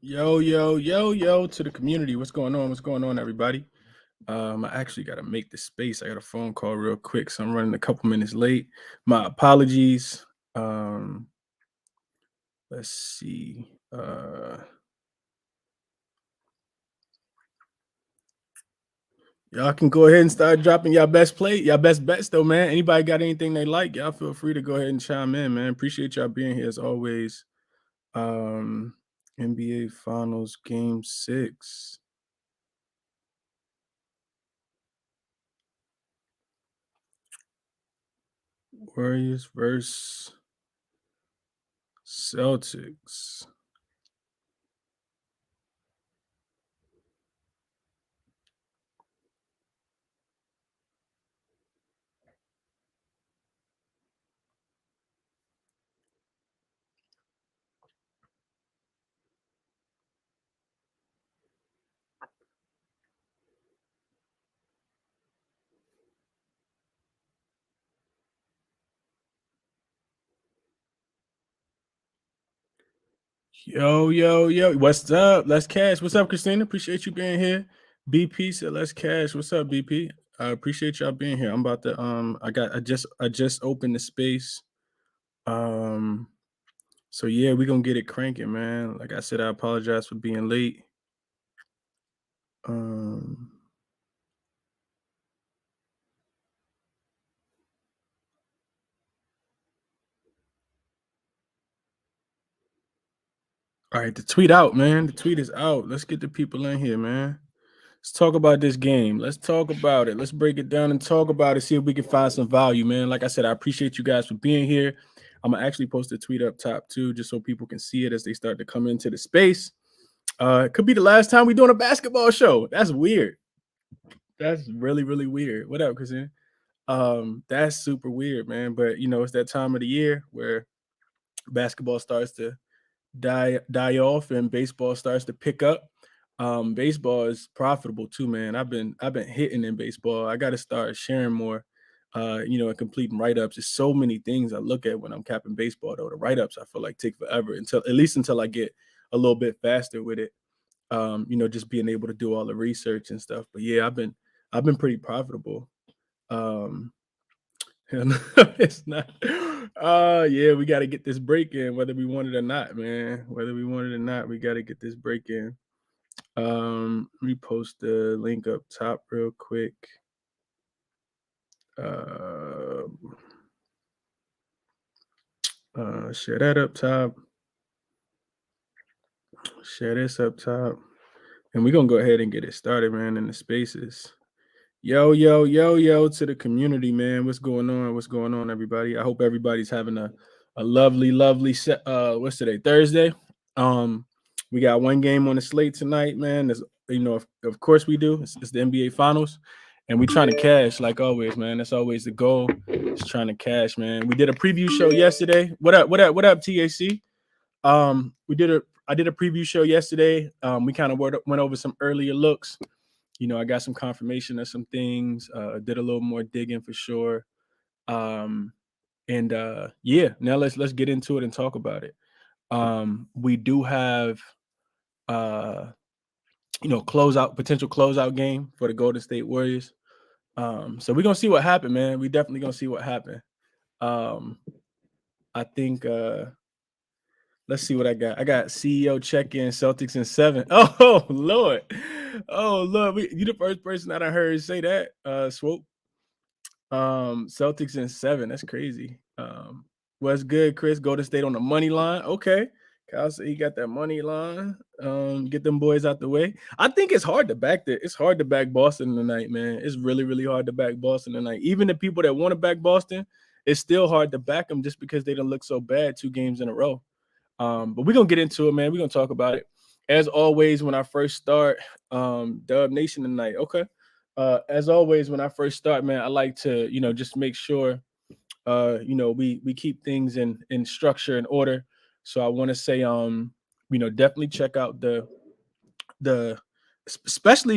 Yo to the community. What's going on? What's going on, everybody? I actually got to make the space. I got a phone call real quick, so I'm running a couple minutes late. My apologies. Let's see. Y'all can go ahead and start dropping y'all best bets though, man. Anybody got anything they like? Y'all feel free to go ahead and chime in, man. Appreciate y'all being here as always. NBA Finals Game 6. Warriors versus Celtics. Yo. What's up? Let's cash. What's up, Christina? Appreciate you being here. BP said let's cash. What's up, BP? I appreciate y'all being here. I'm about to I just opened the space. So yeah, we're gonna get it cranking, man. Like I said, I apologize for being late. All right, the tweet out, man. The tweet is out. Let's get the people in here, man. Let's talk about this game. Let's talk about it. Let's break it down and talk about it. See if we can find some value, man. Like I said, I appreciate you guys for being here. I'm gonna actually post a tweet up top too, just so people can see it as they start to come into the space. It could be the last time we're doing a basketball show. That's weird. That's really, really weird. What up, Christine? That's super weird, man. But it's that time of the year where basketball starts to die off and baseball starts to pick up. Baseball is profitable too, man. I've been hitting in baseball. I got to start sharing more, and completing write-ups. There's so many things I look at when I'm capping baseball, though. The write-ups I feel like take forever until I get a little bit faster with it. Just being able to do all the research and stuff. But yeah, I've been pretty profitable. It's not. Yeah, we got to get this break in, whether we want it or not, man. Whether we want it or not, we got to get this break in. Let me post the link up top real quick. Share that up top. Share this up top. And we're gonna go ahead and get it started, man, in the spaces. Yo to the community, man. What's going on? What's going on, everybody? I hope everybody's having a lovely set. What's today? Thursday. We got one game on the slate tonight, man. There's, of course we do. It's the NBA Finals, and we trying to cash like always, man. That's always the goal. Just trying to cash, man. We did a preview show yesterday. What up, TAC? I did a preview show yesterday. We kind of went over some earlier looks. I got some confirmation of some things. Did a little more digging for sure. Yeah, now let's get into it and talk about it. We do have potential closeout game for the Golden State Warriors. So we're gonna see what happened, man. We definitely gonna see what happened. I think let's see what I got. I got CEO check-in, Celtics in 7. Oh Lord. You the first person that I heard say that, Swope. Celtics in 7. That's crazy. What's good, Chris? Golden State on the money line. Okay. Kyle said he got that money line. Get them boys out the way. I think it's hard to back that. It's hard to back Boston tonight, man. It's really, really hard to back Boston tonight. Even the people that want to back Boston, it's still hard to back them just because they don't look so bad 2 games in a row. But we're gonna get into it, man. We're gonna talk about it. As always, when I first start, Dub Nation tonight. Okay. As always, when I first start, man, I like to, just make sure we keep things in structure and order. So I want to say, definitely check out the especially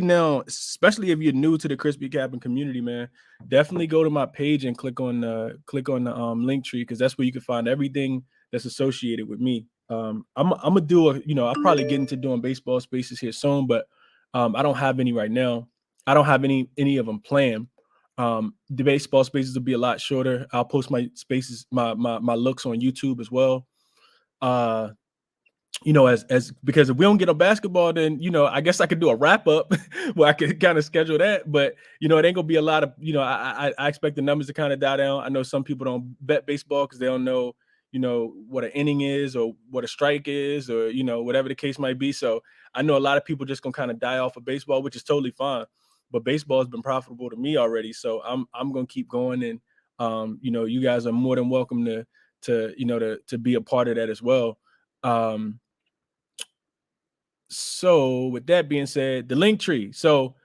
if you're new to the ChrisBeCappinn community, man, definitely go to my page and click on the link tree, because that's where you can find everything that's associated with me. I'm gonna do I'll probably get into doing baseball spaces here soon, but I don't have any right now. I don't have any of them planned. The baseball spaces will be a lot shorter. I'll post my spaces, my looks on YouTube as well. As because if we don't get on basketball, then I guess I could do a wrap up where I could kind of schedule that. But it ain't gonna be a lot of I expect the numbers to kind of die down. I know some people don't bet baseball because they don't know what an inning is or what a strike is or whatever the case might be. So I know a lot of people just gonna kind of die off of baseball, which is totally fine. But baseball has been profitable to me already, so I'm gonna keep going. And you guys are more than welcome to be a part of that as well. So with that being said, the link tree. So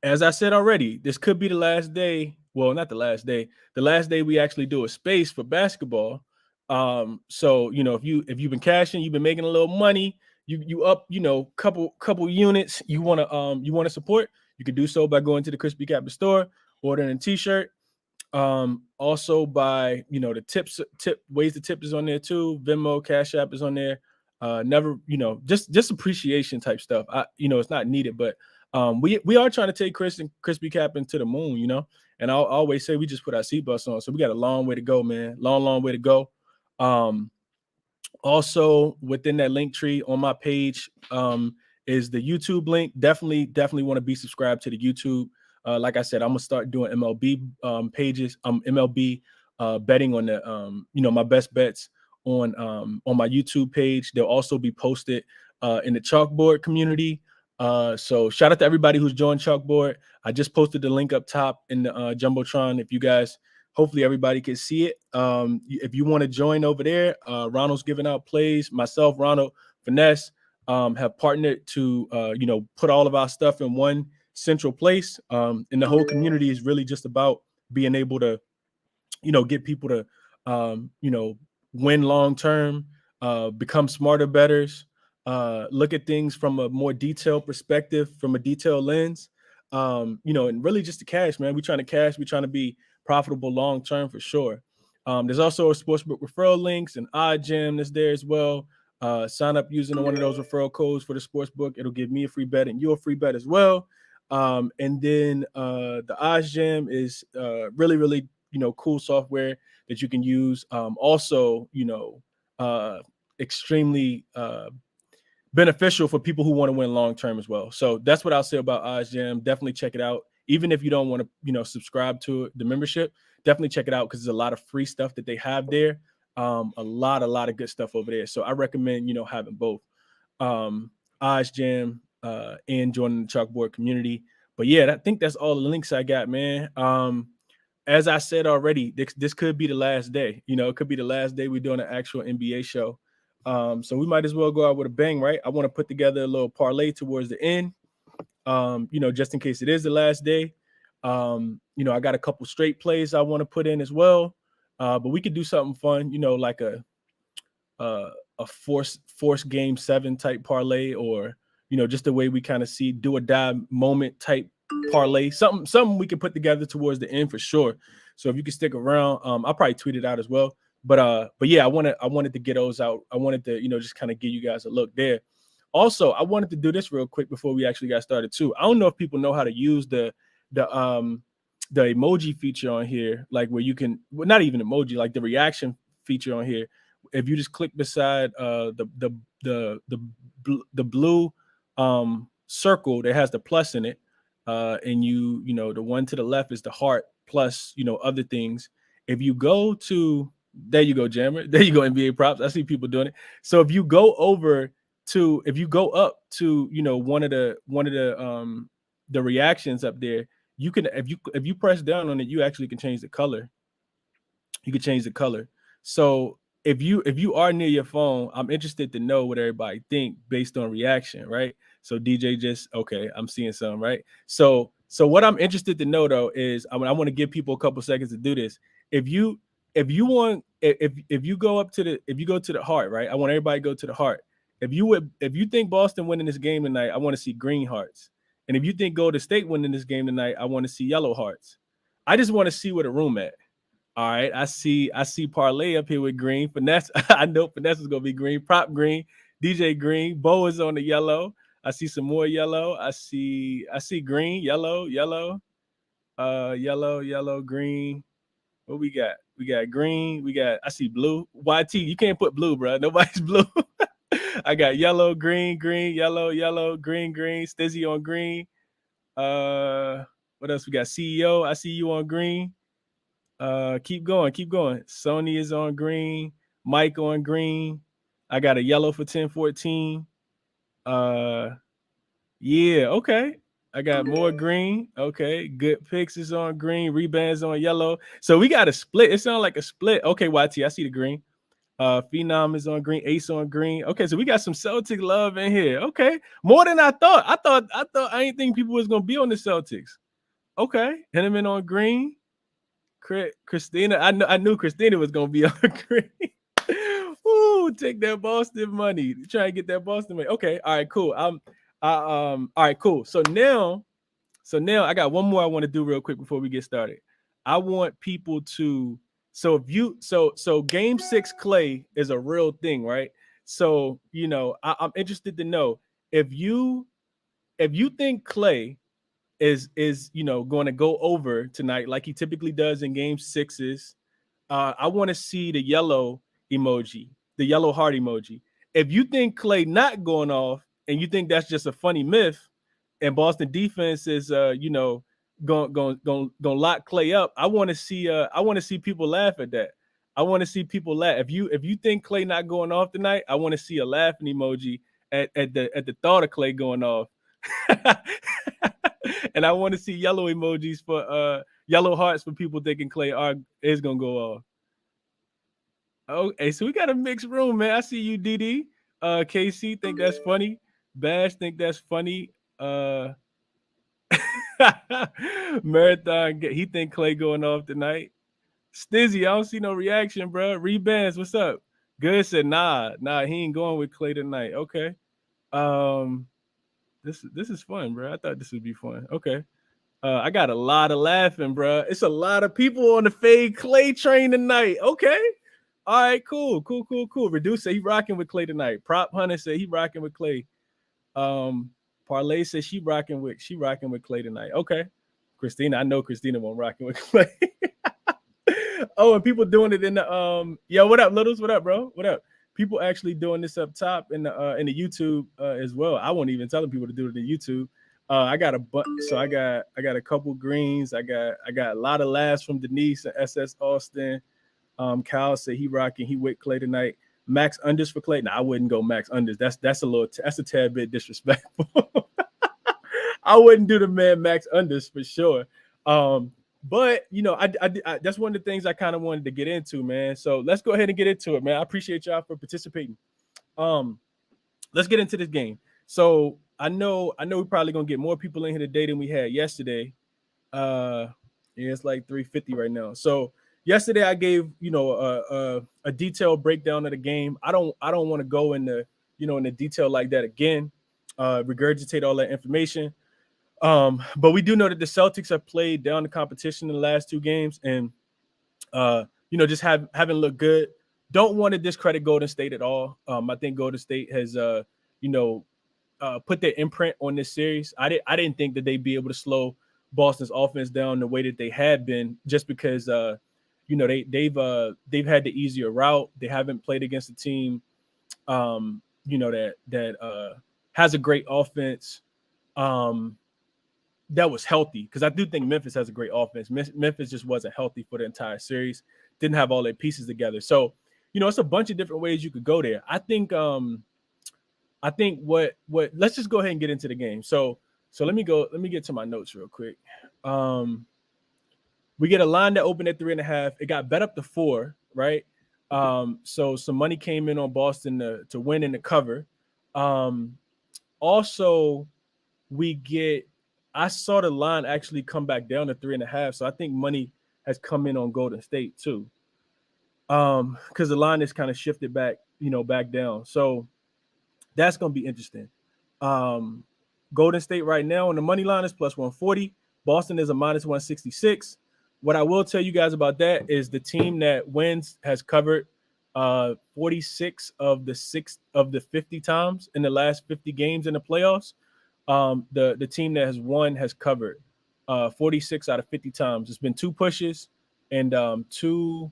as I said already, this could be the last day. Well, not the last day. The last day we actually do a space for basketball. So if you've been cashing, you've been making a little money, you up, couple units you wanna support, you can do so by going to the ChrisBeCappinn store, ordering a t-shirt. Also by the tip ways to tip is on there too. Venmo, Cash App is on there. Never, just appreciation type stuff. It's not needed, but we are trying to take Chris and ChrisBeCappinn to the moon, and I'll always say we just put our seatbelts on, so we got a long way to go, man. Long way to go. Also within that link tree on my page is the YouTube link. Definitely want to be subscribed to the YouTube. Like I said, I'm gonna start doing MLB pages, MLB betting on the my best bets on my YouTube page. They'll also be posted in the Chalkboard community. So shout out to everybody who's joined Chalkboard. I just posted the link up top in the Jumbotron. If you guys, hopefully everybody can see it. If you want to join over there, Ronald's giving out plays. Myself, Ronald, Finesse have partnered to put all of our stuff in one central place. And the whole community is really just about being able to get people to win long term, become smarter bettors, look at things from a more detailed perspective, from a detailed lens, and really just the cash, man. We're trying to cash, we're trying to be profitable long term for sure. There's also a sportsbook referral links and odd gem that's there as well. Sign up using one of those referral codes for the sportsbook. It'll give me a free bet and you a free bet as well. And then the odds gem is really cool software that you can use. Also, extremely beneficial for people who want to win long term as well. So that's what I'll say about OddsJam. Definitely check it out. Even if you don't want to, subscribe to the membership, definitely check it out because there's a lot of free stuff that they have there. A lot of good stuff over there. So I recommend, having both OddsJam and joining the Chalkboard community. But yeah, I think that's all the links I got, man. As I said already, this could be the last day. It could be the last day we're doing an actual NBA show. So we might as well go out with a bang, right? I want to put together a little parlay towards the end, just in case it is the last day. I got a couple straight plays I want to put in as well. But we could do something fun, like a force game 7 type parlay, or just the way we kind of see do or die moment type parlay, something we can put together towards the end for sure. So if you can stick around, I'll probably tweet it out as well. But yeah, I wanted to get those out. I wanted to just kind of give you guys a look there. Also, I wanted to do this real quick before we actually got started too. I don't know if people know how to use the emoji feature on here, like where you can, well, not even emoji, like the reaction feature on here. If you just click beside the blue circle that has the plus in it, and the one to the left is the heart plus other things. If you go to, there you go, Jammer, there you go, NBA props. I see people doing it. So if you go up to one of the reactions up there, you can, if you press down on it, you actually can change the color. You can change the color. So if you are near your phone, I'm interested to know what everybody think based on reaction, right? So DJ just, okay, I'm seeing some, right? So what I'm interested to know though is, I want to give people a couple seconds to do this. If you go to the heart, right? I want everybody to go to the heart. If you think Boston winning this game tonight, I want to see green hearts. And if you think Golden State winning this game tonight, I want to see yellow hearts. I just want to see where the room at. All right, I see Parlay up here with green. Finesse, I know Finesse is gonna be green. Prop green, DJ green. Bo is on the yellow. I see some more yellow. I see green, yellow, yellow, green. What we got? We got green. I see blue. YT, you can't put blue, bro. Nobody's blue. I got yellow, green, yellow, green. Stizzy on green. What else we got? CEO. I see you on green. Keep going. Sony is on green. Mike on green. I got a yellow for 1014. Yeah, okay. I got more green. Okay, good picks is on green. Rebounds on yellow. So we got a split. It sounds like a split. Okay, YT, I see the green. Phenom is on green. Ace on green. Okay, so we got some Celtic love in here. Okay, more than I thought. I didn't think people was gonna be on the Celtics. Okay, Henneman on green. Christina, I knew Christina was gonna be on green. Ooh, take that Boston money. Try and get that Boston money. Okay, all right, cool. All right, cool. So now I got one more I want to do real quick before we get started. I want people to so game 6 Clay is a real thing, right? So I'm interested to know if you think Clay is going to go over tonight like he typically does in game 6s. I want to see the yellow emoji, the yellow heart emoji. If you think Clay not going off and you think that's just a funny myth, and Boston defense is going lock Clay up, I want to see people laugh at that. I want to see people laugh. If you think Clay not going off tonight, I want to see a laughing emoji at the thought of Clay going off. And I want to see yellow emojis for yellow hearts for people thinking Clay is gonna go off. Okay, so we got a mixed room, man. I see you, DD. KC think that's funny. Bash think that's funny. Marathon, he think Clay going off tonight. Stizzy, I don't see no reaction, bro. Rebands, what's up? Good said, nah, he ain't going with Clay tonight. Okay. This is fun, bro. I thought this would be fun. Okay. I got a lot of laughing, bro. It's a lot of people on the fade Clay train tonight. Okay. All right, cool. Reduce said he rocking with Clay tonight. Prop Hunter said he rocking with Clay. Parlay said she rocking with Clay tonight. Okay. Christina, I know Christina won't rocking with Clay. Oh, and people doing it in the yo, what up, Littles? What up, bro? What up? People actually doing this up top in the YouTube as well. I won't even telling people to do it in YouTube. I got a bunch, so I got a couple greens. I got a lot of laughs from Denise and SS Austin. Cal said he with Clay tonight. Max unders for Clay. Nah, I wouldn't go max unders. That's a tad bit disrespectful. I wouldn't do the man max unders for sure. But I that's one of the things I kind of wanted to get into, man. So let's go ahead and get into it, man. I appreciate y'all for participating. Let's get into this game. So I know we're probably gonna get more people in here today than we had yesterday. Yeah, it's like 350 right now. So yesterday I gave a detailed breakdown of the game. I don't want to go into in the detail like that again. Regurgitate all that information. But we do know that the Celtics have played down the competition in the last 2 games, and just haven't looked good. Don't want to discredit Golden State at all. I think Golden State has put their imprint on this series. I didn't think that they'd be able to slow Boston's offense down the way that they had been, just because they've had the easier route. They haven't played against a team that has a great offense. That was healthy, because I do think Memphis has a great offense. Memphis just wasn't healthy for the entire series. Didn't have all their pieces together. So, it's a bunch of different ways you could go there. I think what let's just go ahead and get into the game. So let me get to my notes real quick. We get a line that opened at 3.5. It got bet up to 4, right? So some money came in on Boston to win in the cover. Also, I saw the line actually come back down to 3.5. So I think money has come in on Golden State too. Because the line is kind of shifted back down. So that's going to be interesting. Golden State right now on the money line is plus 140. Boston is a minus 166. What I will tell you guys about that is the team that wins has covered 46 of the 50 times in the last 50 games in the playoffs. The team that has won has covered 46 out of 50 times. It's been two pushes and two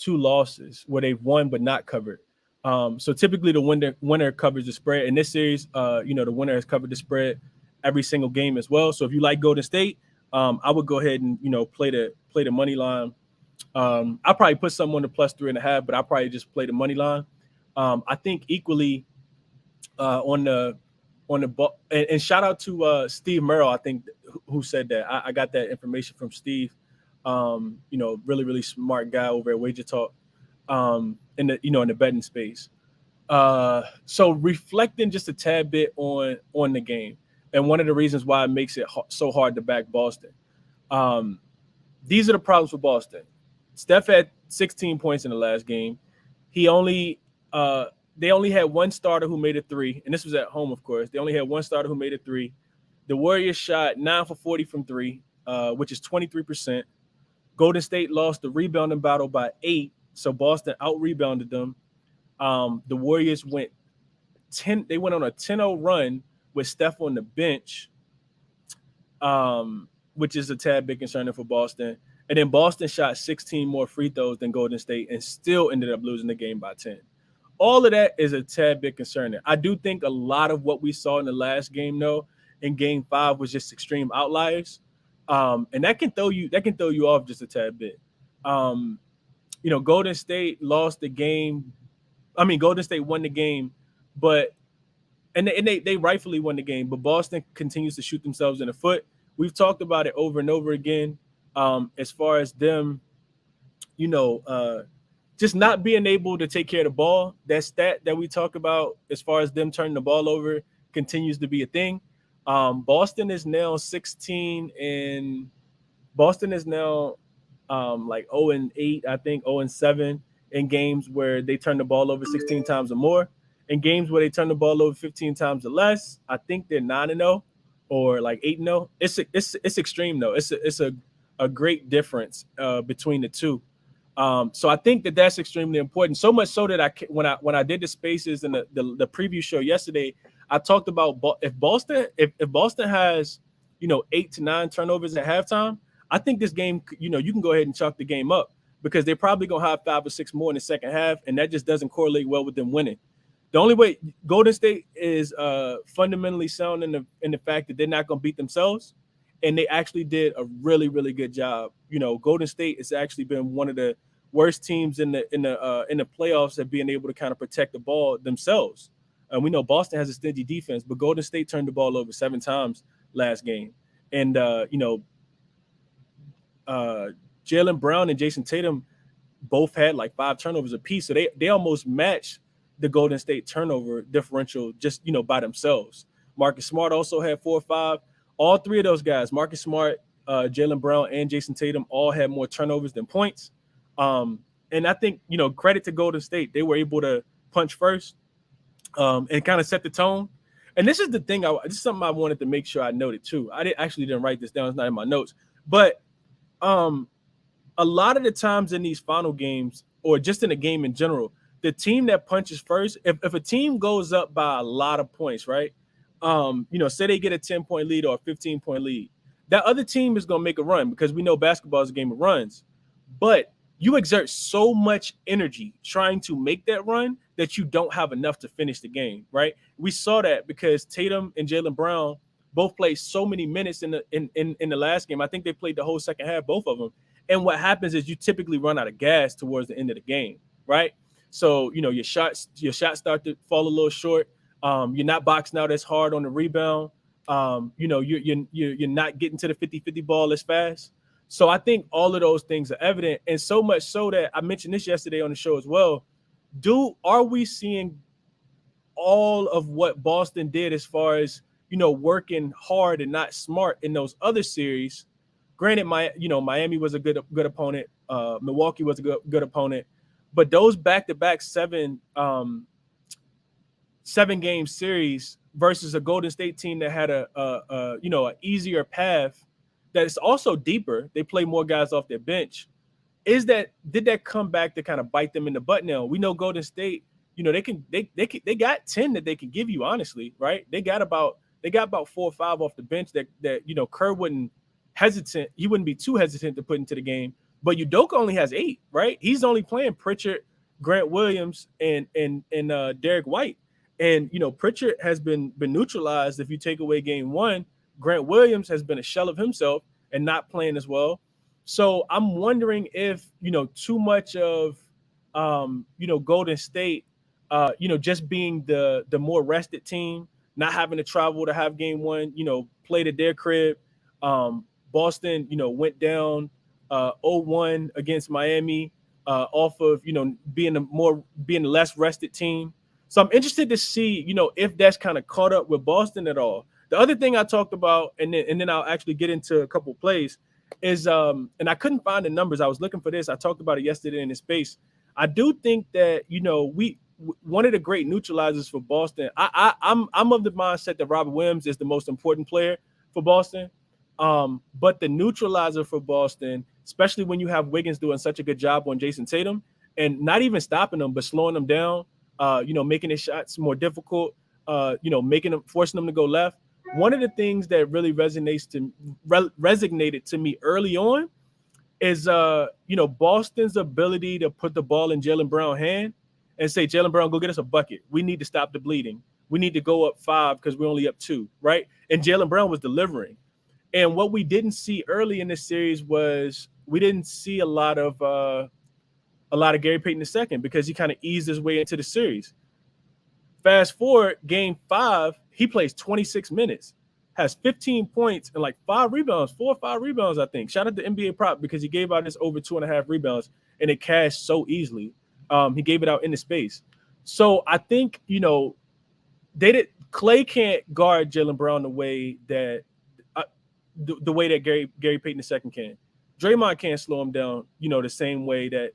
losses where they've won but not covered. So typically the winner covers the spread. In this series, the winner has covered the spread every single game as well. So if you like Golden State, I would go ahead and play the money line. I'll probably put something on the +3.5, but I'll probably just play the money line. I think equally on the ball, and shout out to Steve Merrill, I think, who said that. I got that information from Steve. Really, really smart guy over at Wager Talk, in the betting space. So reflecting just a tad bit on the game, and one of the reasons why it makes it so hard to back Boston. These are the problems with Boston. Steph had 16 points in the last game. They only had one starter who made a three, and this was at home, of course. They only had one starter who made a three. The Warriors shot 9 for 40 from three, which is 23%. Golden State lost the rebounding battle by 8, so Boston out-rebounded them. The Warriors went on a 10-0 run with Steph on the bench, which is a tad bit concerning for Boston. And then Boston shot 16 more free throws than Golden State and still ended up losing the game by 10. All of that is a tad bit concerning. I do think a lot of what we saw in the last game, though, in Game 5 was just extreme outliers, and that can throw you off just a tad bit. Golden State lost the game. I mean, Golden State won the game, but they rightfully won the game. But Boston continues to shoot themselves in the foot. We've talked about it over and over again. As far as them, just not being able to take care of the ball, that stat that we talk about as far as them turning the ball over continues to be a thing. Boston is now 16 and Boston is now like 0-8, I think 0-7 in games where they turn the ball over 16 times or more. In games where they turn the ball over 15 times or less, I think they're 9-0 or like 8-0. It's extreme though. It's a great difference between the two. So I think that's extremely important. So much so that when I did the spaces and the preview show yesterday, I talked about if Boston has 8 to 9 turnovers at halftime, I think this game, you can go ahead and chalk the game up because they're probably gonna have 5 or 6 more in the second half, and that just doesn't correlate well with them winning. The only way Golden State is fundamentally sound in the fact that they're not gonna beat themselves, and they actually did a really, really good job. Golden State has actually been one of the worst teams in the playoffs at being able to kind of protect the ball themselves. And we know Boston has a stingy defense, but Golden State turned the ball over 7 times last game. And Jaylen Brown and Jason Tatum both had like 5 turnovers apiece, so they almost matched the Golden State turnover differential just by themselves. Marcus Smart also had 4 or 5. All 3 of those guys, Marcus Smart, Jaylen Brown, and Jason Tatum, all had more turnovers than points. And I think credit to Golden State, they were able to punch first and kind of set the tone. And this is the thing. This is something I wanted to make sure I noted too. I didn't write this down. It's not in my notes. But a lot of the times in these final games, or just in a game in general, the team that punches first, if a team goes up by a lot of points, right? Say they get a 10-point lead or a 15-point lead, that other team is going to make a run because we know basketball is a game of runs. But you exert so much energy trying to make that run that you don't have enough to finish the game, right? We saw that because Tatum and Jaylen Brown both played so many minutes in the last game. I think they played the whole second half, both of them. And what happens is you typically run out of gas towards the end of the game, right? So, your shots start to fall a little short. You're not boxing out as hard on the rebound. You're not getting to the 50-50 ball as fast. So I think all of those things are evident, and so much so that I mentioned this yesterday on the show as well. Are we seeing all of what Boston did as far as working hard and not smart in those other series? Granted, Miami was a good opponent. Milwaukee was a good opponent, but those back-to-back 7-game series versus a Golden State team that had a easier path that's also deeper. They play more guys off their bench. Did that come back to kind of bite them in the butt now? We know Golden State, they got 10 that they can give you, honestly, right? They got about 4 or 5 off the bench that Kerr he wouldn't be too hesitant to put into the game. But Udoka only has 8, right? He's only playing Pritchard, Grant Williams, and Derek White. And Pritchard has been neutralized if you take away game 1. Grant Williams has been a shell of himself and not playing as well. So I'm wondering if too much of Golden State, just being the more rested team, not having to travel to have game 1, played at their crib. Boston, went down 0-1 against Miami off of being the less rested team. So I'm interested to see if that's kind of caught up with Boston at all. The other thing I talked about, and then I'll actually get into a couple plays, is and I couldn't find the numbers. I was looking for this. I talked about it yesterday in the space. I do think that one of the great neutralizers for Boston. I'm of the mindset that Robert Williams is the most important player for Boston. But the neutralizer for Boston, especially when you have Wiggins doing such a good job on Jason Tatum and not even stopping them, but slowing them down, making his shots more difficult, forcing them to go left. One of the things that really resonated to me early on is Boston's ability to put the ball in Jaylen Brown's hand and say, Jaylen Brown, go get us a bucket. We need to stop the bleeding. We need to go up 5 because we're only up 2, right? And Jaylen Brown was delivering. And what we didn't see early in this series was we didn't see a lot of Gary Payton II because he kind of eased his way into the series. Fast forward, game 5, he plays 26 minutes, has 15 points and like 4 or 5 rebounds, I think. Shout out to NBA Prop because he gave out this over 2.5 rebounds and it cashed so easily. He gave it out in the space. So I think, Clay can't guard Jaylen Brown the way that Gary Payton II can. Draymond can't slow him down, the same way that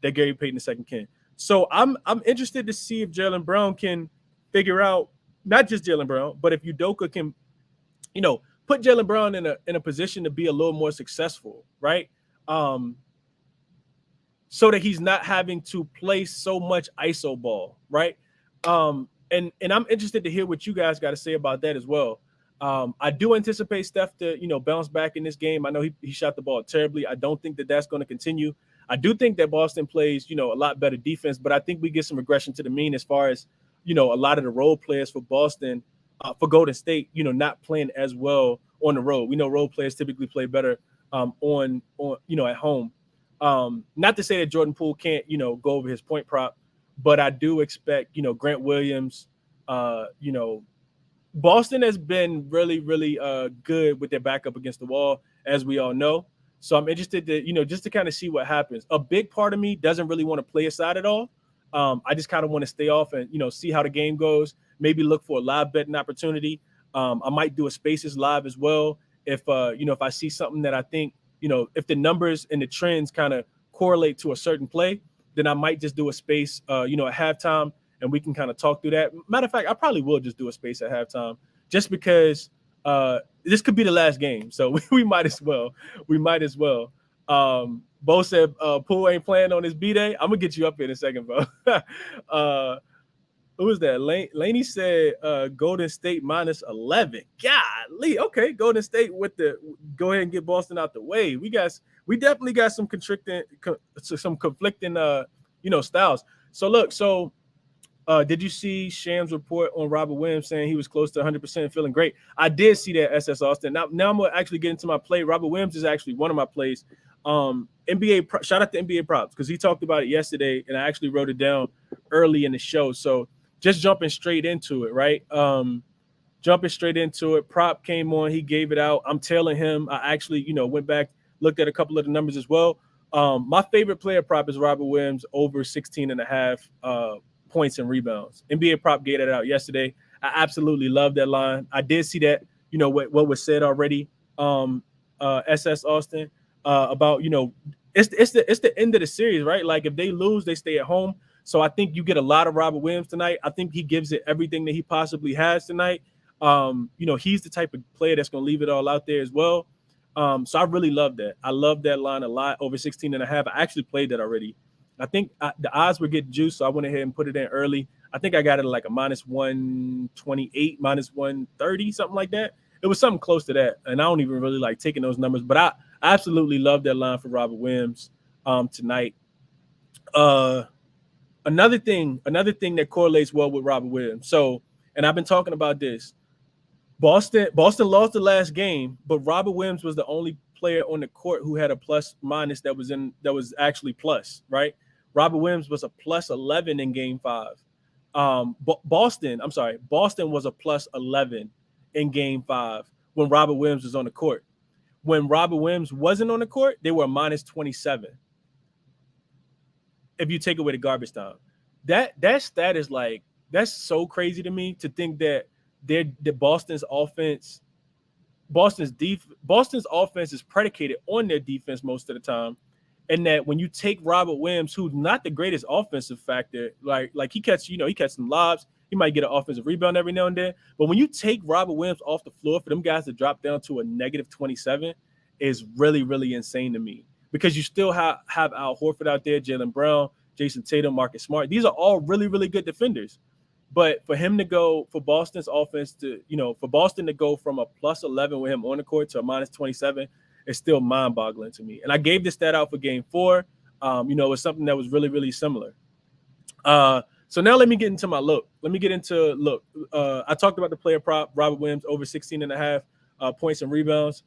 Gary Payton II can. So I'm interested to see if Jaylen Brown can figure out, not just Jaylen Brown, but if Udoka can, put Jaylen Brown in a position to be a little more successful, right? So that he's not having to play so much ISO ball, right? And I'm interested to hear what you guys got to say about that as well. I do anticipate Steph to, bounce back in this game. I know he shot the ball terribly. I don't think that that's going to continue. I do think that Boston plays, a lot better defense, but I think we get some regression to the mean as far as, a lot of the role players for Boston, for Golden State, not playing as well on the road. We know role players typically play better on at home. Not to say that Jordan Poole can't, go over his point prop, but I do expect, Grant Williams, Boston has been really, really good with their backup against the wall, as we all know. So I'm interested to, just to kind of see what happens. A big part of me doesn't really want to play aside at all. I just kind of want to stay off and, see how the game goes, maybe look for a live betting opportunity. I might do a Spaces live as well. If I see something that I think, if the numbers and the trends kind of correlate to a certain play, then I might just do a space, at halftime, and we can kind of talk through that. Matter of fact, I probably will just do a space at halftime just because this could be the last game. So we might as well. Bo said Poole ain't playing on his B-Day. I'm going to get you up here in a second, bro. Who was that? Laney said Golden State minus 11. Golly. Okay, Golden State go ahead and get Boston out the way. We definitely got some conflicting styles. So look, did you see Sham's report on Robert Williams saying he was close to 100% feeling great? I did see that, SS Austin. Now I'm going to actually get into my play. Robert Williams is actually one of my plays. Shout out to NBA Props because he talked about it yesterday, and I actually wrote it down early in the show. So just jumping straight into it, right? Prop came on. He gave it out. I'm tailing him. I actually, went back, looked at a couple of the numbers as well. My favorite player prop is Robert Williams over 16.5 points and rebounds. NBA Prop gave it out yesterday. I absolutely love that line. I did see that, what was said already, SS Austin, about, it's the end of the series, right? Like if they lose, they stay at home. So I think you get a lot of Robert Williams tonight. I think he gives it everything that he possibly has tonight. He's the type of player that's going to leave it all out there as well. So I really love that. I love that line a lot, over 16 and a half. I actually played that already. I think the odds were getting juiced, so I went ahead and put it in early. I think I got it at like a minus 128, minus 130, something like that. It was something close to that. And I don't even really like taking those numbers, but I absolutely love that line for Robert Williams tonight. Uh, another thing that correlates well with Robert Williams. So, and I've been talking about this. Boston lost the last game, but Robert Williams was the only player on the court who had a plus minus that was actually plus, right? Robert Williams was a plus 11 in game 5. Boston was a plus 11 in game 5 when Robert Williams was on the court. When Robert Williams wasn't on the court, they were a minus 27. If you take away the garbage time, that stat is like, that's so crazy to me, to think that Boston's offense is predicated on their defense most of the time, and that when you take Robert Williams, who's not the greatest offensive factor, like he catch some lobs, he might get an offensive rebound every now and then, but when you take Robert Williams off the floor, for them guys to drop down to a negative 27 is really, really insane to me, because you still have Al Horford out there, Jaylen Brown, Jason Tatum, Marcus Smart. These are all really, really good defenders. But for Boston's offense for Boston to go from a plus 11 with him on the court to a minus 27 is still mind-boggling to me. And I gave this stat out for game 4. It's something that was really, really similar. So now let me get into my look. I talked about the player prop, Robert Williams, over 16 and a half points and rebounds.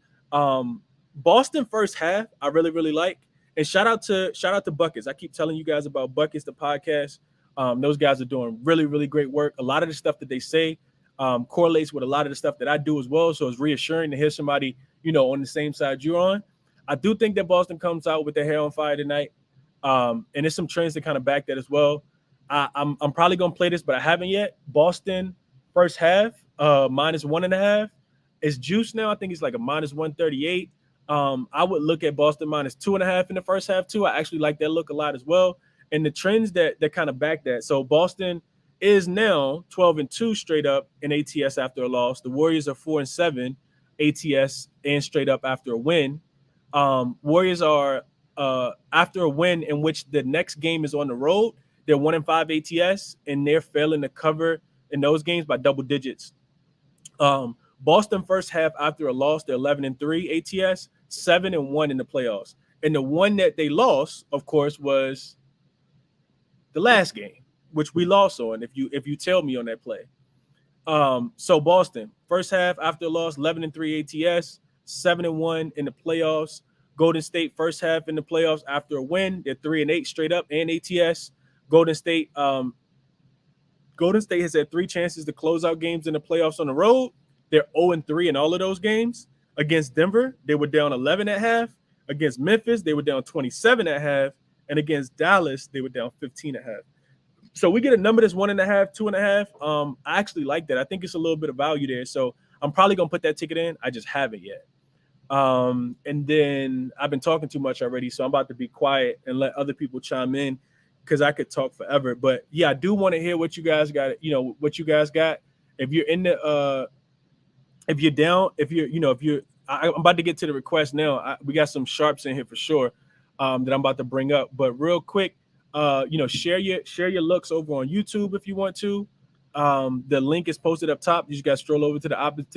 Boston first half, I really, really like. And shout out to Buckets. I keep telling you guys about Buckets, the podcast. Those guys are doing really, really great work. A lot of the stuff that they say correlates with a lot of the stuff that I do as well. So it's reassuring to hear somebody, on the same side you're on. I do think that Boston comes out with their hair on fire tonight. And there's some trends that kind of back that as well. I'm probably going to play this, but I haven't yet. Boston first half, minus 1.5 is juice now. I think it's like a minus 138. I would look at Boston minus 2.5 in the first half too. I actually like that look a lot as well. And the trends that kind of back that. So Boston is now 12-2 straight up in ATS after a loss. The Warriors are 4-7 ATS and straight up after a win. Warriors are after a win in which the next game is on the road. They're 1-5 ATS, and they're failing to cover in those games by double digits. Boston first half after a loss, they're 11-3 ATS, 7-1 in the playoffs. And the one that they lost, of course, was the last game, which we lost on, if you tell me on that play. So Boston, first half after a loss, 11-3 ATS, 7-1 in the playoffs. Golden State, first half in the playoffs after a win, they're 3-8 straight up and ATS. Golden State has had 3 chances to close out games in the playoffs on the road. They're 0-3 in all of those games. Against Denver, they were down 11.5. Against Memphis, they were down 27.5. And against Dallas, they were down 15.5. So we get a number that's 1.5, 2.5. I actually like that. I think it's a little bit of value there. So I'm probably going to put that ticket in. I just haven't yet. And then I've been talking too much already, so I'm about to be quiet and let other people chime in, because I could talk forever. But yeah, I do want to hear what you guys got. If you're in the, if you're down, I'm about to get to the request now. We got some sharps in here for sure that I'm about to bring up. But real quick, share your looks over on YouTube if you want to. The link is posted up top. You just got to stroll over to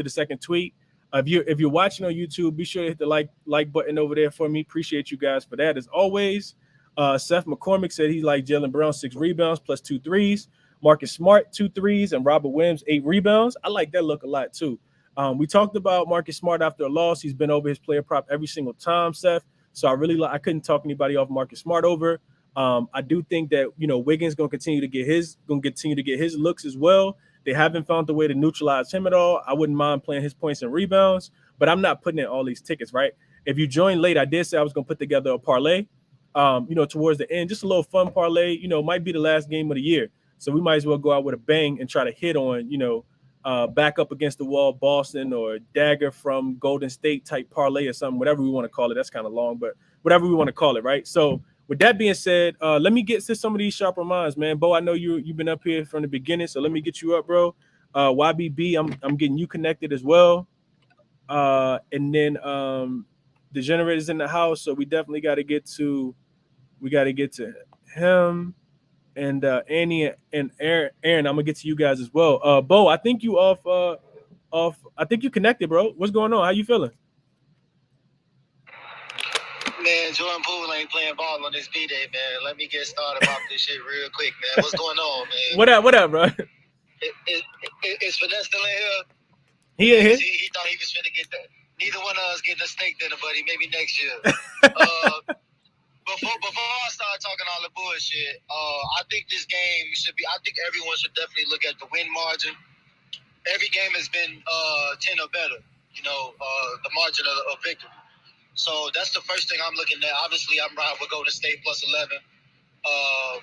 the second tweet. If you're watching on YouTube, be sure to hit the like button over there for me. Appreciate you guys for that as always. Seth McCormick said he liked Jaylen Brown 6 rebounds plus 2 threes. Marcus Smart 2 threes and Robert Williams 8 rebounds. I like that look a lot too. We talked about Marcus Smart after a loss. He's been over his player prop every single time, Seth. So I couldn't talk anybody off Marcus Smart over. I do think that Wiggins gonna continue to get his looks as well. They haven't found a way to neutralize him at all. I wouldn't mind playing his points and rebounds, but I'm not putting in all these tickets, right? If you joined late, I did say I was gonna put together a parlay. Towards the end, just a little fun parlay. Might be the last game of the year, so we might as well go out with a bang and try to hit on back up against the wall Boston or dagger from Golden State type parlay or something, whatever we want to call it. That's kind of long, but whatever we want to call it, right? So with that being said, let me get to some of these sharper minds, man. Bo, I know you've been up here from the beginning, so let me get you up, bro. YBB, I'm getting you connected as well. And then Degenerate's in the house, so we definitely got to get to him and Annie and Aaron. Aaron, I'm gonna get to you guys as well. Bo, I think you off. I think you connected, bro. What's going on? How you feeling? Man, Jordan Poole ain't playing ball on this B-Day, man. Let me get started about this shit real quick, man. What's going on, man? What up, bro? Is Finesse still in here? He in here? He thought he was finna get that. Neither one of us getting a steak dinner, buddy. Maybe next year. Before I start talking all the bullshit, I think this game should be. I think everyone should definitely look at the win margin. Every game has been 10 or better. The margin of victory. So that's the first thing I'm looking at. Obviously, I'm riding with Golden State plus 11. I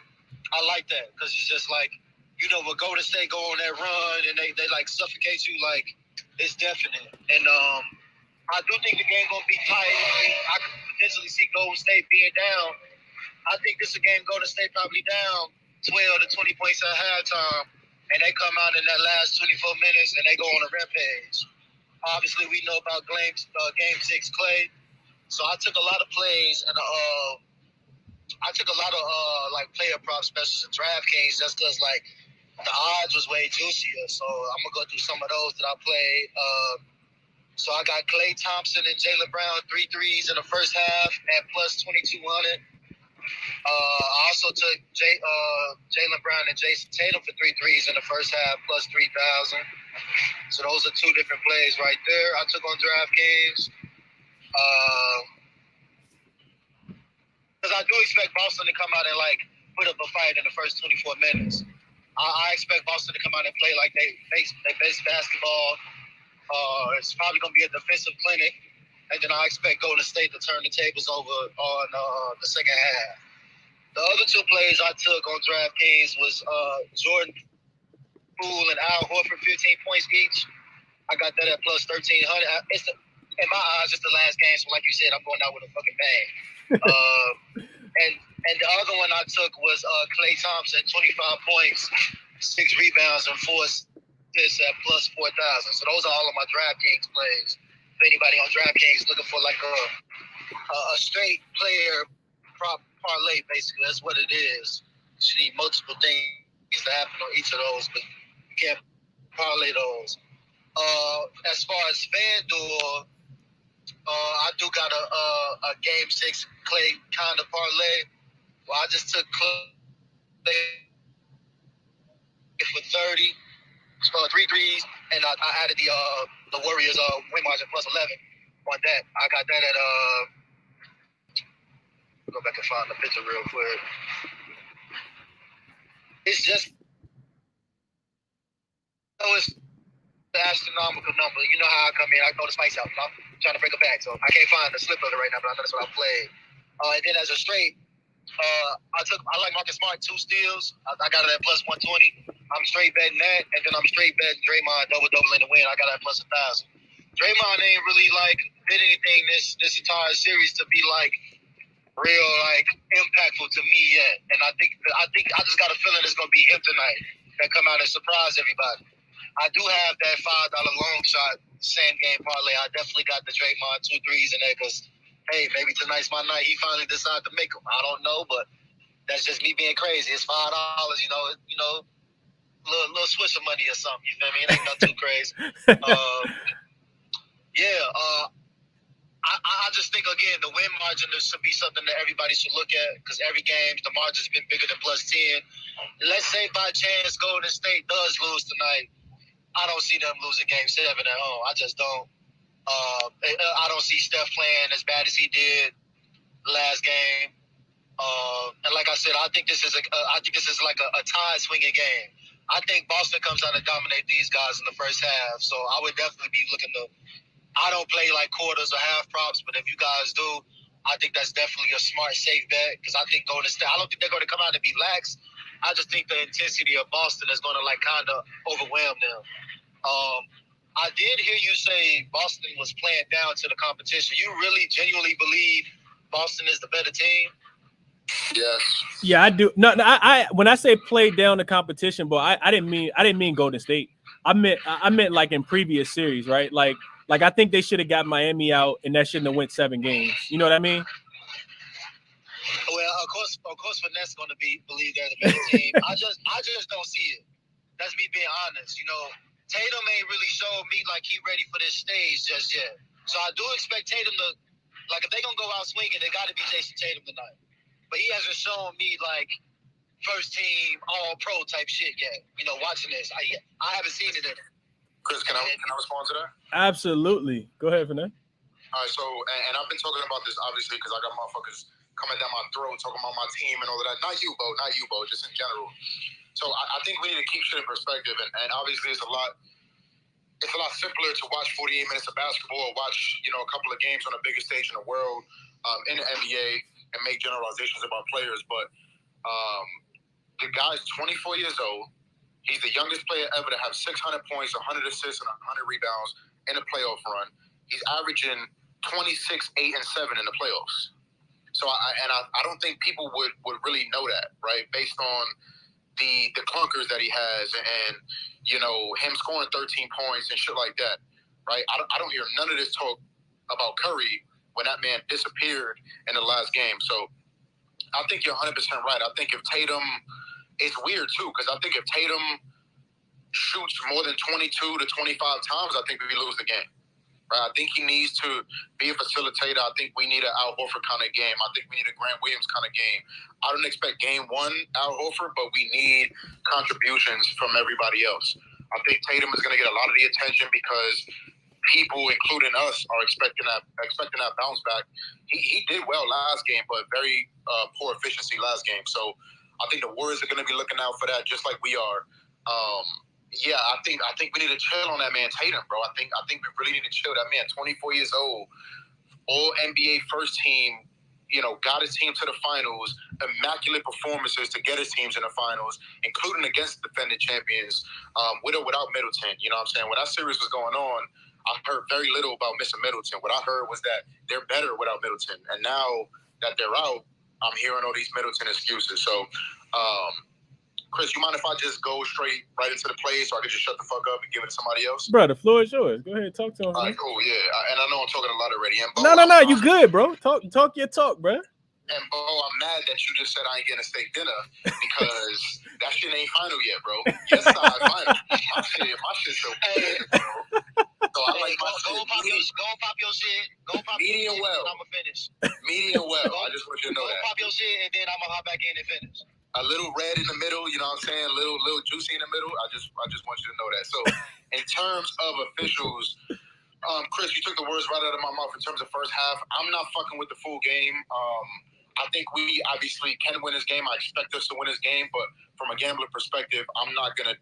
like that because it's just like, when Golden State go on that run and they like suffocate you, like it's definite. And I do think the game gonna be tight. I could potentially see Golden State being down. I think this is a game Golden State probably down 12 to 20 points at halftime, and they come out in that last 24 minutes and they go on a rampage. Obviously, we know about Game 6 Clay. So I took a lot of plays and I took a lot of like player props, specials and DraftKings, just because like the odds was way juicier. So I'm gonna go through some of those that I played. So I got Klay Thompson and Jaylen Brown 3 threes in the first half at plus 2,200. I also took Jaylen Brown and Jason Tatum for 3 threes in the first half plus 3,000. So those are 2 different plays right there. I took on DraftKings. Because I do expect Boston to come out and like put up a fight in the first 24 minutes. I expect Boston to come out and play like they base basketball. It's probably going to be a defensive clinic, and then I expect Golden State to turn the tables over on the second half. The other 2 plays I took on DraftKings was Jordan Poole and Al Horford 15 points each. I got that at plus 1,300. In my eyes, it's the last game, so like you said, I'm going out with a fucking bang. And the other one I took was Klay Thompson, 25 points, 6 rebounds, and 4 assists at plus 4,000. So those are all of my DraftKings plays. If anybody on DraftKings looking for like a straight player prop parlay, basically, that's what it is. You need multiple things to happen on each of those, but you can't parlay those. As far as FanDuel, I do got a Game 6 Klay kind of parlay. Well, I just took Klay for 30, 3 threes, and I added the Warriors win margin plus 11 on that. I got that at go back and find the picture real quick. It's just it's the astronomical number. You know how I come in. I go to Spice House. I'm trying to break a back, so I can't find the slip of it right now, but I know that's what I played. And then as a straight, I like Marcus Smart 2 steals. I got it at plus 120. I'm straight betting that, and then I'm straight betting Draymond double in the win. I got it at plus 1,000. Draymond ain't really like did anything this entire series to be like real like impactful to me yet. And I think I just got a feeling it's gonna be him tonight that come out and surprise everybody. I do have that $5 long shot same game parlay. I definitely got the Draymond 2 threes in there because, hey, maybe tonight's my night. He finally decided to make them. I don't know, but that's just me being crazy. It's $5, little switch of money or something. You feel me? It ain't nothing too crazy. I just think, again, the win margin should be something that everybody should look at because every game, the margin's been bigger than plus 10. Let's say by chance Golden State does lose tonight. I don't see them losing Game 7 at home. I just don't. I don't see Steph playing as bad as he did last game. And like I said, I think this is like a tie swinging game. I think Boston comes out and dominate these guys in the first half. So I would definitely be looking to. I don't play like quarters or half props, but if you guys do, I think that's definitely a smart, safe bet because I think Golden State. I don't think they're going to come out and be lax. I just think the intensity of Boston is going to like kind of overwhelm them. I did hear you say Boston was playing down to the competition. You really genuinely believe Boston is the better team? Yes. Yeah, I do. No, I when I say play down the competition, but I didn't mean Golden State. I meant like in previous series, right? Like Like, I think they should have got Miami out, and that shouldn't have went 7 games. You know what I mean? Well, of course, Finesse going to believe they're the better team. I just don't see it. That's me being honest. You know, Tatum ain't really showed me like he ready for this stage just yet. So I do expect Tatum to, like, if they gonna go out swinging, they got to be Jason Tatum tonight. But he hasn't shown me like first team All Pro type shit yet. You know, watching this, I haven't seen it in him. Chris, can I respond to that? Absolutely. Go ahead, Finesse. All right, so, and I've been talking about this, obviously, because I got motherfuckers coming down my throat talking about my team and all of that. Not you, Bo, just in general. So I think we need to keep shit in perspective, and obviously it's a lot simpler to watch 48 minutes of basketball or watch, you know, a couple of games on the biggest stage in the world in the NBA and make generalizations about players. But the guy's 24 years old. He's the youngest player ever to have 600 points, 100 assists, and 100 rebounds in a playoff run. He's averaging 26, 8, and 7 in the playoffs. So I don't think people would really know that, right? Based on the clunkers that he has and, you know, him scoring 13 points and shit like that, right? I don't hear none of this talk about Curry when that man disappeared in the last game. So I think you're 100% right. I think if Tatum, it's weird too, because I think if Tatum shoots more than 22 to 25 times, I think we lose the game. Right? I think he needs to be a facilitator. I think we need an Al Horford kind of game. I think we need a Grant Williams kind of game. I don't expect game one Al Horford, but we need contributions from everybody else. I think Tatum is going to get a lot of the attention because people, including us, are expecting that bounce back. He did well last game, but very poor efficiency last game. So I think the Warriors are going to be looking out for that, just like we are. Yeah, I think we need to chill on that man Tatum, bro. I think we really need to chill. That man, 24 years old, all NBA first team, you know, got his team to the finals, immaculate performances to get his teams in the finals, including against defending champions, with or without Middleton. You know what I'm saying? When that series was going on, I heard very little about missing Middleton. What I heard was that they're better without Middleton. And now that they're out, I'm hearing all these Middleton excuses. So, Chris, you mind if I just go straight right into the play so I can just shut the fuck up and give it to somebody else? Bro, the floor is yours. Go ahead, talk to him. All right, cool, yeah. And I know I'm talking a lot already. And No, Bo, you good, bro. Talk your talk, bro. And Bo, I'm mad that you just said I ain't getting a steak dinner because that shit ain't final yet, bro. Yes, I final. My shit's so bad, bro. So I like my shit. Go pop your shit. Go pop medium your shit, well. and I'ma finish. Medium well. I just want you to know that. Go pop your shit, and then I'ma hop back in and finish. A little red in the middle, you know what I'm saying? A little juicy in the middle. I just want you to know that. So, in terms of officials, Chris, you took the words right out of my mouth in terms of first half. I'm not fucking with the full game. I think we obviously can win this game. I expect us to win this game, but from a gambler perspective, I'm not gonna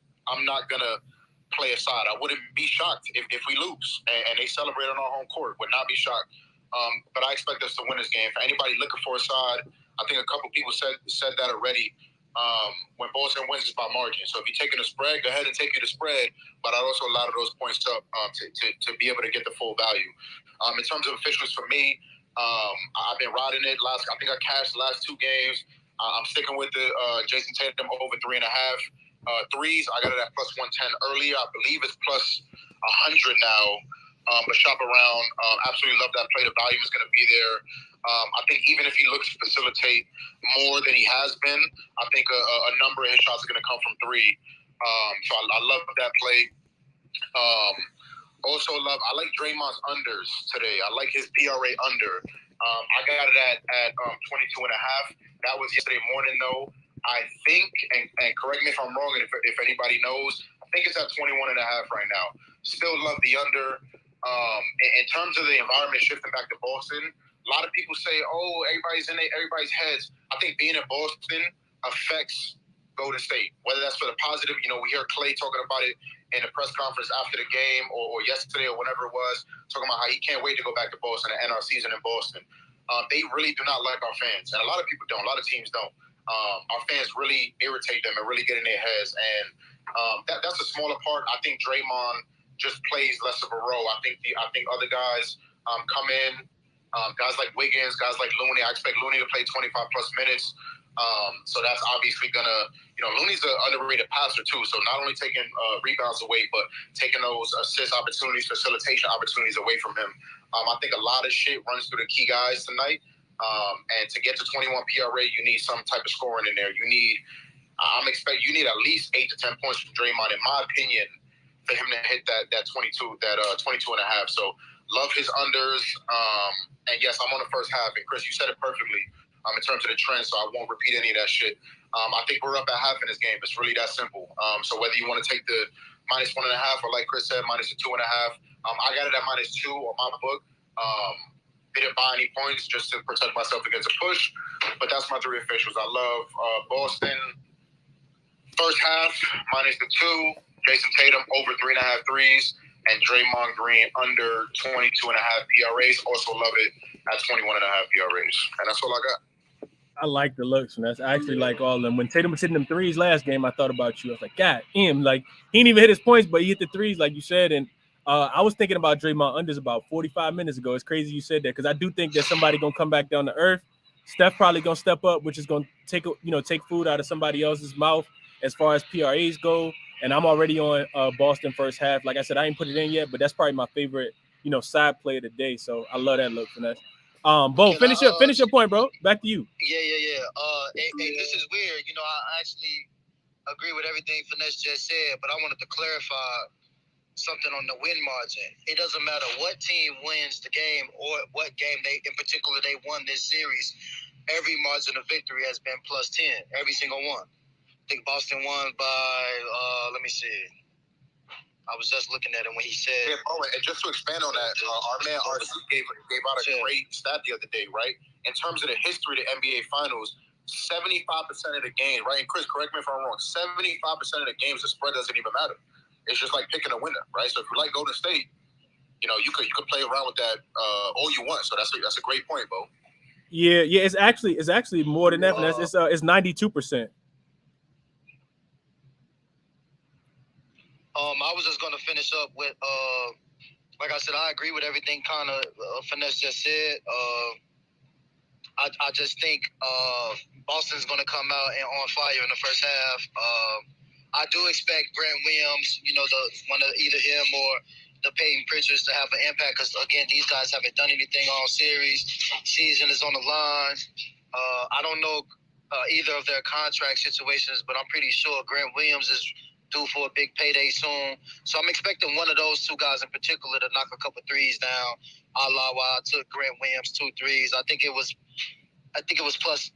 play aside. I wouldn't be shocked if we lose and they celebrate on our home court. Would not be shocked. But I expect us to win this game. For anybody looking for a side, I think a couple people said that already. When Boston wins, it's by margin. So if you're taking a spread, go ahead and take you the spread. But I'd also allow those points up to be able to get the full value. In terms of officials, for me, I've been riding it. I think I cashed the last 2 games. I'm sticking with the Jason Tatum over 3.5 threes. I got it at plus 110 earlier. I believe it's plus 100 now. But shop around. Absolutely love that play. The volume is going to be there. I think even if he looks to facilitate more than he has been, I think a number of his shots are going to come from 3. So I love that play. I like Draymond's unders today. I like his PRA under. I got it at 22.5. That was yesterday morning, though. I think, and correct me if I'm wrong, and if anybody knows, I think it's at 21.5 right now. Still love the under. In terms of the environment shifting back to Boston, a lot of people say, "Oh, everybody's heads." I think being in Boston affects Golden State, whether that's for the positive. You know, we hear Clay talking about it in the press conference after the game or yesterday or whenever it was, talking about how he can't wait to go back to Boston and end our season in Boston. They really do not like our fans, and a lot of people don't. A lot of teams don't. Our fans really irritate them and really get in their heads, and that's a smaller part. I think Draymond just plays less of a role. I think other guys come in, guys like Wiggins, guys like Looney. I expect Looney to play 25 plus minutes. So that's obviously gonna, Looney's an underrated passer too. So not only taking rebounds away, but taking those assist opportunities, facilitation opportunities away from him. I think a lot of shit runs through the key guys tonight. And to get to 21 PRA, you need some type of scoring in there. You need at least 8 to 10 points from Draymond, in my opinion, for him to hit that 22 and a half. So love his unders. And yes, I'm on the first half. And Chris, you said it perfectly. In terms of the trend, so I won't repeat any of that shit. I think we're up at half in this game. It's really that simple. So whether you want to take the -1.5 or, like Chris said, -2.5, I got it at -2 on my book. Didn't buy any points just to protect myself against a push, but that's my 3 officials. I love Boston first half -2, Jason Tatum over 3.5 threes, and Draymond Green under 22.5 PRAs. Also love it at 21.5 PRAs, and that's all I got. I like the looks, and that's actually like all of them. When Tatum was hitting them threes last game, I thought about you. I was like, God, him, like he didn't even hit his points, but he hit the threes, like you said. And I was thinking about Draymond unders about 45 minutes ago. It's crazy you said that because I do think that somebody gonna come back down to earth. Steph probably gonna step up, which is gonna take food out of somebody else's mouth as far as PRAs go. And I'm already on Boston first half. Like I said, I ain't put it in yet, but that's probably my favorite, side play of the day. So I love that look, Finesse. Bo, finish your point, bro. Back to you. Yeah. Hey, this is weird. I actually agree with everything Finesse just said, but I wanted to clarify something on the win margin. It doesn't matter what team wins the game or what game they won this series. Every margin of victory has been +10. Every single one. I think Boston won by, let me see. I was just looking at it when he said. Yeah, and just to expand on that, our man RC gave out a great stat the other day, right? In terms of the history of the NBA Finals, 75% of the game, right? And Chris, correct me if I'm wrong. 75% of the games, the spread doesn't even matter. It's just like picking a winner, right? So if you like Golden State, you could play around with that all you want. So that's a great point, Bo. Yeah. It's actually more than that. It's 92%. I was just gonna finish up with like I said, I agree with everything kind of Finesse just said. I just think Boston's gonna come out and on fire in the first half. I do expect Grant Williams, one of either him or the Peyton Pritchards to have an impact because again, these guys haven't done anything all series. Season is on the line. I don't know either of their contract situations, but I'm pretty sure Grant Williams is due for a big payday soon. So I'm expecting one of those two guys in particular to knock a couple threes down, a la why I took Grant Williams 2 threes. I think it was plus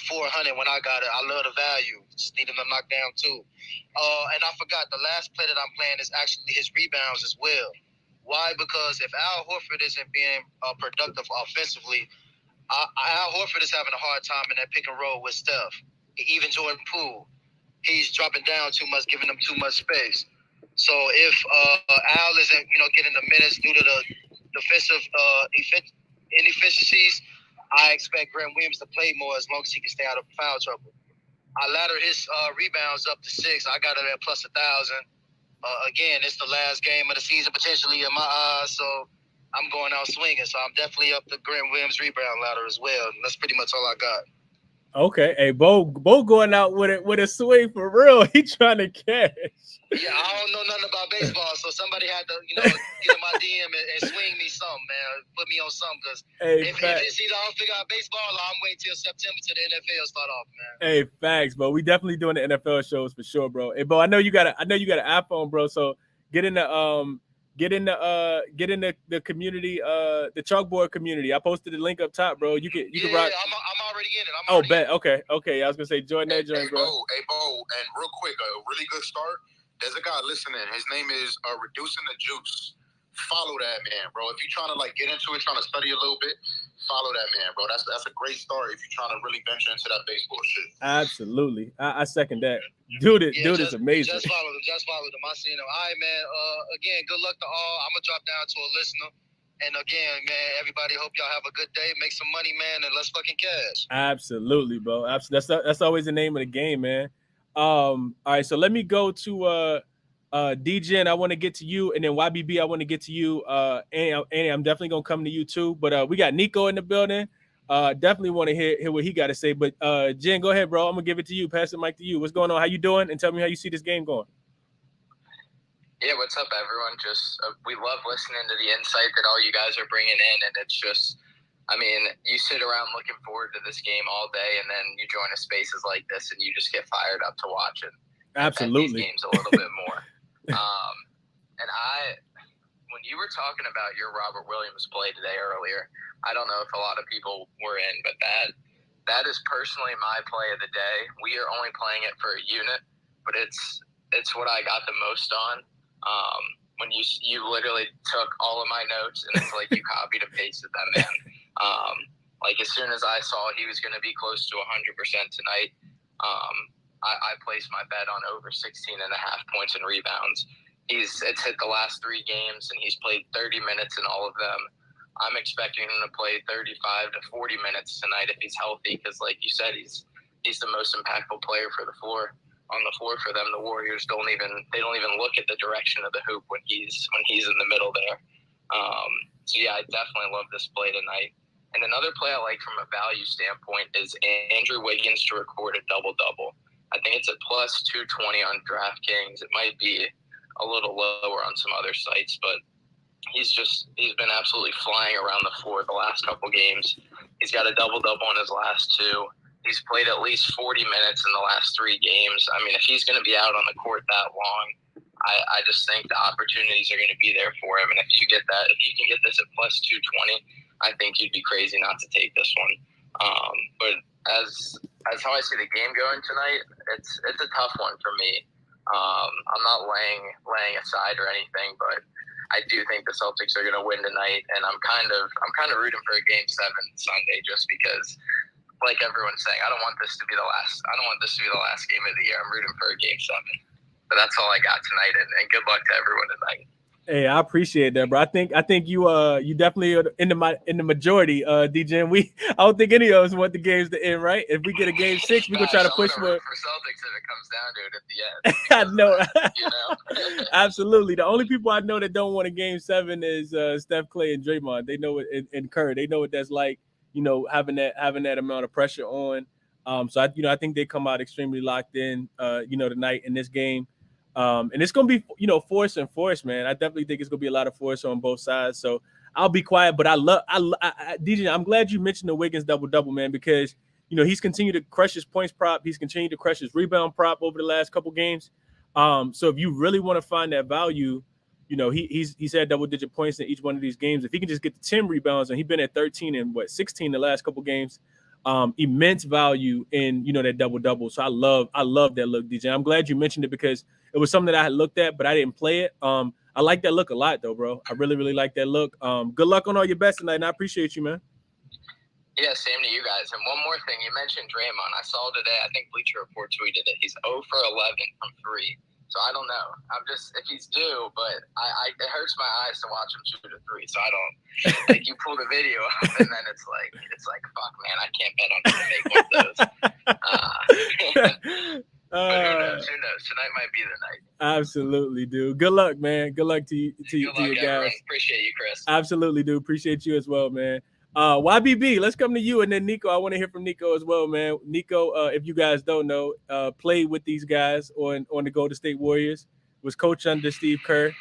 400 when I got it. I love the value. Just need him to knock down 2. And I forgot the last play that I'm playing is actually his rebounds as well. Why? Because if Al Horford isn't being productive offensively, Al Horford is having a hard time in that pick and roll with Steph. Even Jordan Poole. He's dropping down too much, giving them too much space. So if Al isn't, getting the minutes due to the defensive inefficiencies, I expect Grant Williams to play more as long as he can stay out of foul trouble. I laddered his rebounds up to 6. I got it at plus 1,000. Again, it's the last game of the season potentially in my eyes, so I'm going out swinging. So I'm definitely up the Grant Williams rebound ladder as well. And that's pretty much all I got. Okay, hey, Bo going out with a swing for real. He trying to catch. Yeah, I don't know nothing about baseball, so somebody had to, get in my DM and swing me something, man. Put me on something, because if it's either I don't figure out baseball or I'm waiting till September till the NFL start off, man. Hey, facts, bro. We definitely doing the NFL shows for sure, bro. Hey, Bo, I know you got an iPhone, bro. So get in the community, the chalkboard community. I posted the link up top, bro. You can rock. I'm already in it. Bet. Okay. I was gonna say join that joint, bro. Hey, Bo, and real quick, a really good start. There's a guy listening. His name is Reducing the Juice. Follow that man, bro. If you're trying to get into it, trying to study a little bit, follow that man, bro. That's a great start if you're trying to really venture into that baseball shit. Absolutely, I second that. Dude is amazing. Just follow them. I seen him. All right, man. Again, good luck to all. I'm gonna drop down to a listener. And again, man, everybody, hope y'all have a good day. Make some money, man, and let's fucking cash. Absolutely, bro. That's always the name of the game, man. All right, so let me go to DJ, and I want to get to you, and then YBB, I want to get to you. And I'm definitely gonna come to you too. But we got Nico in the building. Definitely want to hear what he got to say. But Jen, go ahead, bro. I'm gonna give it to you. Pass the mic to you. What's going on? How you doing? And tell me how you see this game going. Yeah, what's up, everyone? Just we love listening to the insight that all you guys are bringing in, and it's just, I mean, you sit around looking forward to this game all day, and then you join a spaces like this, and you just get fired up to watch it. Absolutely. These games a little bit more. And when you were talking about your Robert Williams play today earlier, I don't know if a lot of people were in, but that is personally my play of the day. We are only playing it for a unit, but it's what I got the most on. When you literally took all of my notes and it's like you copied and pasted them in. Like as soon as I saw he was going to be close to 100% tonight, I placed my bet on over 16.5 points and rebounds. It's hit the last 3 games and he's played 30 minutes in all of them. I'm expecting him to play 35 to 40 minutes tonight if he's healthy, because like you said, he's the most impactful player on the floor for them. The Warriors don't even look at the direction of the hoop when he's in the middle there. So yeah, I definitely love this play tonight. And another play I like from a value standpoint is Andrew Wiggins to record a double-double. I think it's at plus 220 on DraftKings. It might be a little lower on some other sites, but he's been absolutely flying around the floor the last couple games. He's got a double-double in his last 2. He's played at least 40 minutes in the last 3 games. I mean, if he's going to be out on the court that long, I just think the opportunities are going to be there for him. And if you can get this at plus 220, I think you'd be crazy not to take this one. But as how I see the game going tonight, it's a tough one for me. I'm not laying aside or anything, but I do think the Celtics are going to win tonight, and I'm kind of rooting for a Game 7 Sunday just because, like everyone's saying, I don't want this to be the last game of the year. I'm rooting for a Game 7. But that's all I got tonight, and good luck to everyone tonight. Hey, I appreciate that, bro. I think you definitely are in the majority, DJ. I don't think any of us want the games to end, right? If we get a Game 6, we gonna try to push for Celtics if it comes down to it at the end. I know. You know? Absolutely. The only people I know that don't want a Game 7 is Steph, Clay, and Draymond. They know it, and Kerr. They know what that's like. You know, having that amount of pressure on. So I think they come out extremely locked in. Tonight in this game. And it's gonna be, force and force, man. I definitely think it's gonna be a lot of force on both sides. So I'll be quiet, but I DJ. I'm glad you mentioned the Wiggins double, man, because he's continued to crush his points prop. He's continued to crush his rebound prop over the last couple games. So if you really want to find that value, he's had double-digit points in each one of these games. If he can just get the 10 rebounds, and he's been at 13 and 16 the last couple games. Immense value in that double. So I love that look, DJ. I'm glad you mentioned it because it was something that I had looked at, but I didn't play it. I like that look a lot though, bro. I really, really like that look. Good luck on all your bets tonight, and I appreciate you, man. Yeah, same to you guys. And one more thing, you mentioned Draymond. I saw today, I think Bleacher Report tweeted it. He's 0 for 11 from 3. So I don't know. I'm just, if he's due, but it hurts my eyes to watch him shoot a 3. So I don't, like, you pull the video up and then it's like, fuck, man, I can't bet on him to make one of those. But who knows? Tonight might be the night. Absolutely, dude. Good luck, man. Good luck to you, your guys. Everyone. Appreciate you, Chris. Absolutely, dude. Appreciate you as well, man. YBB, let's come to you, and then Nico. I want to hear from Nico as well, man. Nico, if you guys don't know, played with these guys on the Golden State Warriors, was coach under Steve Kerr.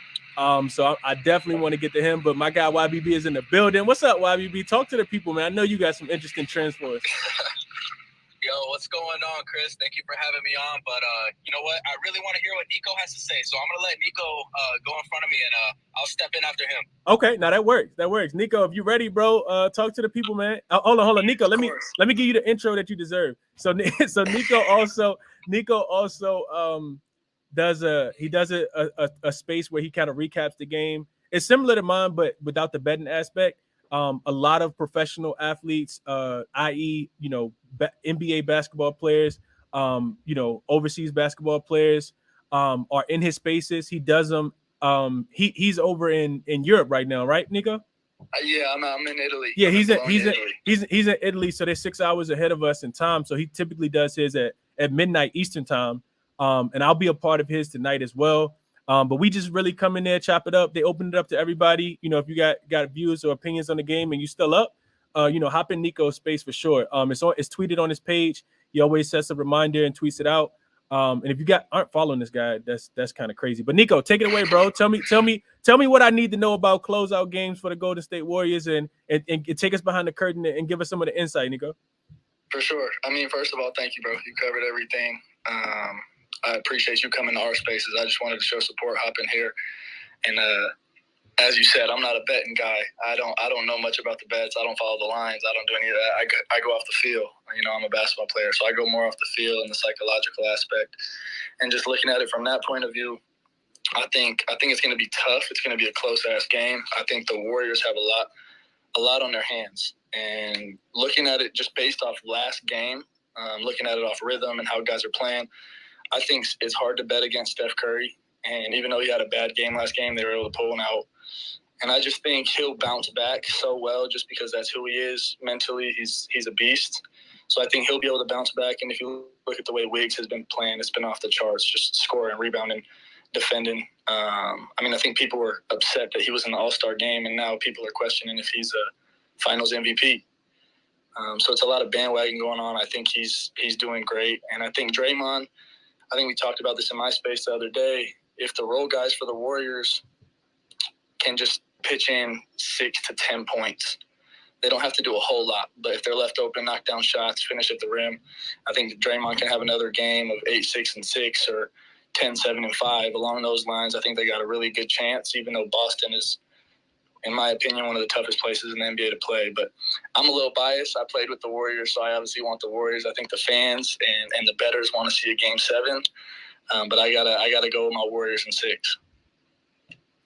So I definitely want to get to him, but my guy YBB is in the building. What's up, YBB? Talk to the people, man. I know you got some interesting trends for us. Yo, what's going on, Chris? Thank you for having me on. But you know what? I really want to hear what Nico has to say. So I'm going to let Nico go in front of me, and I'll step in after him. Okay, now that works. Nico, if you ready, bro, talk to the people, man. Hold on. Nico, let me give you the intro that you deserve. So Nico also does a space where he kind of recaps the game. It's similar to mine, but without the betting aspect. A lot of professional athletes, i.e., NBA basketball players, overseas basketball players, are in his spaces. He does them. He's over in Europe right now, right, Nico? Yeah, I'm in Italy. Yeah, he's in Italy, so they're 6 hours ahead of us in time. So he typically does his at midnight Eastern time, and I'll be a part of his tonight as well. But we just really come in there, chop it up. They open it up to everybody. If you got views or opinions on the game and you still up, hop in Nico's space for sure. It's tweeted on his page. He always sets a reminder and tweets it out. And if you aren't following this guy, that's kind of crazy. But Nico, take it away, bro. Tell me what I need to know about closeout games for the Golden State Warriors, and take us behind the curtain and give us some of the insight, Nico. For sure. I mean, first of all, thank you, bro. You covered everything. I appreciate you coming to our spaces. I just wanted to show support, hop in here, and as you said, I'm not a betting guy. I don't know much about the bets. I don't follow the lines. I don't do any of that. I go off the field. I'm a basketball player, so I go more off the field and the psychological aspect. And just looking at it from that point of view, I think it's going to be tough. It's going to be a close-ass game. I think the Warriors have a lot on their hands. And looking at it just based off last game, looking at it off rhythm and how guys are playing, I think it's hard to bet against Steph Curry. And even though he had a bad game last game, they were able to pull him out. And I just think he'll bounce back so well just because that's who he is. Mentally, he's a beast. So I think he'll be able to bounce back. And if you look at the way Wiggs has been playing, it's been off the charts, just scoring, rebounding, defending. I think people were upset that he was in the All-Star game, and now people are questioning if he's a Finals MVP. So it's a lot of bandwagon going on. I think he's doing great. And I think Draymond, I think we talked about this in my space the other day, if the role guys for the Warriors can just pitch in 6 to 10 points, they don't have to do a whole lot. But if they're left open, knock down shots, finish at the rim, I think Draymond can have another game of 8-6-6 or 10-7-5. Along those lines, I think they got a really good chance, even though Boston is, in my opinion, one of the toughest places in the NBA to play. But I'm a little biased. I played with the Warriors, so I obviously want the Warriors. I think the fans and the bettors want to see a Game 7. But I gotta go with my Warriors in 6.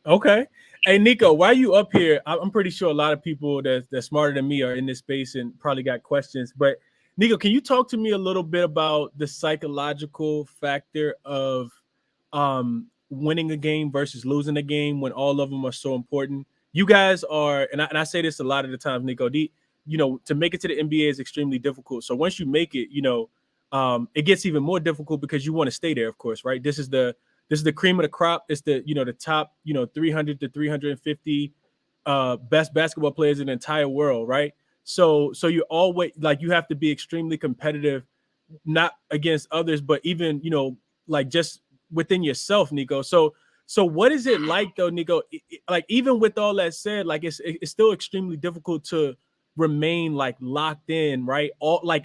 Okay. Hey, Nico, while you up here, I'm pretty sure a lot of people that's smarter than me are in this space and probably got questions. But Nico, can you talk to me a little bit about the psychological factor of winning a game versus losing a game when all of them are so important? You guys are, and I say this a lot of the times, Nico, to make it to the NBA is extremely difficult. So once you make it, it gets even more difficult because you want to stay there, of course, right? This is the cream of the crop. It's the top 300 to 350 best basketball players in the entire world, right? So you always you have to be extremely competitive, not against others, but even just within yourself, Nico. So what is it like though, Nico? Even with all that said, it's still extremely difficult to remain locked in, right?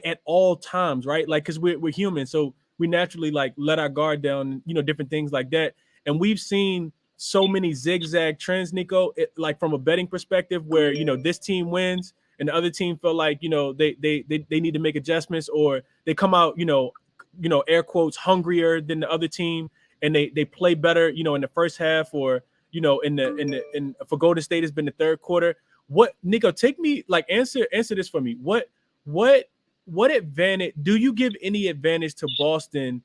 At all times, right? Because we're human, so we naturally let our guard down, different things like that. And we've seen so many zigzag trends, Nico, from a betting perspective, where this team wins and the other team feel like they need to make adjustments, or they come out air quotes hungrier than the other team, and they play better in the first half, or in for Golden State has been the third quarter. What, Nico, take me answer this for me. What advantage do you give any advantage to Boston,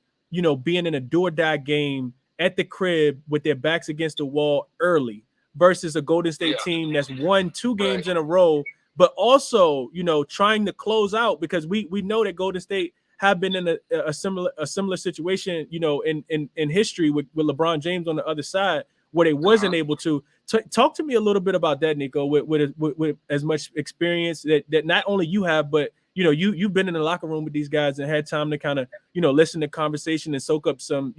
being in a do or die game at the crib with their backs against the wall early versus a Golden State team that's won 2 games in a row, but also, trying to close out, because we know that Golden State have been in a similar situation, in history with LeBron James on the other side, where they wasn't able to. Talk to me a little bit about that, Nico, with as much experience that not only you have, but you've been in the locker room with these guys and had time to kind of listen to conversation and soak up some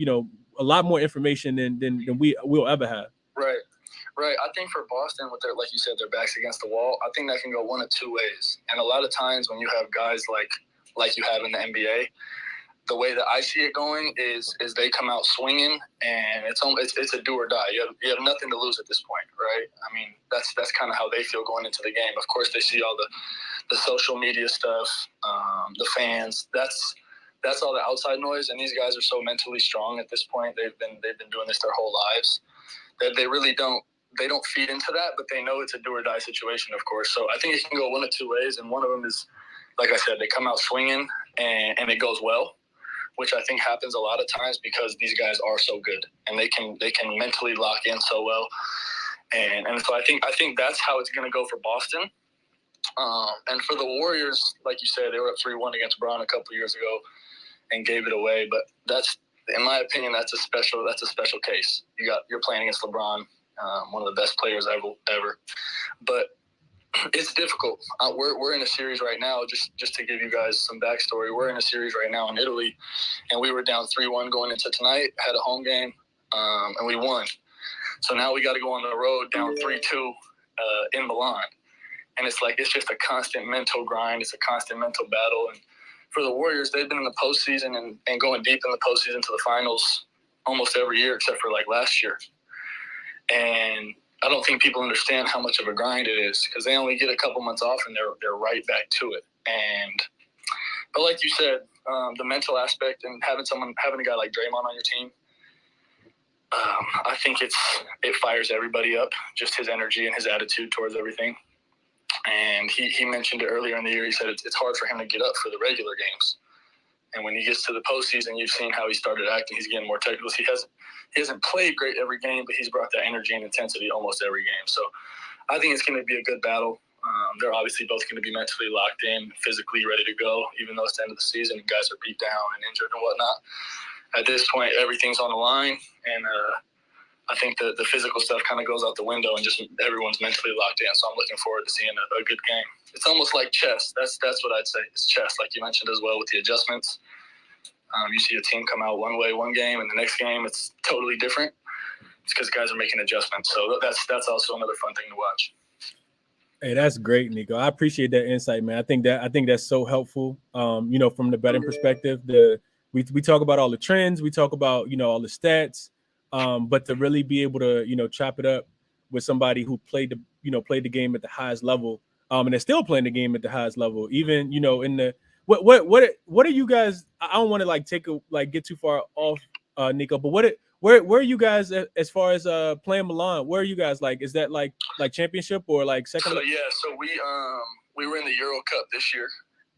a lot more information than we'll ever have. Right. I think for Boston, with their, like you said, their backs against the wall, I think that can go one of two ways. And a lot of times when you have guys like you have in the NBA, the way that I see it going is they come out swinging, and it's a do or die. You have nothing to lose at this point, right? I mean, that's kind of how they feel going into the game. Of course, they see all the social media stuff, the fans. That's all the outside noise, and these guys are so mentally strong at this point. They've been doing this their whole lives that they really don't feed into that, but they know it's a do or die situation, of course. So I think it can go one of two ways, and one of them is, like I said, they come out swinging and it goes well, which I think happens a lot of times because these guys are so good and they can mentally lock in so well. And so I think that's how it's going to go for Boston. And for the Warriors, like you said, they were up 3-1 against Brown a couple years ago and gave it away. But that's, in my opinion, that's a special case. You're playing against LeBron, one of the best players ever. But It's difficult. We're in a series right now. Just to give you guys some backstory, we're in a series right now in Italy, and we were down 3-1 going into tonight. Had a home game, and we won. So now we got to go on the road down 3-2 in Milan, and it's just a constant mental grind. It's a constant mental battle. And for the Warriors, they've been in the postseason and going deep in the postseason to the finals almost every year except for like last year. And I don't think people understand how much of a grind it is because they only get a couple months off and they're right back to it. But like you said, the mental aspect and having a guy like Draymond on your team, I think it fires everybody up, just his energy and his attitude towards everything. And he mentioned it earlier in the year. He said it's hard for him to get up for the regular games. And when he gets to the postseason, you've seen how he started acting. He's getting more technical. He hasn't played great every game, but he's brought that energy and intensity almost every game. So I think it's going to be a good battle. They're obviously both going to be mentally locked in, physically ready to go, even though it's the end of the season and guys are beat down and injured and whatnot. At this point, everything's on the line, and I think the physical stuff kind of goes out the window and just everyone's mentally locked in. So I'm looking forward to seeing a good game. It's almost like chess. That's what I'd say. It's chess, like you mentioned as well with the adjustments. You see a team come out one way one game, and the next game it's totally different. It's because guys are making adjustments. So that's also another fun thing to watch. Hey, that's great, Nico. I appreciate that insight, man. I think that's so helpful. From the betting perspective, we talk about all the trends, we talk about all the stats, but to really be able to chop it up with somebody who played the game at the highest level, and they're still playing the game at the highest level, even in the what are you guys? I don't want to get too far off, Nico, but where are you guys as far as playing Milan? Where are you guys? Like, is that like championship or like second? So we were in the Euro Cup this year,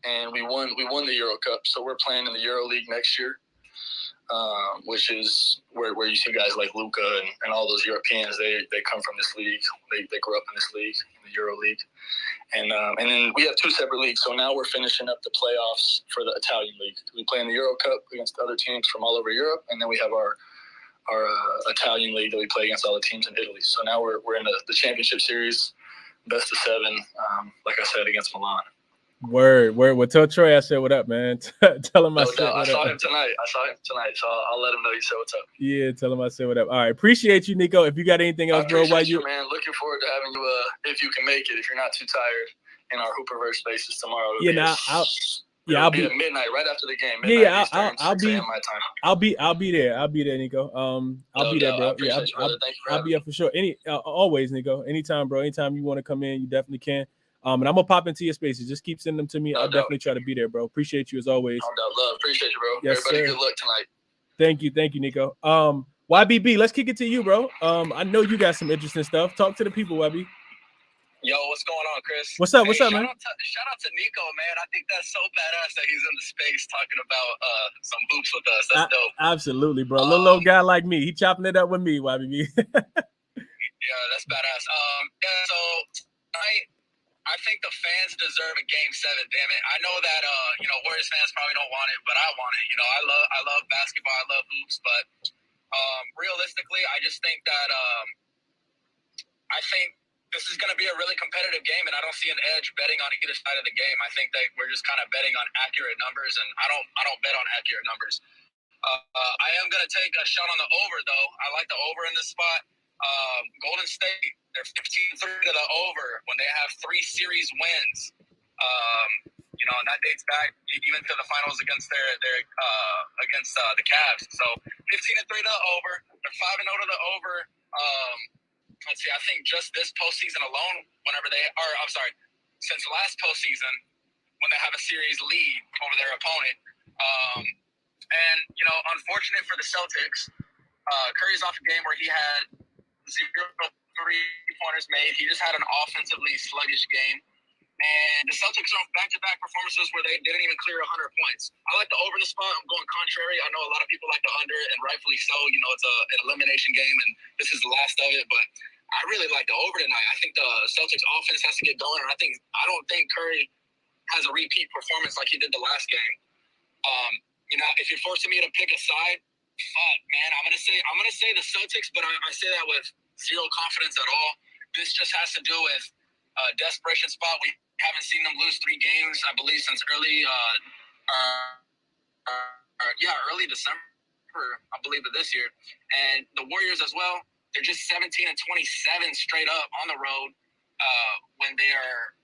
and we won the Euro Cup. So we're playing in the Euro League next year, which is where you see guys like Luka and all those Europeans. They come from this league. They grew up in this league, in the Euro League. And then we have two separate leagues. So now we're finishing up the playoffs for the Italian League. We play in the Euro Cup against other teams from all over Europe, and then we have our Italian League that we play against all the teams in Italy. So now we're in the championship series, best of 7, like I said, against Milan. Word. Well, tell Troy I said what up, man. Tell him I said what up. I saw him tonight, so I'll let him know you said what's up. Yeah, tell him I said what up. All right, appreciate you, Nico. If you got anything else, bro, man. Looking forward to having you. If you can make it, if you're not too tired, in our Hooperverse spaces tomorrow. I'll be at midnight right after the game. I'll be there. I'll be there, Nico. I'll be there, bro. I'll be up for sure. Always, Nico. Anytime, bro. Anytime you want to come in, you definitely can. And I'm gonna pop into your spaces. Just keep sending them to me. I'll definitely try to be there, bro. Appreciate you as always. Love. Appreciate you, bro. Yes, everybody, sir. Good luck tonight. Thank you, Nico. YBB, let's kick it to you, bro. I know you got some interesting stuff. Talk to the people, YB. Yo, what's going on, Chris? What's up, man? Shout out to Nico, man. I think that's so badass that he's in the space talking about some hoops with us. That's dope. Absolutely, bro. Little guy like me. He chopping it up with me, YBB. Yeah, that's badass. So I think the fans deserve a game 7, damn it. I know that Warriors fans probably don't want it, but I want it. I love basketball, I love hoops, but realistically, I just think that I think this is going to be a really competitive game, and I don't see an edge betting on either side of the game. I think that we're just kind of betting on accurate numbers, and I don't bet on accurate numbers. I am going to take a shot on the over, though. I like the over in this spot. Golden State, they're 15-3 to the over when they have 3 series wins. And that dates back even to the finals against the Cavs. So 15-3 to the over. They're 5-0 to the over. Let's see. I think just this postseason alone, since last postseason, when they have a series lead over their opponent. Unfortunate for the Celtics, Curry's off a game where he had 0 3-pointers made. He just had an offensively sluggish game. And the Celtics are back-to-back performances where they didn't even clear 100 points. I like the over in the spot. I'm going contrary. I know a lot of people like the under, and rightfully so. It's an elimination game, and this is the last of it. But I really like the over tonight. I think the Celtics offense has to get going, and I don't think Curry has a repeat performance like he did the last game. If you're forcing me to pick a side, fuck, man, I'm gonna say the Celtics, but I say that with zero confidence at all. This just has to do with desperation spot. We haven't seen them lose 3 games, I believe, since early December, I believe, of this year. And the Warriors as well, they're just 17-27 straight up on the road when they are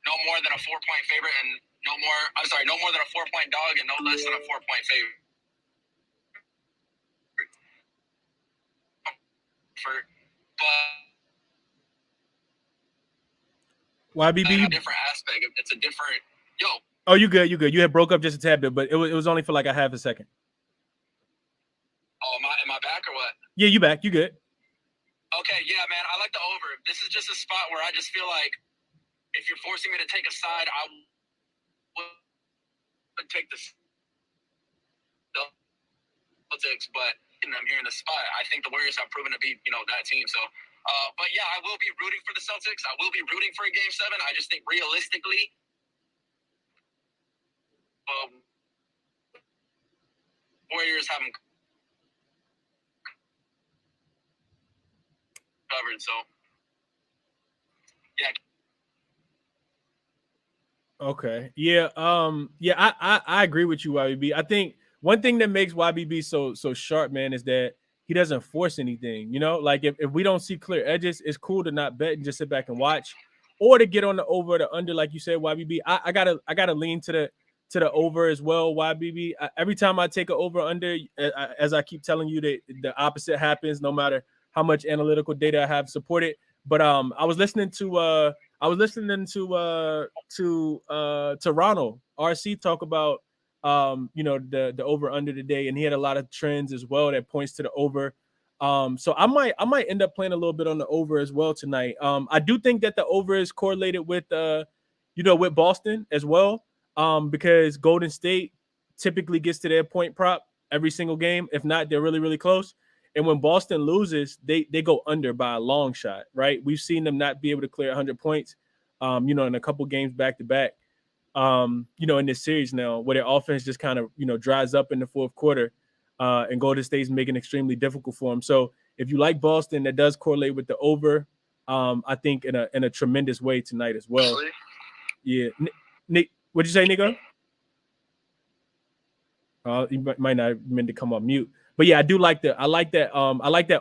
no more than a 4-point favorite and no more than a 4-point dog and no less than a 4-point favorite. But YBB, a different aspect. It's a different Oh, you good? You good? You had broke up just a tad bit, but it was only for like a half a second. Oh, am I back or what? Yeah, you back? You good? Okay, yeah, man. I like the over. This is just a spot where I just feel like if you're forcing me to take a side, I would take the Celtics, but I'm here in the spot. I think the Warriors have proven to be, that team. So, but yeah, I will be rooting for the Celtics. I will be rooting for a Game 7. I just think realistically, Warriors haven't covered. So, yeah. Okay. Yeah. Yeah. I agree with you, YBB. I think one thing that makes YBB so sharp, man, is that he doesn't force anything. Like if we don't see clear edges, it's cool to not bet and just sit back and watch, or to get on the over, the under, like you said, YBB. I gotta lean to the over as well, YBB. Every time I take an over under, as I keep telling you, that the opposite happens, no matter how much analytical data I have supported. But I was listening to Ronald RC talk about the over under today, and he had a lot of trends as well that points to the over. So I might end up playing a little bit on the over as well tonight. I do think that the over is correlated with with Boston as well, because Golden State typically gets to their point prop every single game. If not, they're really, really close. And when Boston loses, they go under by a long shot, right? We've seen them not be able to clear 100 points, in a couple games back to back, in this series now, where their offense just kind of, dries up in the fourth quarter, and Golden State's making it extremely difficult for them. So if you like Boston, that does correlate with the over, I think in a tremendous way tonight as well. Yeah. Nick, what'd you say, Nico? You might not have meant to come on mute. But yeah, I like that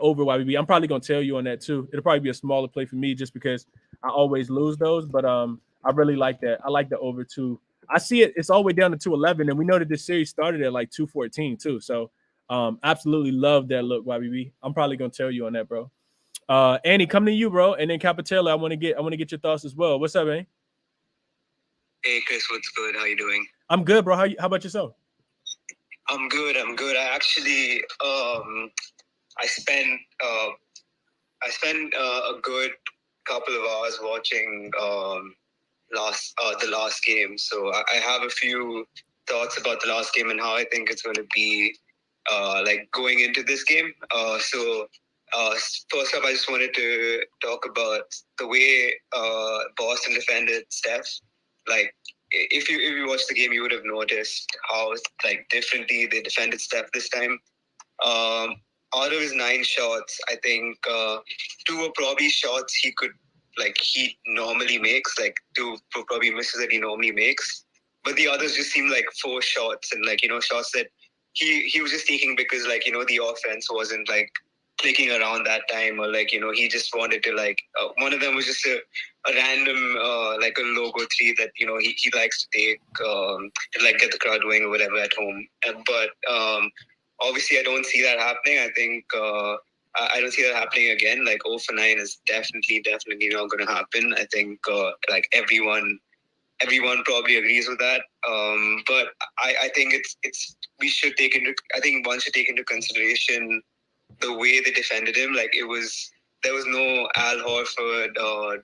over YBB. I'm probably gonna tell you on that too. It'll probably be a smaller play for me just because I always lose those. But I really like that. I like the over too. I see it's all the way down to 211, and we know that this series started at like 214 too. So absolutely love that look, YBB. I'm probably gonna tell you on that, bro. Annie, come to you, bro, and then Capitella. I want to get your thoughts as well. What's up, man? Hey, Chris, what's good? How you doing? I'm good, bro. How about yourself? I'm good. I actually I spent a good couple of hours watching the last game. So I have a few thoughts about the last game and how I think it's going to be like going into this game. So first up, I just wanted to talk about the way Boston defended Steph. Like, if you watched the game, you would have noticed how like differently they defended Steph this time. Out of his 9 shots, I think 2 were probably shots he normally makes, like 2 were probably misses that he normally makes. But the others just seemed like 4 shots and shots that he was just taking because the offense wasn't clicking around that time, or he just wanted to one of them was just a random a logo 3 that he likes to take to get the crowd going or whatever at home. But obviously I don't see that happening. I think I don't see that happening again. 0 for 9 is definitely not going to happen. I think everyone probably agrees with that. But I think one should take into consideration the way they defended him. There was no Al Horford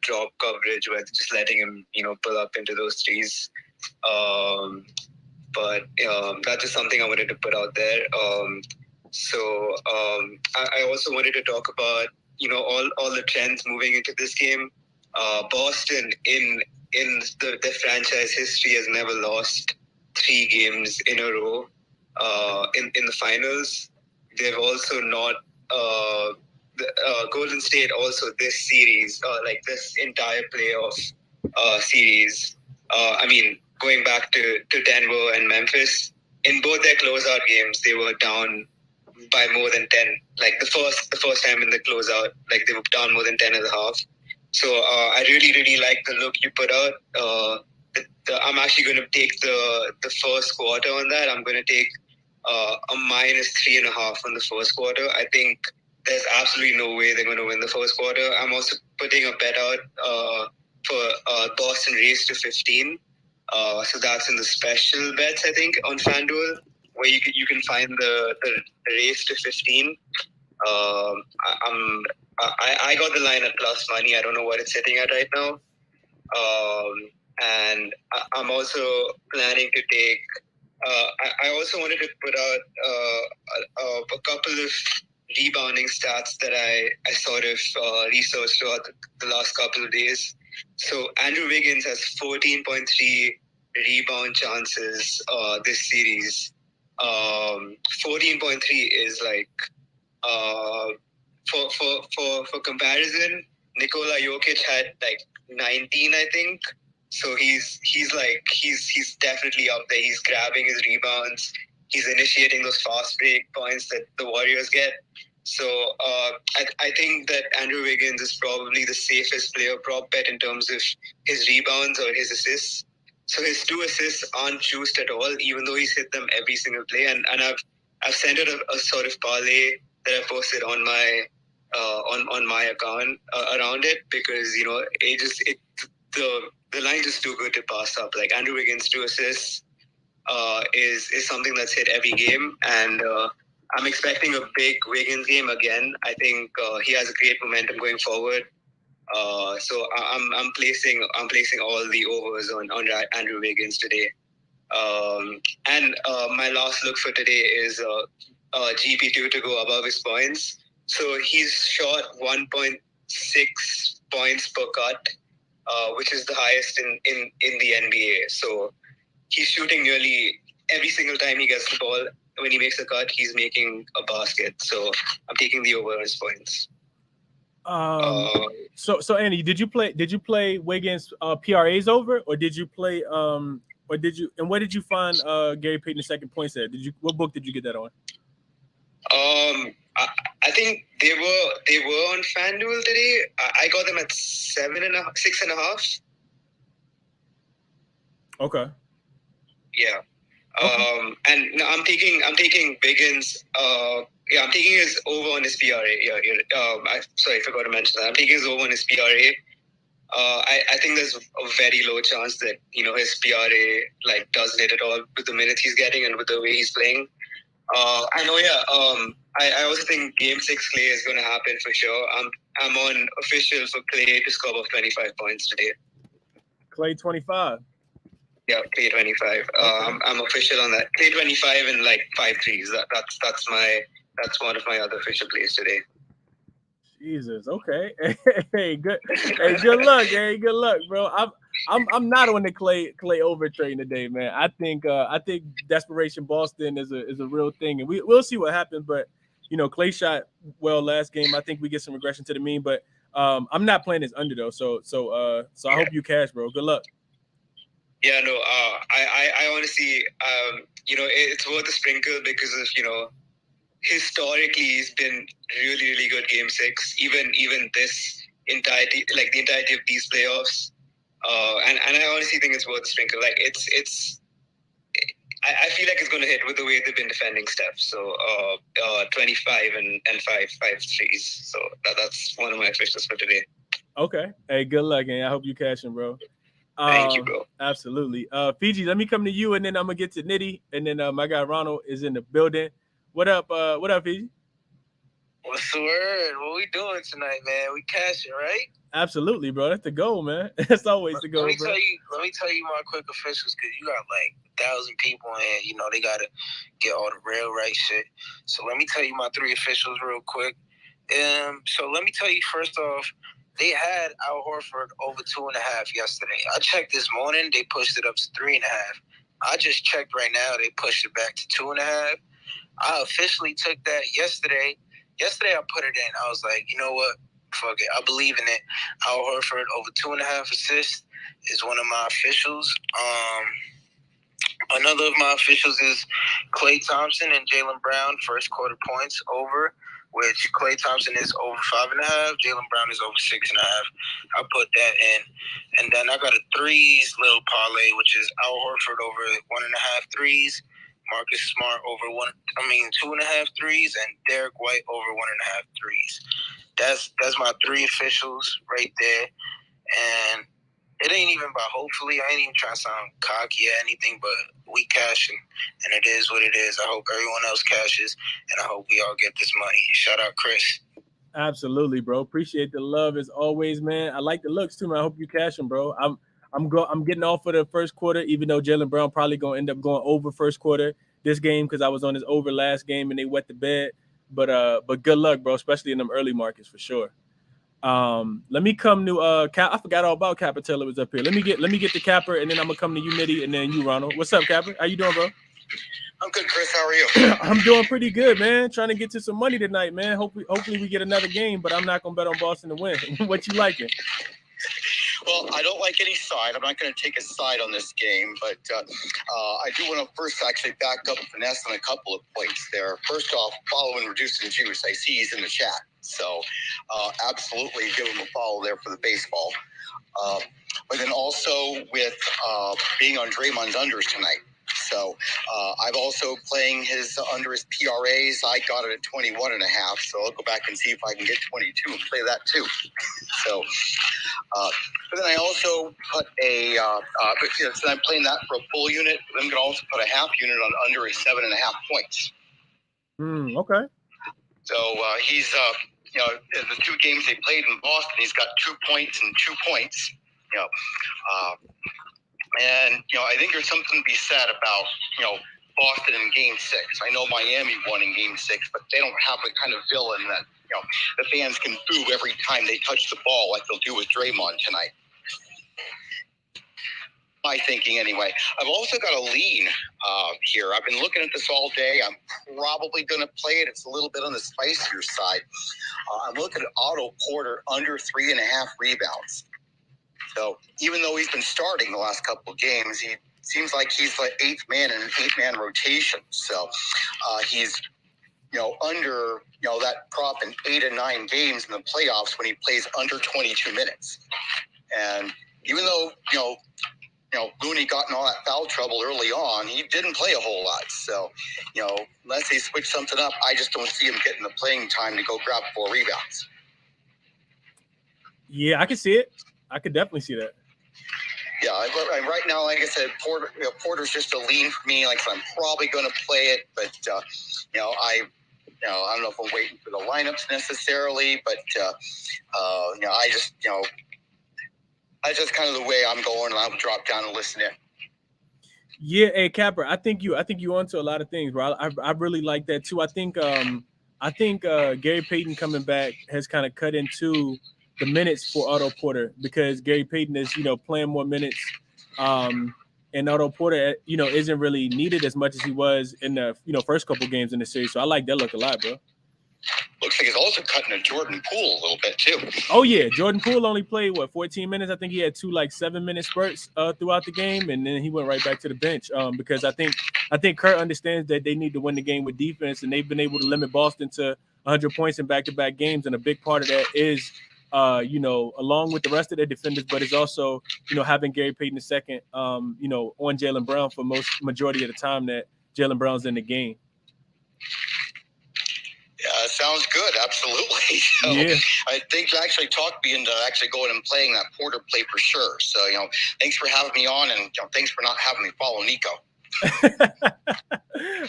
drop coverage where just letting him pull up into those threes. But that's just something I wanted to put out there. So I also wanted to talk about all the trends moving into this game. Boston in the franchise history has never lost 3 games in a row in the finals. They've also not Golden State also this series, like this entire playoff series. Going back to Denver and Memphis, in both their closeout games, they were down by more than 10. Like the first time in the closeout, like they were down more than 10 and a half. So I really like the look you put out. I'm actually going to take the first quarter on that. I'm going to take a -3.5 on the first quarter. I think there's absolutely no way they're going to win the first quarter. I'm also putting a bet out for Boston race to 15. So that's in the special bets, I think, on FanDuel, where you can find the race to 15. I got the line at plus money. I don't know what it's sitting at right now. And I'm also planning to take. I also wanted to put out a couple of rebounding stats that I sort of researched throughout the last couple of days. So Andrew Wiggins has 14.3 rebound chances this series. 14.3 is like for comparison, Nikola Jokic had like 19, I think. So he's definitely up there. He's grabbing his rebounds. He's initiating those fast break points that the Warriors get. So I think that Andrew Wiggins is probably the safest player prop bet in terms of his rebounds or his assists. So his 2 assists aren't juiced at all, even though he's hit them every single play. And I've sent out a sort of parlay that I posted on my account around it, because the line is too good to pass up. Like Andrew Wiggins' 2 assists is something that's hit every game, and I'm expecting a big Wiggins game again. I think he has a great momentum going forward. So I'm placing all the overs on Andrew Wiggins today. And my last look for today is GP2 to go above his points. So he's shot 1.6 points per cut, which is the highest in the NBA. So he's shooting nearly every single time he gets the ball. When he makes a cut, he's making a basket. So I'm taking the over his points. So Andy, did you play Wiggins PRAs over, or did you play and where did you find Gary Payton second points at? What book did you get that on? I think they were on FanDuel today. I got them at 6.5. Okay. Yeah. And no, I'm taking Wiggins. I'm taking his over on his PRA. Sorry, I forgot to mention that. I'm taking his over on his PRA. I think there's a very low chance that his PRA like doesn't hit at all with the minutes he's getting and with the way he's playing. I know. Yeah. I also think Game 6 Clay is going to happen for sure. I'm on official for Clay to score above 25 points today. Clay 25. Yeah, Clay 25. I'm official on that. Clay 25 and like 5 threes. That's one of my other official plays today. Jesus. Okay. Hey, good. Hey, good luck. Hey, good luck, bro. I'm not on the Clay over train today, man. I think desperation Boston is a real thing, and we'll see what happens. But Clay shot well last game. I think we get some regression to the mean, but I'm not playing this under though. So I hope you cash, bro. Good luck. Yeah, no. I honestly, it's worth a sprinkle because of historically he's been really, really good Game 6. Even this entirety, like the entirety of these playoffs. And I honestly think it's worth a sprinkle. Like I feel like it's going to hit with the way they've been defending Steph. So 25 and 5 threes. So that's one of my officials for today. Okay. Hey, good luck, and I hope you cash in, bro. Thank you, bro. Absolutely. Fiji, let me come to you, and then I'm gonna get to Nitty, and then my guy Ronald is in the building. What up, Fiji? What's the word? What we doing tonight, man? We cashing, right? Absolutely, bro. That's the goal, man. That's always the goal, bro. Let me tell you my quick officials, because you got like 1,000 people in. They gotta get all the real right shit. So let me tell you my 3 officials real quick. So let me tell you first off, they had Al Horford over 2.5 yesterday. I checked this morning, they pushed it up to 3.5. I just checked right now, they pushed it back to 2.5. I officially took that yesterday, yesterday I put it in. I was like, you know what? Fuck it. I believe in it. Al Horford over 2.5 assists is one of my officials. Another of my officials is Klay Thompson and Jaylen Brown first quarter points over, which Klay Thompson is over 5.5. Jaylen Brown is over 6.5. I put that in. And then I got a threes little parlay, which is Al Horford over 1.5 threes, Marcus Smart over 2.5 threes, and Derek White over 1.5 threes. That's my 3 officials right there. And it ain't even about hopefully. I ain't even trying to sound cocky or anything, but we cashing, and it is what it is. I hope everyone else cashes, and I hope we all get this money. Shout out, Chris. Absolutely, bro. Appreciate the love as always, man. I like the looks too, man. I hope you cash them, bro. I'm getting off for the first quarter, even though Jaylen Brown probably gonna end up going over first quarter this game because I was on his over last game and they wet the bed. But good luck, bro, especially in them early markets for sure. Let me come to Cap. I forgot all about Capper till it was up here. Let me get the Capper, and then I'm gonna come to you, Nitty, and then you, Ronald. What's up, Capper? How you doing, bro? I'm good, Chris. How are you? I'm doing pretty good, man. Trying to get to some money tonight, man. Hopefully we get another game, but I'm not gonna bet on Boston to win. What you liking? Well, I don't like any side. I'm not going to take a side on this game, but I do want to first actually back up finesse on a couple of points there. First off, follow and reduce and juice. I see he's in the chat, so absolutely give him a follow there for the baseball. But then also with being on Draymond's unders tonight. So I've also playing his under his PRAs. I got it at 21.5, so I'll go back and see if I can get 22 and play that too. So, but then I also put since I'm playing that for a full unit, I'm going to also put a half unit on under his 7.5 points. Okay. So he's in the 2 games they played in Boston, he's got 2 points and 2 points. And, I think there's something to be said about, Boston in Game 6. I know Miami won in Game 6, but they don't have the kind of villain that, the fans can boo every time they touch the ball like they'll do with Draymond tonight. My thinking, anyway. I've also got a lean here. I've been looking at this all day. I'm probably going to play it. It's a little bit on the spicier side. I'm looking at Otto Porter under 3.5 rebounds. So even though he's been starting the last couple of games, he seems like he's the 8th man in an 8-man rotation. So he's, under, that prop in 8 and 9 games in the playoffs when he plays under 22 minutes. And even though, Looney got in all that foul trouble early on, he didn't play a whole lot. So, unless they switch something up, I just don't see him getting the playing time to go grab 4 rebounds. Yeah, I can see it. I could definitely see that. Yeah, right now, like I said, Porter's just a lean for me. Like I said, I'm probably going to play it, but I don't know if I'm waiting for the lineups necessarily, but that's just kind of the way I'm going, and I'll drop down and listen in. Yeah, hey Capper, I think you onto a lot of things, bro. I really like that too. I think Gary Payton coming back has kind of cut into the minutes for Otto Porter because Gary Payton is, playing more minutes. And Otto Porter, isn't really needed as much as he was in the, first couple games in the series. So I like that look a lot, bro. Looks like he's also cutting a Jordan Poole a little bit too. Oh yeah, Jordan Poole only played 14 minutes. I think he had 2 7-minute spurts throughout the game, and then he went right back to the bench. Because I think Kurt understands that they need to win the game with defense, and they've been able to limit Boston to 100 points in back-to-back games, and a big part of that is, along with the rest of their defenders, but it's also, having Gary Payton II, on Jaylen Brown for majority of the time that Jaylen Brown's in the game. Yeah, sounds good. Absolutely. So yeah. I think you actually talked me into actually going and playing that Porter play for sure. So, thanks for having me on, and thanks for not having me follow Nico.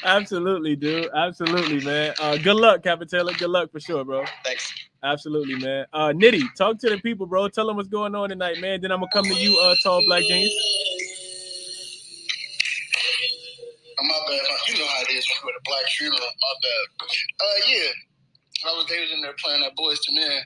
Absolutely, dude. Absolutely, man. Good luck, Capitella. Good luck for sure, bro. Thanks. Absolutely, man. Nitty, talk to the people, bro. Tell them what's going on tonight, man. Then I'm gonna come to you, tall black genius. My bad. You know how it is when you're at a black funeral. My bad. Yeah. They was in there playing that Boys to Men.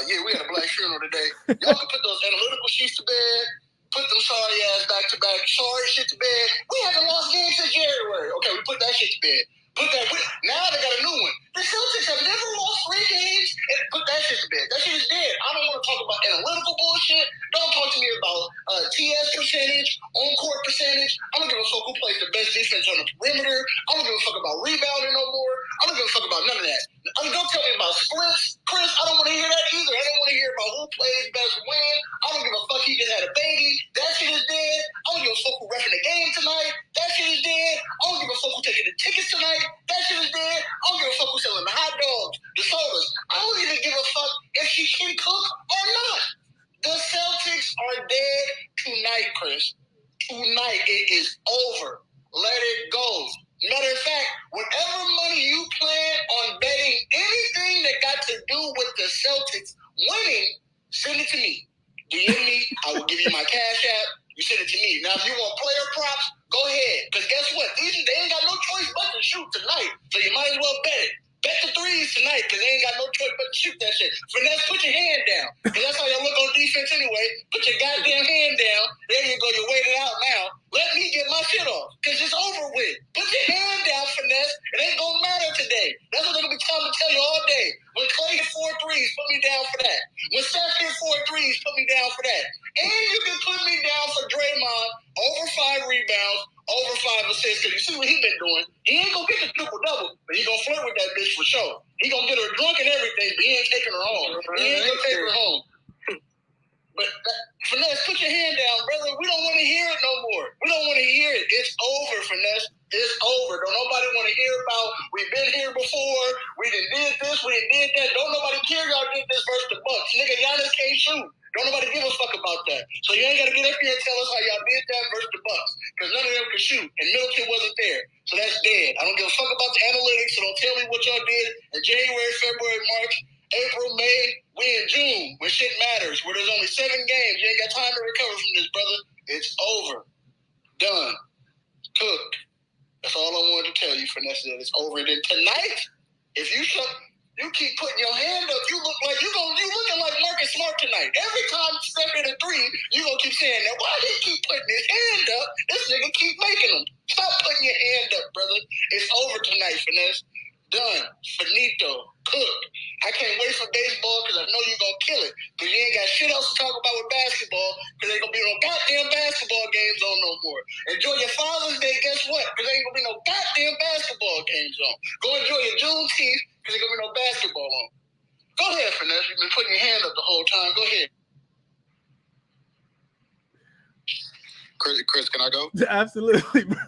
Yeah, we had a black funeral today. Y'all can put those analytical sheets to bed. Put them sorry ass back to back sorry shit to bed. We haven't lost games since January. Okay, we put that shit to bed. Put that with. Now they got a new one. The Celtics have never lost 3 games. And put that shit to bed. That shit is dead. I don't want to talk about analytical bullshit. Don't talk to me about TS percentage, on-court percentage. I don't give a fuck who plays the best defense on the perimeter. I don't give a fuck about rebounding no more. I don't give a fuck about none of that. Don't tell me about splits. Chris, I don't want to hear that either. I don't want to hear about who plays best when. I don't give a fuck he just had a baby. That shit is dead. I don't give a fuck who reffing the game tonight. That shit is dead. I don't give a fuck who taking the tickets tonight. That shit is dead. I don't give a fuck who's selling the hot dogs, the sodas. I don't even give a fuck if she can cook or not. The Celtics are dead tonight, Chris. Tonight, it is over. Let it go. Matter of fact, whatever money you plan on betting anything that got to do with the Celtics winning, send it to me. DM me. I will give you my cash app. You send it to me. Now, if you want player props, go ahead. Because guess what? They ain't got no choice but to shoot tonight. So you might as well bet it. Bet the threes tonight because they ain't got no choice but to shoot that shit. Finesse, put your hand down. Because that's how y'all look on defense anyway. Put your goddamn hand down. There you go. You waited out now. Let me get my shit off because it's over with. Put your hand down, Finesse. It ain't going to matter today. That's what they're going to be trying to tell you all day. When Clay hit 4 threes, put me down for that. When Steph hit 4 threes, put me down for that. And you can put me down for Draymond over 5 rebounds, over 5 assists. Because you see what he been doing. He ain't going to get the triple-double, but he going to flirt with that bitch for sure. He going to get her drunk and everything, but he ain't taking her home. He ain't going to take her home. But Finesse, put your hand down, brother. We don't want to hear it no more. We don't want to hear it. It's over, Finesse. It's over. Don't nobody want to hear about, we've been here before, we done did this, we done did that. Don't nobody care y'all did this versus the Bucks. Nigga, Giannis can't shoot. Don't nobody give a fuck about that. So you ain't got to get up here and tell us how y'all did that versus the Bucks. Because none of them could shoot. And Middleton wasn't there. So that's dead. I don't give a fuck about the analytics. So don't tell me what y'all did in January, February, March, April, May. We in June when shit matters. Where there's only 7 games. You ain't got time to recover from this, brother. It's over. Done. Cooked. That's all I wanted to tell you, Finesse. It's over. And then tonight, if you keep putting your hand up, you look like you looking like Marcus Smart tonight. Every time you step in a 3, you gonna keep saying that. Why he keep putting his hand up? This nigga keep making them. Stop putting your hand up, brother. It's over tonight, Finesse. Done. Finito. Cooked. I can't wait for baseball because I know you're going to kill it. Because you ain't got shit else to talk about with basketball because ain't going to be no goddamn basketball games on no more. Enjoy your Father's Day, guess what? Because ain't going to be no goddamn basketball games on. Go enjoy your Juneteenth because ain't going to be no basketball on. Go ahead, Finesse. You've been putting your hand up the whole time. Go ahead. Chris, can I go? Absolutely, bro.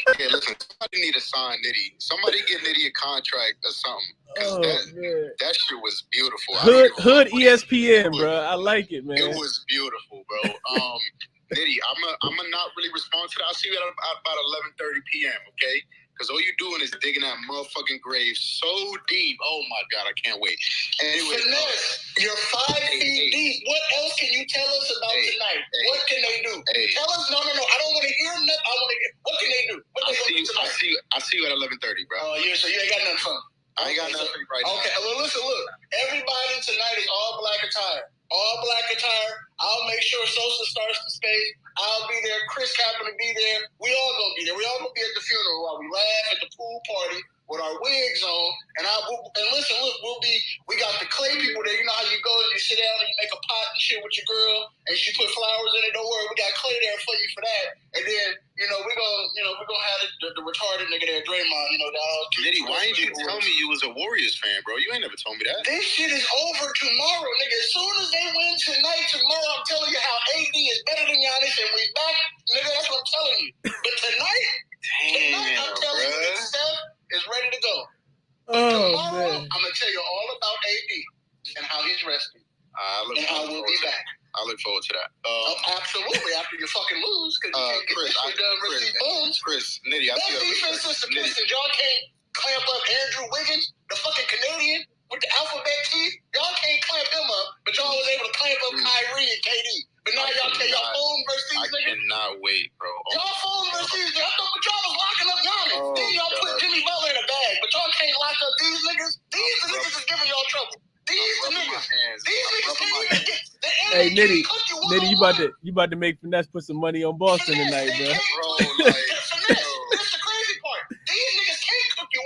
Okay, listen, somebody need to sign Nitty. Somebody get Nitty a contract or something. Oh, that shit was beautiful. Hood ESPN, bro. I like it, man. It was beautiful, bro. Nitty, I'm a not really respond to that. I'll see you at about 11:30 p.m., okay? Because all you're doing is digging that motherfucking grave so deep. Oh, my God, I can't wait. Anyway, Finesse, you're 5 feet deep. What else can you tell us about tonight? What can they do? Tell us, no. I don't want to hear nothing. I want to hear, what can they do? What they gonna do tonight? I'll see you at 11:30, bro. Oh, yeah, so you ain't got nothing fun. I ain't got nothing right now. Okay, well, listen, look. Everybody tonight is all black attire. All black attire. I'll make sure Sosa starts the space. I'll be there. ChrisBeCappinn will be there. We all gonna be there. We all gonna be at the funeral while we laugh at the pool party with our wigs on. And listen, look, we got the Clay people there. You know how you go and you sit down and you make a pot and shit with your girl and she put flowers in it. Don't worry, we got Clay there for you for that. And then, we're gonna have the retarded nigga there, Draymond, dog. Nitty, why didn't you tell me you was a Warriors fan, bro? You ain't never told me that. This shit is over tomorrow, nigga. As soon as they win tomorrow, I'm telling you how AD is better than Giannis and we back, nigga. That's what I'm telling you. But tonight, I'm telling you that Steph is ready to go. Tomorrow, man. I'm gonna tell you all about AD and how he's resting and how we'll be back. I look forward to that. Absolutely, after you fucking lose, because you can't get this shit done with these bones. Chris, Nitty, I see that defense is the Pistons. Y'all can't clamp up Andrew Wiggins, the fucking Canadian with the alphabet teeth. Y'all can't clamp him up, but y'all was able to clamp up Kyrie and KD. But now y'all phone versus these niggas. I cannot wait, bro. Y'all phone versus these niggas. I thought y'all was locking up Giannis. Then y'all put Jimmy Butler in a bag, but y'all can't lock up these niggas. These niggas is giving y'all trouble. These niggas can't even get. Hey, Nitty, you about to make Finesse put some money on Boston tonight, bro. Finesse, that's the crazy part. These niggas can't cook you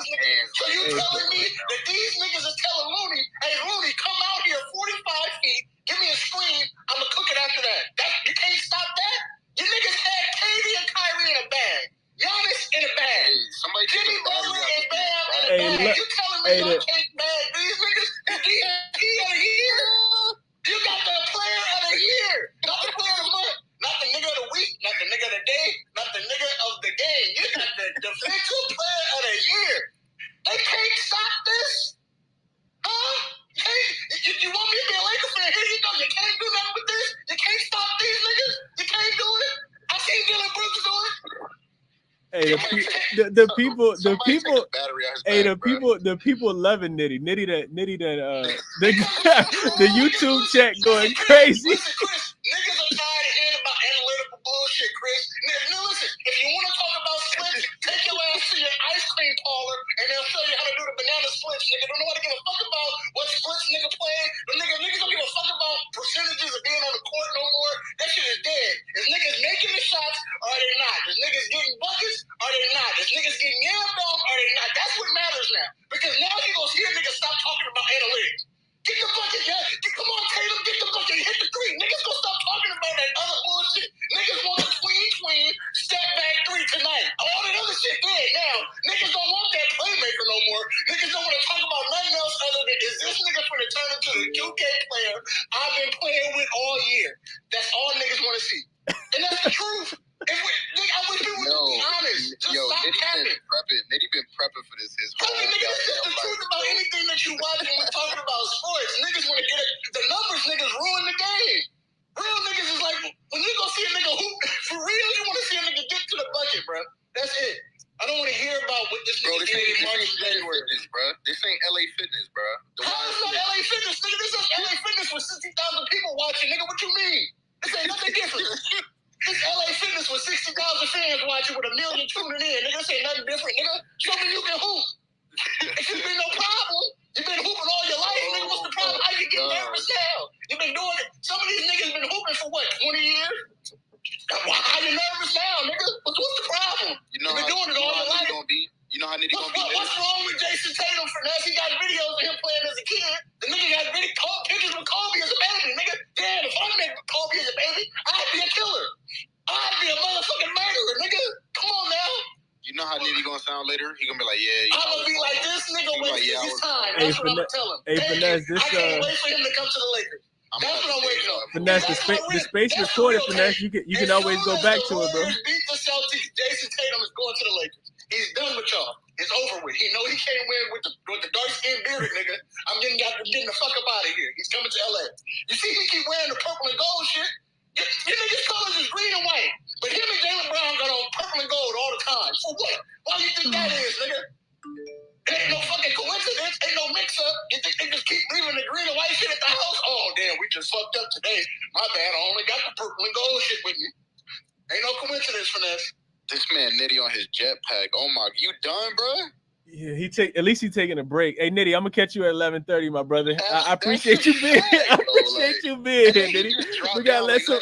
niggas. So you telling me that these niggas is telling Looney, hey, Looney, come out here 45 feet, give me a screen, I'm going to cook it after that. You can't stop that? You niggas had KD and Kyrie in a bag. Giannis in a bag. Hey, somebody Jimmy Butler and Bam in a Hey, bag. You telling me y'all can't bag these niggas? The DMP of the year? You got the player of the year. Not the player of the month. Not the nigga of the week. Not the nigga of the day. Not the nigga of the game. You got the defensive player of the year. They can't stop this? Huh? You want me to be a Laker fan? Here you go. You can't do nothing with this. You can't stop these niggas. You can't do it. I seen Dylan Brooks do it. Hey, the people loving Nitty that the YouTube chat going crazy. Listen, Chris, niggas are tired of hearing about analytical bullshit, Chris. Now, listen, if you want to talk about splits, take your ass to your ice cream parlor and they'll show you how to do the banana splits. Nigga, don't nobody give a fuck about what splits nigga playing. Niggas don't give a fuck about percentages of being on the court no more. That shit is dead. Is niggas making the shots or are they not? Is niggas getting buckets or are they not? Is niggas getting yammed on or are they not? That's what matters now. Because now you gonna hear niggas stop talking about analytics. Get the bucket, yeah. Come on, Tatum, get the bucket. Hit the three. Niggas gonna stop talking about that other bullshit. Niggas want a tween, step back three tonight. All that other shit dead now. Niggas don't want that playmaker no more. Niggas don't want to talk about nothing else other than, is this nigga finna turn into the 2K player I've been playing with all year? That's all niggas want to see. And that's the truth. I wish people would be honest. Just stop capping. Nitty been prepping for this his whole life. Niggas, this is the truth about anything that you watch when we're talking about sports. Niggas want to get it. The numbers niggas ruin the game. Real niggas is like, when you go see a nigga hoop, for real, you want to see a nigga get to the bucket, bro. That's it. I don't want to hear about what this nigga did in March and January. This ain't LA Fitness, bro. How is not LA Fitness, nigga? This is LA Fitness with 60,000 people watching, nigga. What you mean? This ain't nothing different. This LA Fitness with 60,000 fans watching with 1 million tuning in. Nigga, this ain't nothing different, nigga. Show me you can hoop. It should be no problem. You've been hooping all your life, nigga. What's the problem? How you get nervous now? You've been doing it. Some of these niggas been hooping for what, 20 years? How you nervous now, nigga? What's the problem? You've been doing it all your life. You know how Nitty gonna be? What's wrong with Jason Tatum for now? He got videos of him playing as a kid. The nigga got pictures with Kobe as a baby, nigga. Damn, if I met Kobe as a baby, I'd be a killer. I'd be a motherfucking murderer, nigga. Come on now. You know how Nitty gonna sound later? He gonna be like, yeah. I'm gonna be like, this nigga wasted his time. That's what I'm gonna tell him. Hey, Finesse, I can't wait for him to come to the Lakers. That's what I'm waiting on. Finesse, the space recorded, Finesse. You can always go back to it, bro. Beat the Celtics. Jason Tatum is going to the Lakers. He's done with y'all. It's over with. He know he can't win with the dark skinned bearded nigga. I'm getting the fuck up out of here. He's coming to LA. You see, he keep wearing the purple and gold shit. You niggas colors is green and white, but him and Jaylen Brown got on purple and gold all the time. For what? Why do you think that is, nigga? It ain't no fucking coincidence. Ain't no mix-up. You think they just keep leaving the green and white shit at the house? Oh, damn, we just fucked up today. My bad, I only got the purple and gold shit with me. Ain't no coincidence, Finesse. This man Nitty on his jetpack. Oh my, you done, bro? Yeah, at least he taking a break. Hey, Nitty, I'm gonna catch you at 11:30, my brother. I appreciate you being. I appreciate you being here, Nitty. We gotta let some.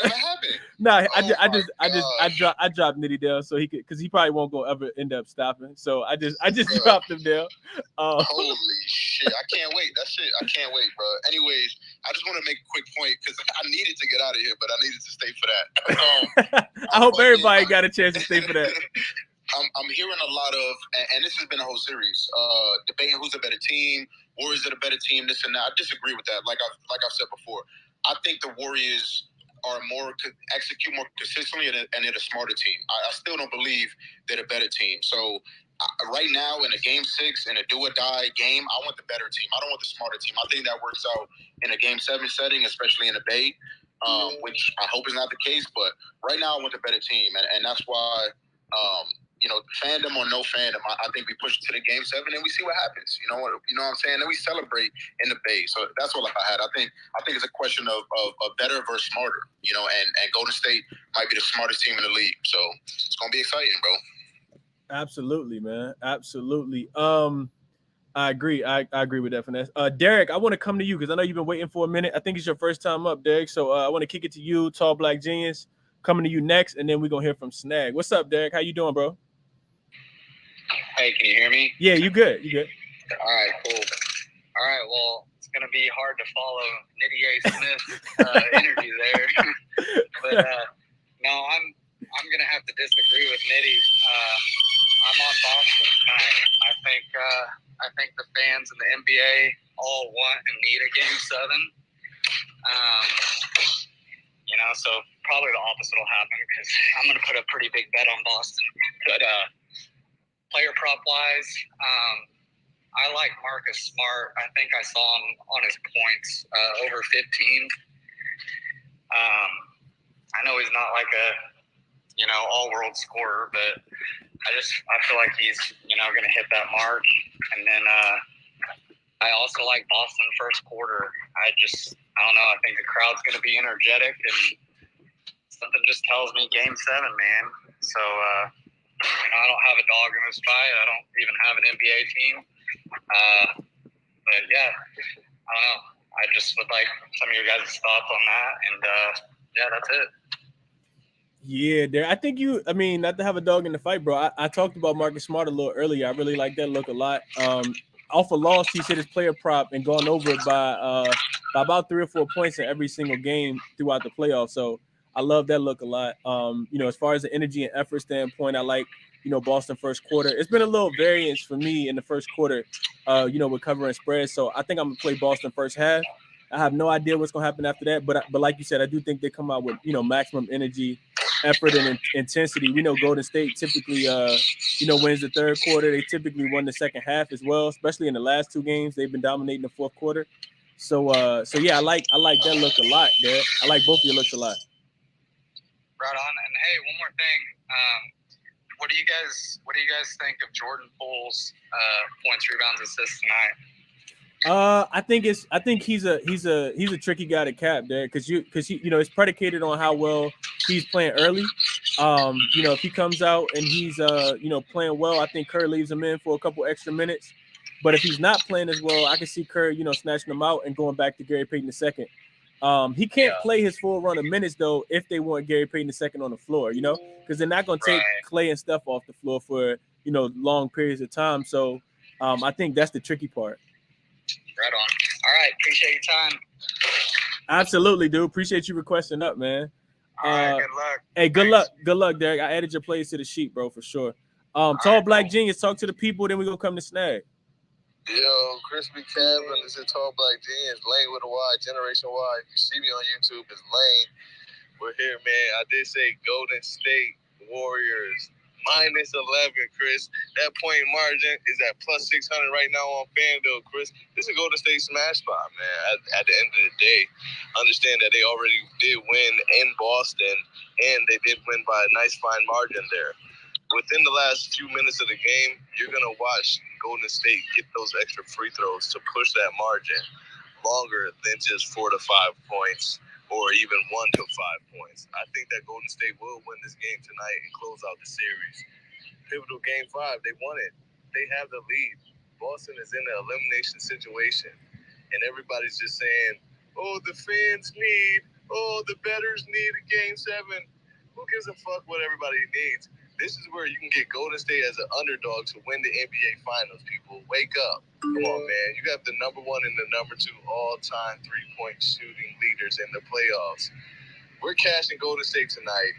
Nah, I dropped Nitty down so he could, because he probably won't go ever end up stopping. So I just dropped him down. Holy shit! I can't wait. That's it. I can't wait, bro. Anyways, I just want to make a quick point because I needed to get out of here, but I needed to stay for that. I hope everybody got a chance to stay for that. I'm hearing a lot of, and this has been a whole series, debating who's a better team, Warriors are the better team, this and that. I disagree with that. Like I've said before, I think the Warriors execute more consistently and they're a smarter team. I still don't believe they're a better team. So right now in a game 6, in a do or die game, I want the better team. I don't want the smarter team. I think that works out in a game 7 setting, especially in a Bay, which I hope is not the case. But right now I want the better team. And that's why, fandom or no fandom, I think we push it to the game 7 and we see what happens. You know what I'm saying? And we celebrate in the Bay. So that's all I had. I think it's a question of better versus smarter, and Golden State might be the smartest team in the league. So it's gonna be exciting, bro. Absolutely, man. Absolutely. I agree. I agree with that, Finesse. Derek, I want to come to you because I know you've been waiting for a minute. I think it's your first time up, Derek. So I want to kick it to you, Tall Black Genius. Coming to you next, and then we're gonna hear from Snag. What's up, Derek? How you doing, bro? Hey, can you hear me? Yeah, you good. You good. All right, cool. All right, well, it's going to be hard to follow Nitty A. Smith's interview there. But, no, I'm going to have to disagree with Nitty. I'm on Boston tonight. I think the fans in the NBA all want and need a Game 7. So probably the opposite will happen because I'm going to put a pretty big bet on Boston. But player prop wise, I like Marcus Smart. I think I saw him on his points over 15. I know he's not like a all-world scorer, but I feel like he's going to hit that mark. And then I also like Boston first quarter. I don't know. I think the crowd's going to be energetic, and something just tells me Game 7, man. So I don't have a dog in this fight. I don't even have an NBA team. But yeah, I don't know. I just would like some of your guys' thoughts on that, and yeah, that's it. Yeah, I think not to have a dog in the fight, bro. I talked about Marcus Smart a little earlier. I really like that look a lot. Off a loss, he's hit his player prop and gone over it by about 3 or 4 points in every single game throughout the playoffs. So I love that look a lot. As far as the energy and effort standpoint, I like, Boston first quarter. It's been a little variance for me in the first quarter, with covering spreads. So I think I'm going to play Boston first half. I have no idea what's going to happen after that. But like you said, I do think they come out with, maximum energy, effort, and intensity. We know Golden State typically, wins the third quarter. They typically won the second half as well, especially in the last 2 games. They've been dominating the fourth quarter. So yeah, I like that look a lot, man. I like both of your looks a lot. Right on. And hey, one more thing. What do you guys think of Jordan Poole's points, rebounds, assists tonight? I think he's a tricky guy to cap there because he it's predicated on how well he's playing early. If he comes out and he's playing well, I think Kerr leaves him in for a couple extra minutes. But if he's not playing as well, I can see Kerr, snatching him out and going back to Gary Payton II. He can't play his full run of minutes though if they want Gary Payton II on the floor, because they're not going to take Clay and Steph off the floor for long periods of time. So I think that's the tricky part. Right on. All right, appreciate your time. Absolutely, dude. Appreciate you requesting up, man. All right, good luck. Hey, good luck, Derek. I added your plays to the sheet, bro, for sure. Tall Black Genius, talk to the people, then we gonna come to Snag. Yo, ChrisBeCappinn, this is Tall Black Genius, Lane with a Y, Generation Y. If you see me on YouTube, it's Lane. We're here, man. I did say Golden State Warriors -11, Chris. That point margin is at +600 right now on FanDuel, Chris. This is a Golden State smash spot, man. At the end of the day, understand that they already did win in Boston, and they did win by a nice fine margin there. Within the last few minutes of the game, you're going to watch Golden State get those extra free throws to push that margin longer than just 4 to 5 points or even 1 to 5 points. I think that Golden State will win this game tonight and close out the series. Pivotal Game 5, they won it. They have the lead. Boston is in an elimination situation, and everybody's just saying, oh, the fans need, the bettors need a Game 7. Who gives a fuck what everybody needs? This is where you can get Golden State as an underdog to win the NBA Finals, people. Wake up. Come on, man. You got the number 1 and the number 2 all-time three-point shooting leaders in the playoffs. We're cashing Golden State tonight.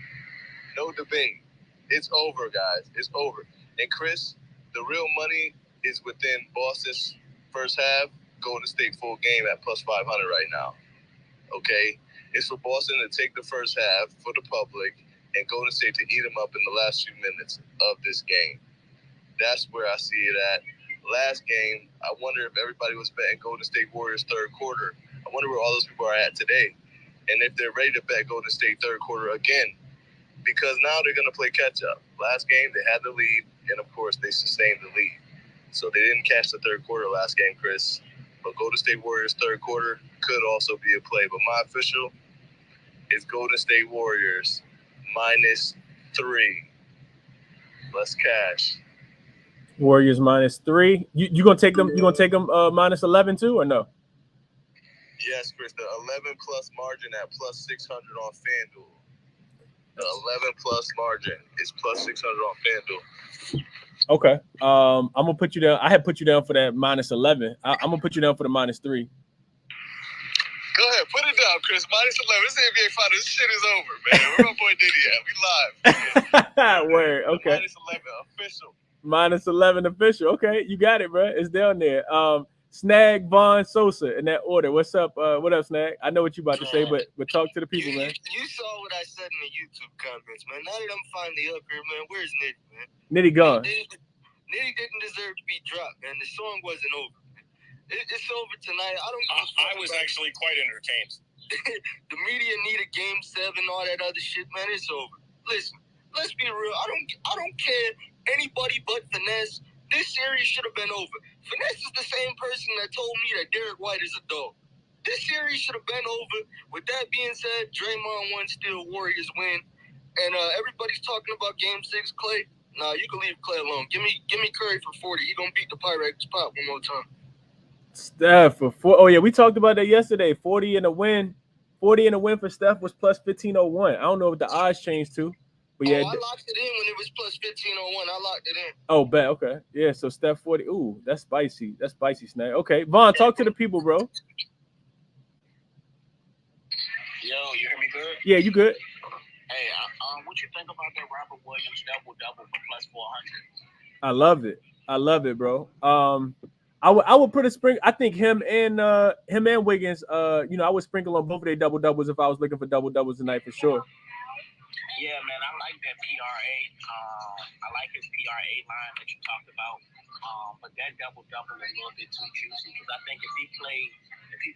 No debate. It's over, guys. It's over. And, Chris, the real money is within Boston's first half, Golden State full game at +500 right now. Okay? It's for Boston to take the first half for the public and Golden State to eat them up in the last few minutes of this game. That's where I see it at. Last game, I wonder if everybody was betting Golden State Warriors third quarter. I wonder where all those people are at today. And if they're ready to bet Golden State third quarter again. Because now they're going to play catch-up. Last game, they had the lead, and, of course, they sustained the lead. So they didn't catch the third quarter last game, Chris. But Golden State Warriors third quarter could also be a play. But my official is Golden State Warriors -3. Let's cash. Warriors -3. You gonna take them? You gonna take them -11 too, or no? Yes, Chris. The 11+ margin at +600 on FanDuel. The 11+ margin is +600 on FanDuel. Okay. I'm gonna put you down. I had put you down for that -11. I'm gonna put you down for the -3. Go ahead, put it down, Chris. -11. This NBA Finals. This shit is over, man. Where my boy Diddy at? We live. Word. Okay. -11 official. -11 official. Okay, you got it, bro. It's down there. Snag, Vaughn, Sosa in that order. What's up? What up, Snag? I know what you about to say, but talk to the people, man. You saw what I said in the YouTube comments, man. Now that I'm finally up here, man, where's Nitty, man? Nitty gone. Nitty didn't deserve to be dropped, man. The song wasn't over. It's over tonight. I was actually quite entertained. The media need a game 7, all that other shit, man. It's over. Listen, let's be real. I don't care anybody but Finesse. This series should have been over. Finesse is the same person that told me that Derek White is a dog. This series should have been over. With that being said, Draymond won, still Warriors win. And everybody's talking about Game 6, Clay. Nah, you can leave Clay alone. Give me Curry for 40. He gonna beat the Pirates pop one more time. Steph for 4. Oh yeah, we talked about that yesterday. 40 in a win. 40 in a win for Steph was plus 1501. I don't know if the odds changed too. But yeah, I locked it in when it was plus 1501. I locked it in. Oh, bet. Okay. Yeah, so Steph 40. Ooh, that's spicy. That's spicy, Snag. Okay. Vaughn, talk to the people, bro. Yo, you hear me good? Yeah, you good. Hey, what you think about that Robert Williams double-double for plus 400? I love it. I love it, bro. I would put a sprinkle. I think him and Wiggins. I would sprinkle on both of their double doubles if I was looking for double doubles tonight for sure. Yeah, man, I like that PRA. I like his PRA line that you talked about. But that double-double is a little bit too juicy because I think if he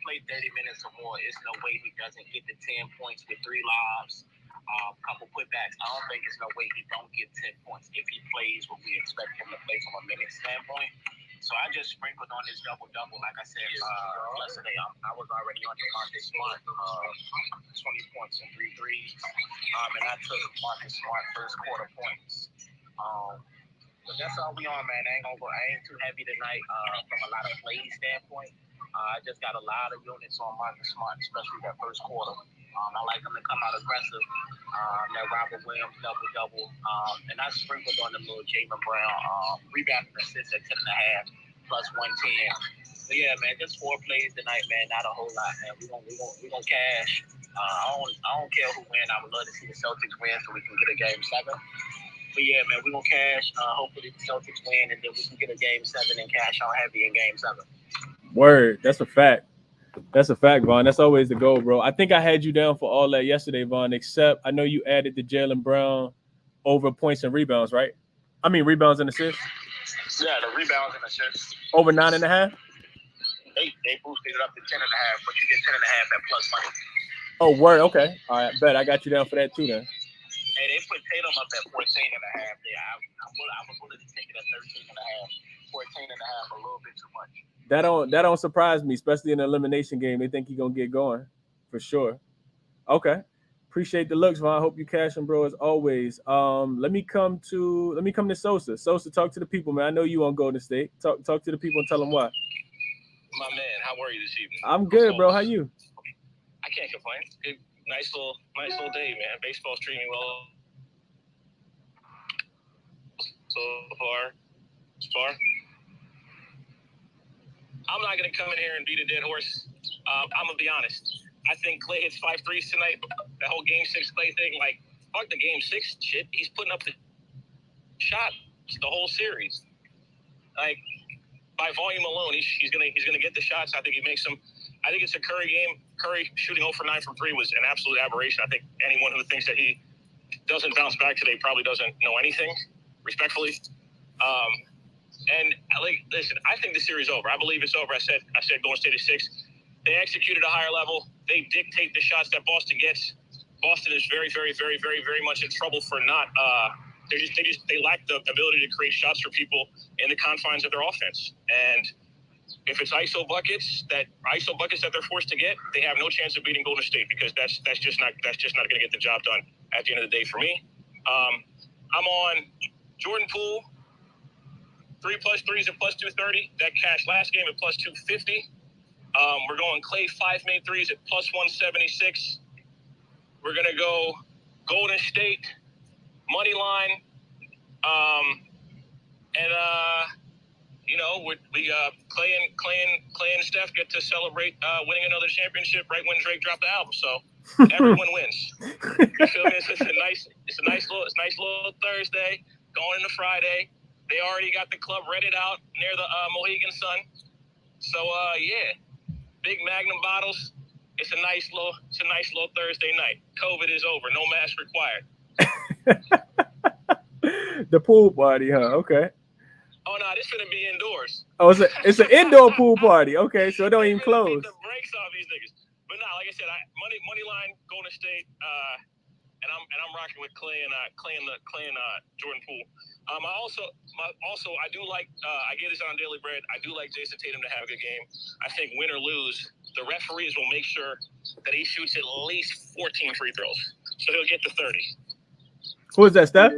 played 30 minutes or more, it's no way he doesn't get the 10 points with 3 lobs, couple putbacks. I don't think there's no way he don't get 10 points if he plays what we expect him to play from a minute standpoint. So I just sprinkled on his double-double. Like I said yesterday, I was already on Marcus Smart, 20 points and 3 threes. And I took Marcus Smart first quarter points. But that's all we on, man. I ain't too heavy tonight from a lot of play standpoint. I just got a lot of units on Marcus Smart, especially that first quarter. I like him to come out aggressive. That Robert Williams double-double. And I sprinkled on the little Jaylen Brown rebound and assist at 10.5 plus 110. So yeah, man, just 4 plays tonight, man. Not a whole lot, man. We gonna cash. I don't care who win. I would love to see the Celtics win so we can get a game 7. But yeah, man, we gonna cash. Hopefully the Celtics win and then we can get a game 7 and cash on heavy in game 7. Word, that's a fact. That's a fact, Vaughn. That's always the goal, bro. I think I had you down for all that yesterday, Vaughn, except I know you added the Jaylen Brown over points and rebounds, right? I mean, rebounds and assists. Yeah, the rebounds and assists. Over 9.5? They boosted it up to 10.5, but you get 10.5 at plus money. Oh, word. Okay. All right. Bet I got you down for that too then. Hey, they put Tatum up at 14.5. Yeah, I was willing to take it at 13.5. 14.5, a little bit too much. That don't surprise me, especially in an elimination game. They think you're gonna get going for sure. Okay. Appreciate the looks, Vaughn. Hope you cash them, bro, as always. Let me come to Sosa. Sosa, talk to the people, man. I know you on Golden State. Talk to the people and tell them why. My man, how are you this evening? I'm good, bro. How you? I can't complain. Good, nice little day, man. Baseball's treating me well so far. I'm not gonna come in here and beat a dead horse. I'm gonna be honest. I think Clay hits 5 threes tonight. That whole Game 6 Clay thing, like, fuck the Game 6 shit. He's putting up the shot the whole series. Like, by volume alone, he's gonna get the shots. I think he makes them. I think it's a Curry game. Curry shooting 0 for 9 from 3 was an absolute aberration. I think anyone who thinks that he doesn't bounce back today probably doesn't know anything, respectfully. And like, listen, I think the series is over. I believe it's over. I said Golden State is 6. They executed a higher level. They dictate the shots that Boston gets. Boston is very, very, very, very, very much in trouble for not. They lack the ability to create shots for people in the confines of their offense. And if it's ISO buckets that they're forced to get, they have no chance of beating Golden State because that's just not going to get the job done at the end of the day for me. I'm on Jordan Poole, 3 plus 3s at plus 230. That cash last game at plus 250. We're going Clay 5 made 3s at plus 176. We're gonna go Golden State money line, And we Clay and Steph get to celebrate winning another championship right when Drake dropped the album. So everyone wins. You feel me? It's a nice little Thursday going into Friday. They already got the club rented out near the Mohegan Sun. So big Magnum bottles. It's a nice little Thursday night. COVID is over. No mask required. The pool party, huh? Okay. Oh no, this gonna be indoors. Oh, it's an indoor pool party. Okay, so it don't even close. The brakes off these niggas. But no, like I said, money line Golden State. And I'm rocking with Clay and Jordan Poole. I do like I get this on Daily Bread. I do like Jason Tatum to have a good game. I think win or lose, the referees will make sure that he shoots at least 14 free throws, so he'll get to 30. Who is that, Steph?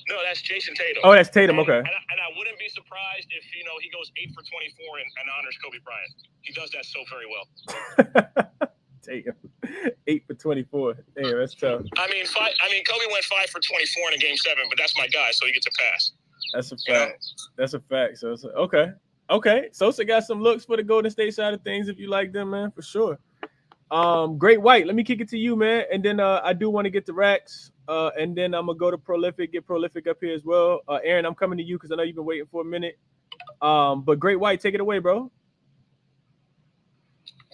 No, that's Jason Tatum. Oh, that's Tatum. Okay. And I wouldn't be surprised if he goes 8 for 24 and honors Kobe Bryant. He does that so very well. Tatum, 8 for 24. Damn, that's tough. Kobe went 5 for 24 in a game 7, but that's my guy, so he gets a pass. That's a fact. That's a fact. So okay. Sosa got some looks for the Golden State side of things if you like them, man, for sure. Great White. Let me kick it to you, man, and then I do want to get the racks, and then I'm gonna go to Prolific, get Prolific up here as well. Aaron, I'm coming to you because I know you've been waiting for a minute. But Great White, take it away, bro.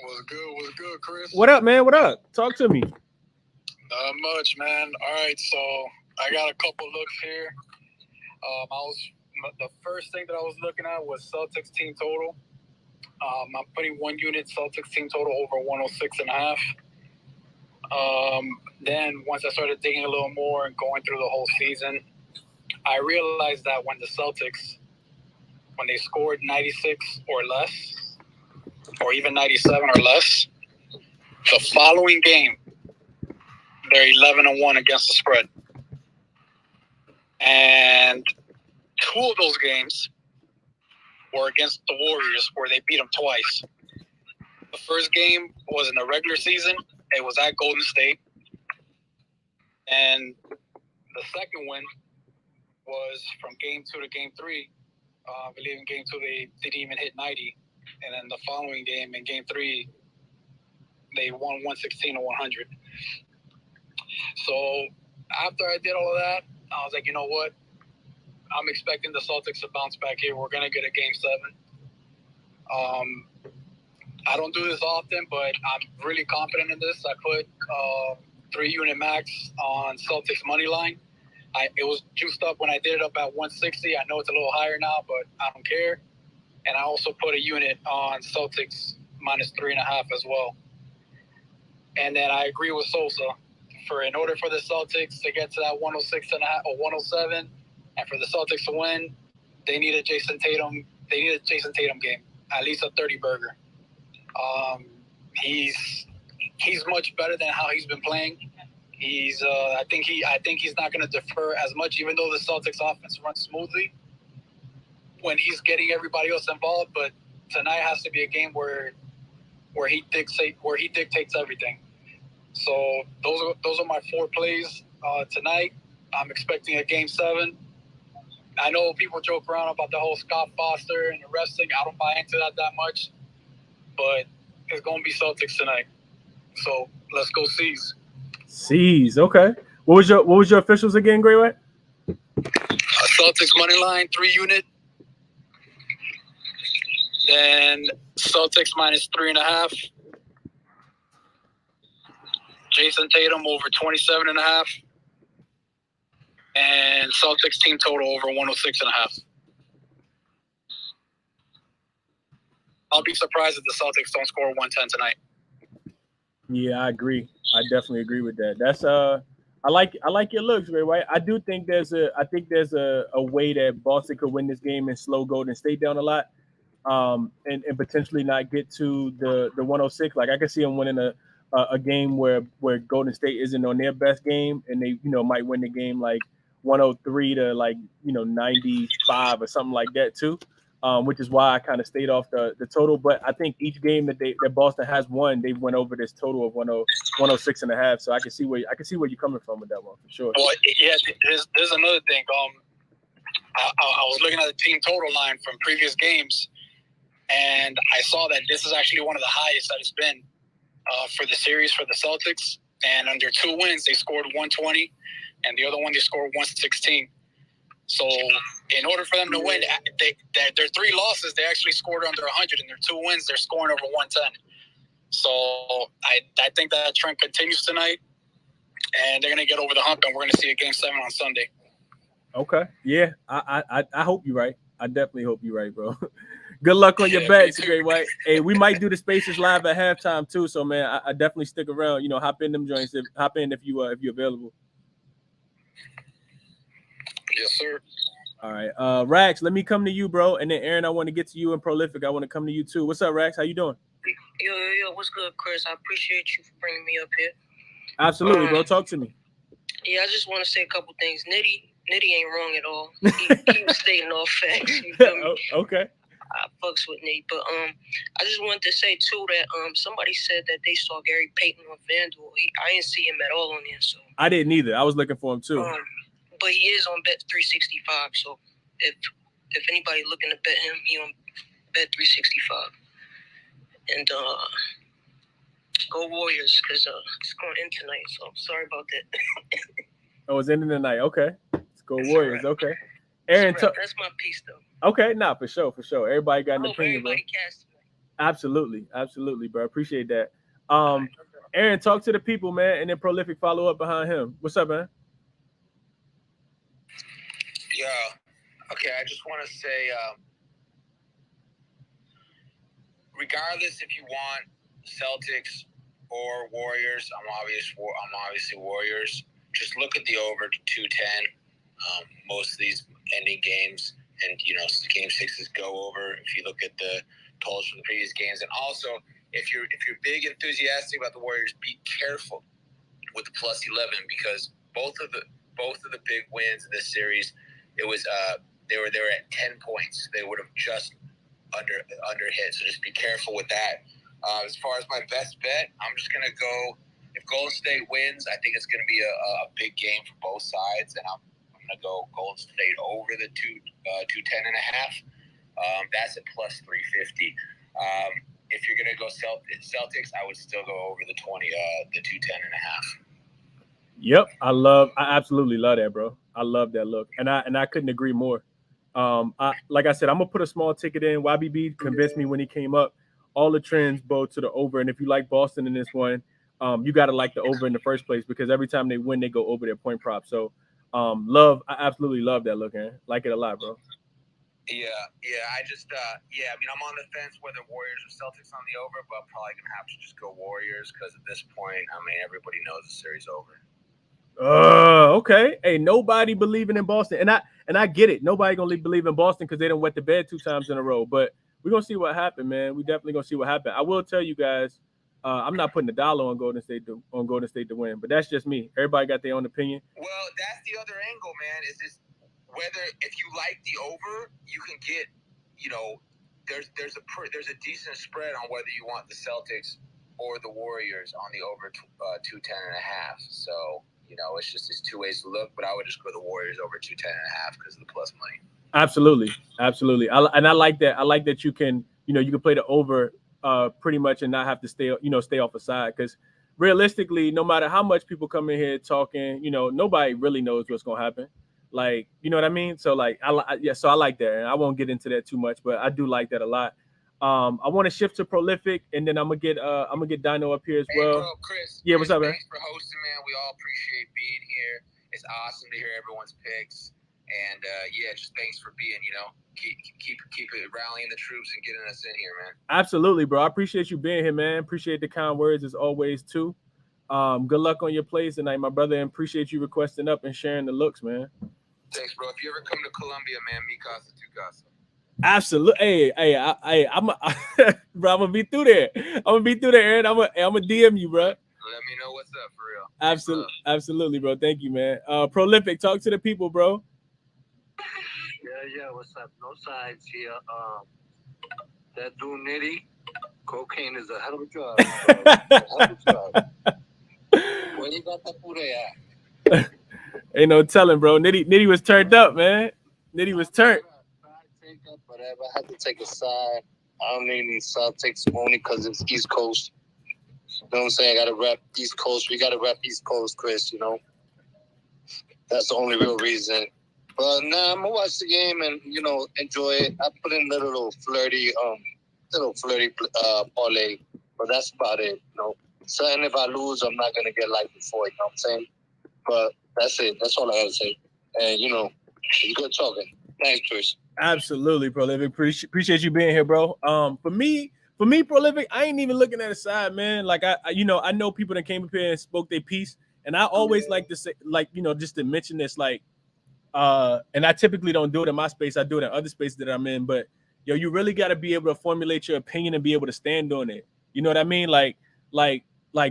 What's good, Chris? What up, man? What up? Talk to me. Not much, man. All right, so I got a couple looks here. The first thing that I was looking at was Celtics team total. I'm putting 1 unit Celtics team total over 106.5. Then once I started digging a little more and going through the whole season, I realized that when the Celtics, when they scored 96 or less, or even 97 or less, the following game, they're 11-1 against the spread. And 2 of those games were against the Warriors, where they beat them twice. The first game was in the regular season. It was at Golden State. And the second win was from game 2 to game 3. I believe in game 2 they didn't even hit 90. And then the following game, in game 3, they won 116 to 100. So after I did all of that, I was like, you know what? I'm expecting the Celtics to bounce back here. We're going to get a game 7. I don't do this often, but I'm really confident in this. I put 3 unit max on Celtics money line. It was juiced up when I did it up at 160. I know it's a little higher now, but I don't care. And I also put a unit on Celtics minus 3.5 as well. And then I agree with Sosa. In order for the Celtics to get to that 106.5 or 107, and for the Celtics to win, they need a Jason Tatum game, at least a 30-burger. He's much better than how he's been playing. I think he's not going to defer as much, even though the Celtics offense runs smoothly when he's getting everybody else involved. But tonight has to be a game where he dictates everything. So those are my 4 plays tonight. I'm expecting a game 7. I know people joke around about the whole Scott Foster and the wrestling. I don't buy into that much, but it's going to be Celtics tonight. So let's go C's. C's, okay. What was your officials again, Great White? Celtics money line 3 unit. Then Celtics minus 3.5. Jason Tatum over 27.5. And Celtics team total over 106.5. I'll be surprised if the Celtics don't score 110 tonight. Yeah, I agree. I definitely agree with that. That's I like your looks, Ray White. I do think there's a way that Boston could win this game and slow Golden State down a lot, and potentially not get to the 106. Like I can see them winning a game where Golden State isn't on their best game, and they might win the game like 103 to 95 or something like that too. Which is why I kind of stayed off the total. But I think each game that Boston has won, they've went over this total of 106.5. So I can see where you're coming from with that one for sure. Well, yeah, there's another thing. I was looking at the team total line from previous games, and I saw that this is actually one of the highest that it's been for the series for the Celtics. And under 2 wins, they scored 120, and the other one they scored 116. So in order for them to win, their 3 losses, they actually scored under 100, and their 2 wins, they're scoring over 110. So I think that trend continues tonight, and they're going to get over the hump, and we're going to see a Game 7 on Sunday. Okay. Yeah, I hope you're right. I definitely hope you're right, bro. Good luck on your bets, Great White. Hey, we might do the Spaces live at halftime too. So man, I definitely stick around. You know, hop in them joints. Hop in if you're available. Yes, sir. All right. Rax, let me come to you, bro. And then Aaron, I want to get to you, and Prolific, I want to come to you too. What's up, Rax? How you doing? Yo, what's good, Chris? I appreciate you for bringing me up here. Absolutely, bro. Talk to me. Yeah, I just want to say a couple things. Nitty ain't wrong at all. He was stating all facts. You feel me? Okay. I fucks with Nate, but I just wanted to say too that somebody said that they saw Gary Payton on FanDuel. I didn't see him at all on there, so I didn't either. I was looking for him too. But he is on Bet 365. So if anybody looking to bet him, he on Bet 365. And go Warriors, because it's going in tonight. So sorry about that. Oh, it's ending tonight. Okay. Let's go Warriors. Right. Okay. Aaron, that's my piece, though. Okay, nah, for sure. Everybody got an opinion, bro. Cast Absolutely, bro. Appreciate that. Aaron, talk to the people, man, and then Prolific follow up behind him. What's up, man? Yeah. Okay, I just want to say, regardless if you want Celtics or Warriors, I'm obviously Warriors. Just look at the over to 210. Most of these ending games, and Game 6s go over. If you look at the totals from the previous games, and also if you're big enthusiastic about the Warriors, be careful with the plus 11, because both of the big wins in this series, it was they were at 10 points. They would have just under hit. So just be careful with that. As far as my best bet, I'm just gonna go. If Golden State wins, I think it's gonna be a big game for both sides, and I'm gonna go Golden State over the 210 and a half. That's at plus 350. If you're gonna go Celtics, I would still go over the 210 and a half. Yep, I absolutely love that, bro. I love that look, and I couldn't agree more. Like I said, I'm gonna put a small ticket in. YBB convinced me when he came up. All the trends bow to the over, and if you like Boston in this one, you got to like the over in the first place, because every time they win, they go over their point prop. So, I absolutely love that look, man. Like it a lot, bro. Yeah. I mean, I'm on the fence whether Warriors or Celtics on the over, but I'm probably gonna have to just go Warriors, because at this point, I mean, everybody knows the series over. Okay. Hey, nobody believing in Boston, and I get it. Nobody gonna believe in Boston because they done wet the bed 2 times in a row. But we're gonna see what happened, man. We definitely gonna see what happened. I will tell you guys, I'm not putting $1 on Golden State to win, but that's just me. Everybody got their own opinion. Well, that's the other angle, man. Is this whether if you like the over, you can get, there's a decent spread on whether you want the Celtics or the Warriors on the over 210 and a half. So. It's just these 2 ways to look, but I would just go the Warriors over 210 and a half because of the plus money. Absolutely. I like that. I like that you can play the over pretty much and not have to stay off a side, because realistically, no matter how much people come in here talking, nobody really knows what's going to happen. Like, you know what I mean? So like, so I like that, and I won't get into that too much, but I do like that a lot. I want to shift to Prolific, and then I'm gonna get Dino up here as well. Bro, Chris, yeah, what's up, man? Thanks for hosting, man. We all appreciate being here. It's awesome to hear everyone's picks, and just thanks for being. Keep it rallying the troops and getting us in here, man. Absolutely, bro. I appreciate you being here, man. Appreciate the kind words as always too. Good luck on your plays tonight, my brother, and appreciate you requesting up and sharing the looks, man. Thanks, bro. If you ever come to Colombia, man, mi casa, tu casa. Absolutely. Hey, I'm gonna be through there. Aaron. I'm gonna DM you, bro. Let me know what's up, for real. Absolutely, bro. Thank you, man. Prolific, talk to the people, bro. Yeah. What's up? No sides here. That dude Nitty, cocaine is a hell of a drug. Where you got that food at? Ain't no telling, bro. Nitty was turned up, man. Nitty was turned. But if I had to take a side, I don't need any Celtics only because it's East Coast. You know what I'm saying? I got to rep East Coast. We got to rep East Coast, Chris, you know? That's the only real reason. But nah, I'm going to watch the game and, you know, enjoy it. I put in a little flirty parlay, but that's about it, you know? So, and if I lose, I'm not going to get like before, you know what I'm saying? But that's it. That's all I got to say. And, you know, it's good talking. Thanks, Chris. Absolutely, Prolific. Appreciate you being here, bro. For me, Prolific, I ain't even looking at the side, man. Like I know people that came up here and spoke their piece, and I always like to say, like, just to mention this, like, and I typically don't do it in my space. I do it in other spaces that I'm in, but you really got to be able to formulate your opinion and be able to stand on it. You know what I mean? Like,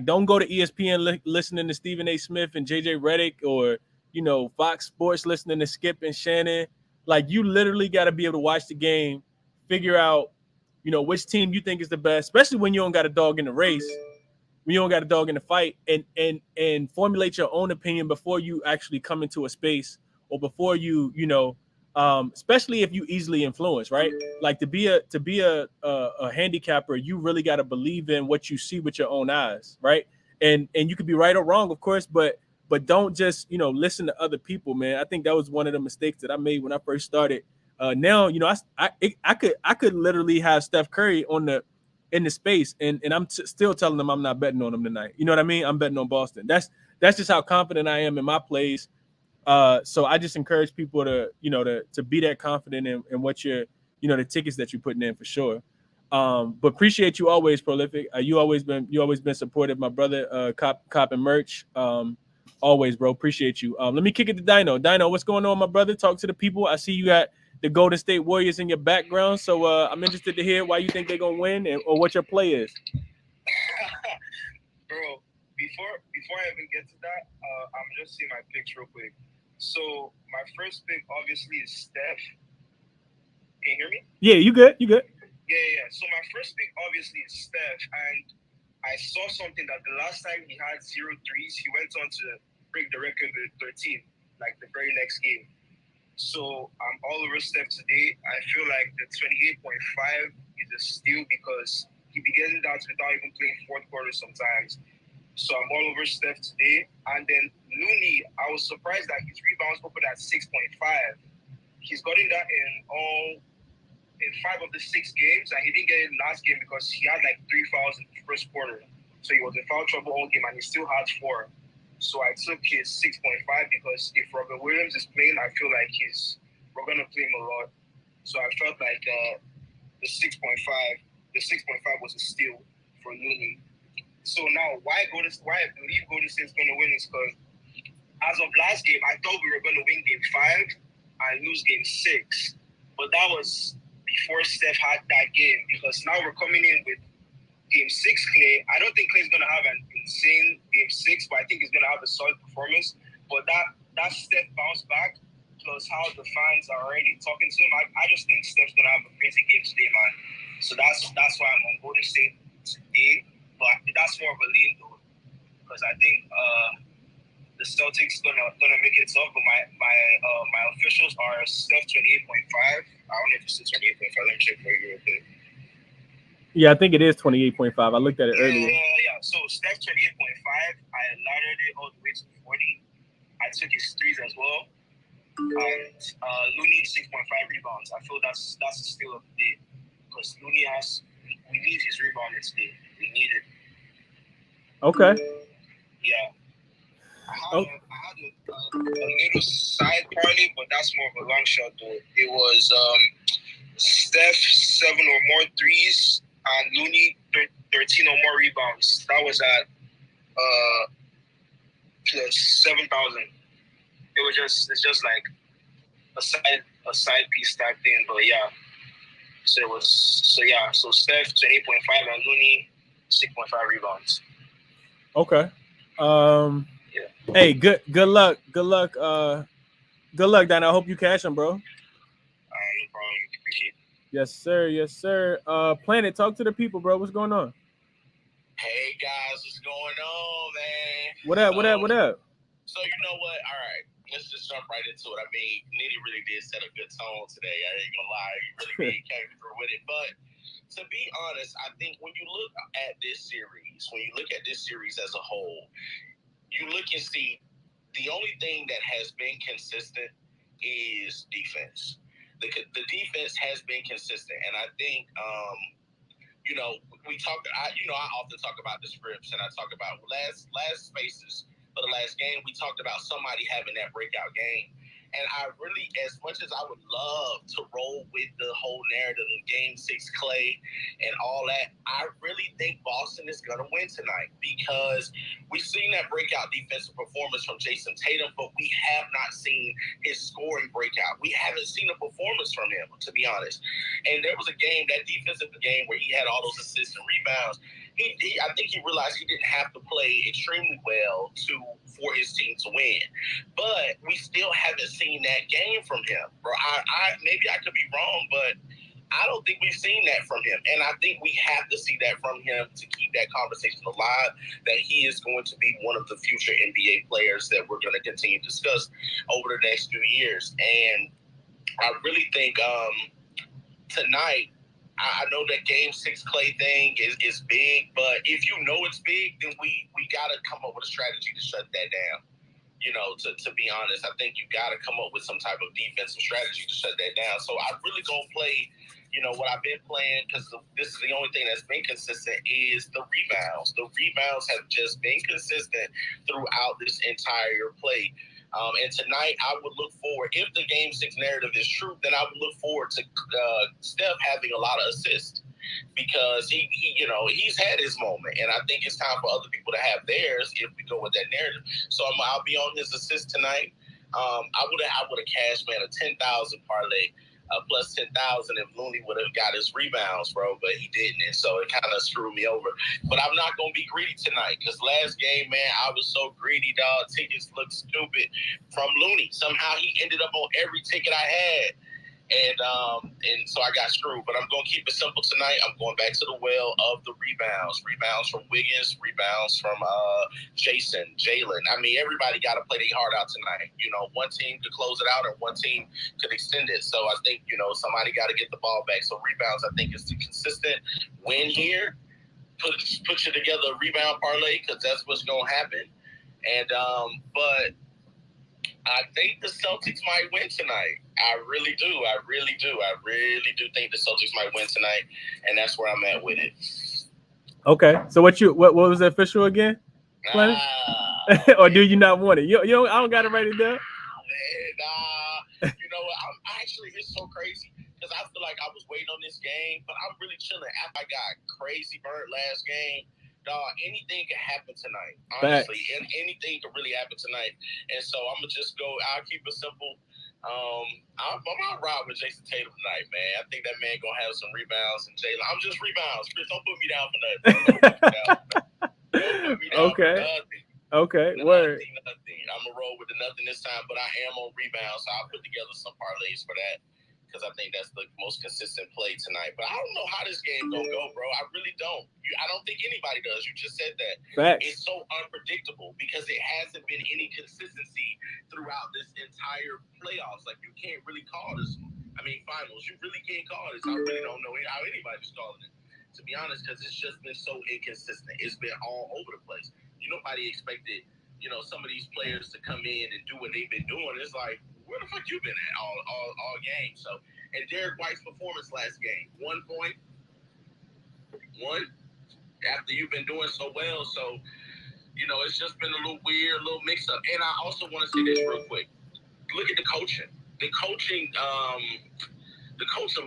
don't go to ESPN listening to Stephen A. Smith and JJ Redick, or Fox Sports listening to Skip and Shannon. Like, you literally got to be able to watch the game, figure out, which team you think is the best, especially when you don't got a dog in the race, when you don't got a dog in the fight, and formulate your own opinion before you actually come into a space, or before you, especially if you easily influence, right? Like, to be a handicapper, you really got to believe in what you see with your own eyes, right? And you could be right or wrong, of course, but don't just listen to other people, man. I think that was one of the mistakes that I made when I first started. Now I could literally have Steph Curry in the space, and I'm still telling them I'm not betting on them tonight. You know what I mean? I'm betting on Boston. That's just how confident I am in my plays. So I just encourage people to to be that confident in what you're the tickets that you're putting in, for sure. But appreciate you always, Prolific. You always been supportive, my brother. Cop and merch. Always, bro. Appreciate you. Let me kick it to Dino. Dino, what's going on, my brother? Talk to the people. I see you got the Golden State Warriors in your background, so I'm interested to hear why you think they're gonna win, or what your play is. Bro, before I even get to that, I'm just seeing my picks real quick. So my first pick obviously is Steph. Can you hear me? Yeah, you good? You good? Yeah. So my first pick obviously is Steph, and I saw something that the last time he had 0 threes, he went on to break the record with 13, like the very next game. So I'm all over Steph today. I feel like the 28.5 is a steal because he began that without even playing fourth quarter sometimes. So I'm all over Steph today. And then Looney, I was surprised that his rebounds opened at 6.5. He's gotten that in 5 of the 6 games, and he didn't get it last game because he had like 3 fouls in the first quarter. So he was in foul trouble all game, and he still had 4. So I took his 6.5 because if Robert Williams is playing, I feel like we're gonna play him a lot. So I felt like the 6.5 was a steal for Looney. So now why I believe Golden State's gonna win is because as of last game, I thought we were gonna win game 5 and lose game 6, but that was before Steph had that game, because now we're coming in with game 6 Clay. I don't think Clay's gonna have an insane game 6, but I think he's gonna have a solid performance. But that Steph bounce back, plus how the fans are already talking to him, I just think Steph's gonna have a crazy game today, man. So that's why I'm on Golden State today. But that's more of a lean though, because I think the Celtics gonna make it tough. But my officials are Steph 28.5. I don't know if it's 28.5. Let me check for you real quick. Yeah, I think it is 28.5. I looked at it earlier. Yeah. So Steph 28.5. I laddered it all the way to 40. I took his threes as well. And Looney 6.5 rebounds. I feel that's a steal of the day, because Looney we need his rebounding today. We need it. Okay. Yeah. I had a little side parlay, but that's more of a long shot though. It was Steph 7 or more threes and Looney 13 or more rebounds. That was at plus 7,000. It's just like a side piece type thing, but yeah. So Steph 28.5 and Looney 6.5 rebounds. Okay. Yeah. Hey, good luck. Good luck, Dan. I hope you cash them, bro. No problem. Appreciate it. Yes, sir. Planet, talk to the people, bro. What's going on? Hey guys, what's going on, man? What up? So you know what? All right, let's just jump right into it. I mean, Nitty really did set a good tone today. I ain't gonna lie, he really did came through with it. But to be honest, I think when you look at this series, as a whole, you look and see the only thing that has been consistent is defense. The defense has been consistent, and I think I often talk about the scripts, and I talk about last spaces for the last game. We talked about somebody having that breakout game. And I really, as much as I would love to roll with the whole narrative of Game 6 Clay and all that, I really think Boston is going to win tonight because we've seen that breakout defensive performance from Jason Tatum, but we have not seen his scoring breakout. We haven't seen a performance from him, to be honest. And there was a game, that defensive game, where he had all those assists and rebounds. I think he realized he didn't have to play extremely well for his team to win. But we still haven't seen that game from him, bro. Maybe I could be wrong, but I don't think we've seen that from him. And I think we have to see that from him to keep that conversation alive, that he is going to be one of the future NBA players that we're going to continue to discuss over the next few years. And I really think tonight, I know that Game 6 Clay thing is big, but if you know it's big, then we got to come up with a strategy to shut that down. To be honest, I think you got to come up with some type of defensive strategy to shut that down. So I really go play, what I've been playing, because this is the only thing that's been consistent, is the rebounds. The rebounds have just been consistent throughout this entire play. And tonight, I would look forward, if the Game 6 narrative is true, then I would look forward to Steph having a lot of assists, because he's had his moment, and I think it's time for other people to have theirs if we go with that narrative. So I'll be on his assist tonight. I would have cashed, man, a 10,000 parlay. Plus 10,000 if Looney would have got his rebounds, bro, but he didn't, and so it kind of screwed me over. But I'm not going to be greedy tonight, because last game, man, I was so greedy, dog. Tickets looked stupid from Looney. Somehow he ended up on every ticket I had, and so I got screwed. But I'm going to keep it simple tonight. I'm going back to the well of the rebounds. Rebounds from Wiggins, rebounds from Jason, Jalen. I mean, everybody got to play their heart out tonight. One team could close it out, and one team could extend it. So I think, somebody got to get the ball back. So rebounds, I think, is the consistent win here. Put you together a rebound parlay, because that's what's going to happen. And but I think the Celtics might win tonight. I really do. I really do think the Celtics might win tonight, and that's where I'm at with it. Okay. So what was the official again? Or do you not want it? I don't got to write it down. You know what? It's so crazy, because I feel like I was waiting on this game, but I'm really chilling. After I got crazy burnt last game, dog, anything can happen tonight. Honestly, anything can really happen tonight. And so I'm gonna just go. I'll keep it simple. I'm gonna ride with Jason Tatum tonight, man. I think that man gonna have some rebounds and Jalen. I'm just rebounds. Chris, don't put me down for nothing. Don't put me down for nothing. Okay. Word. Nothing. I'm gonna roll with the nothing this time, but I am on rebounds, so I'll put together some parlays for that, because I think that's the most consistent play tonight. But I don't know how this game gonna go, bro. I really don't. I don't think anybody does. You just said that. Facts. It's so unpredictable, because it hasn't been any consistency throughout this entire playoffs. Like, you can't really call this. Finals. You really can't call this. I really don't know how anybody's calling it, to be honest, because it's just been so inconsistent. It's been all over the place. Nobody expected, some of these players to come in and do what they've been doing. It's like, where the fuck you been at all game? So, and Derek White's performance last game, 1 point, after you've been doing so well. So, it's just been a little weird, a little mix up. And I also want to say this real quick. Look at the coaching. The coaching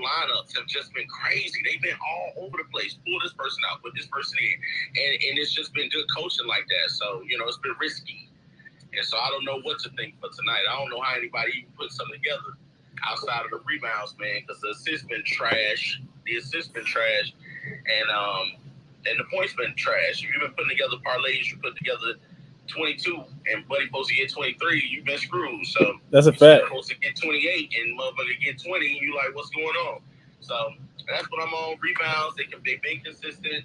lineups have just been crazy. They've been all over the place. Pull this person out, put this person in. And it's just been good coaching like that. So, it's been risky. And so I don't know what to think for tonight. I don't know how anybody even put something together outside of the rebounds, man, because the assists been trash. And the points been trash. If you've been putting together parlays, you put together 22, and Buddy supposed to get 23, you've been screwed. So that's a fact. You're supposed to get 28, and motherfucker get 20, and you like, what's going on? So that's what I'm on. Rebounds, they've been consistent.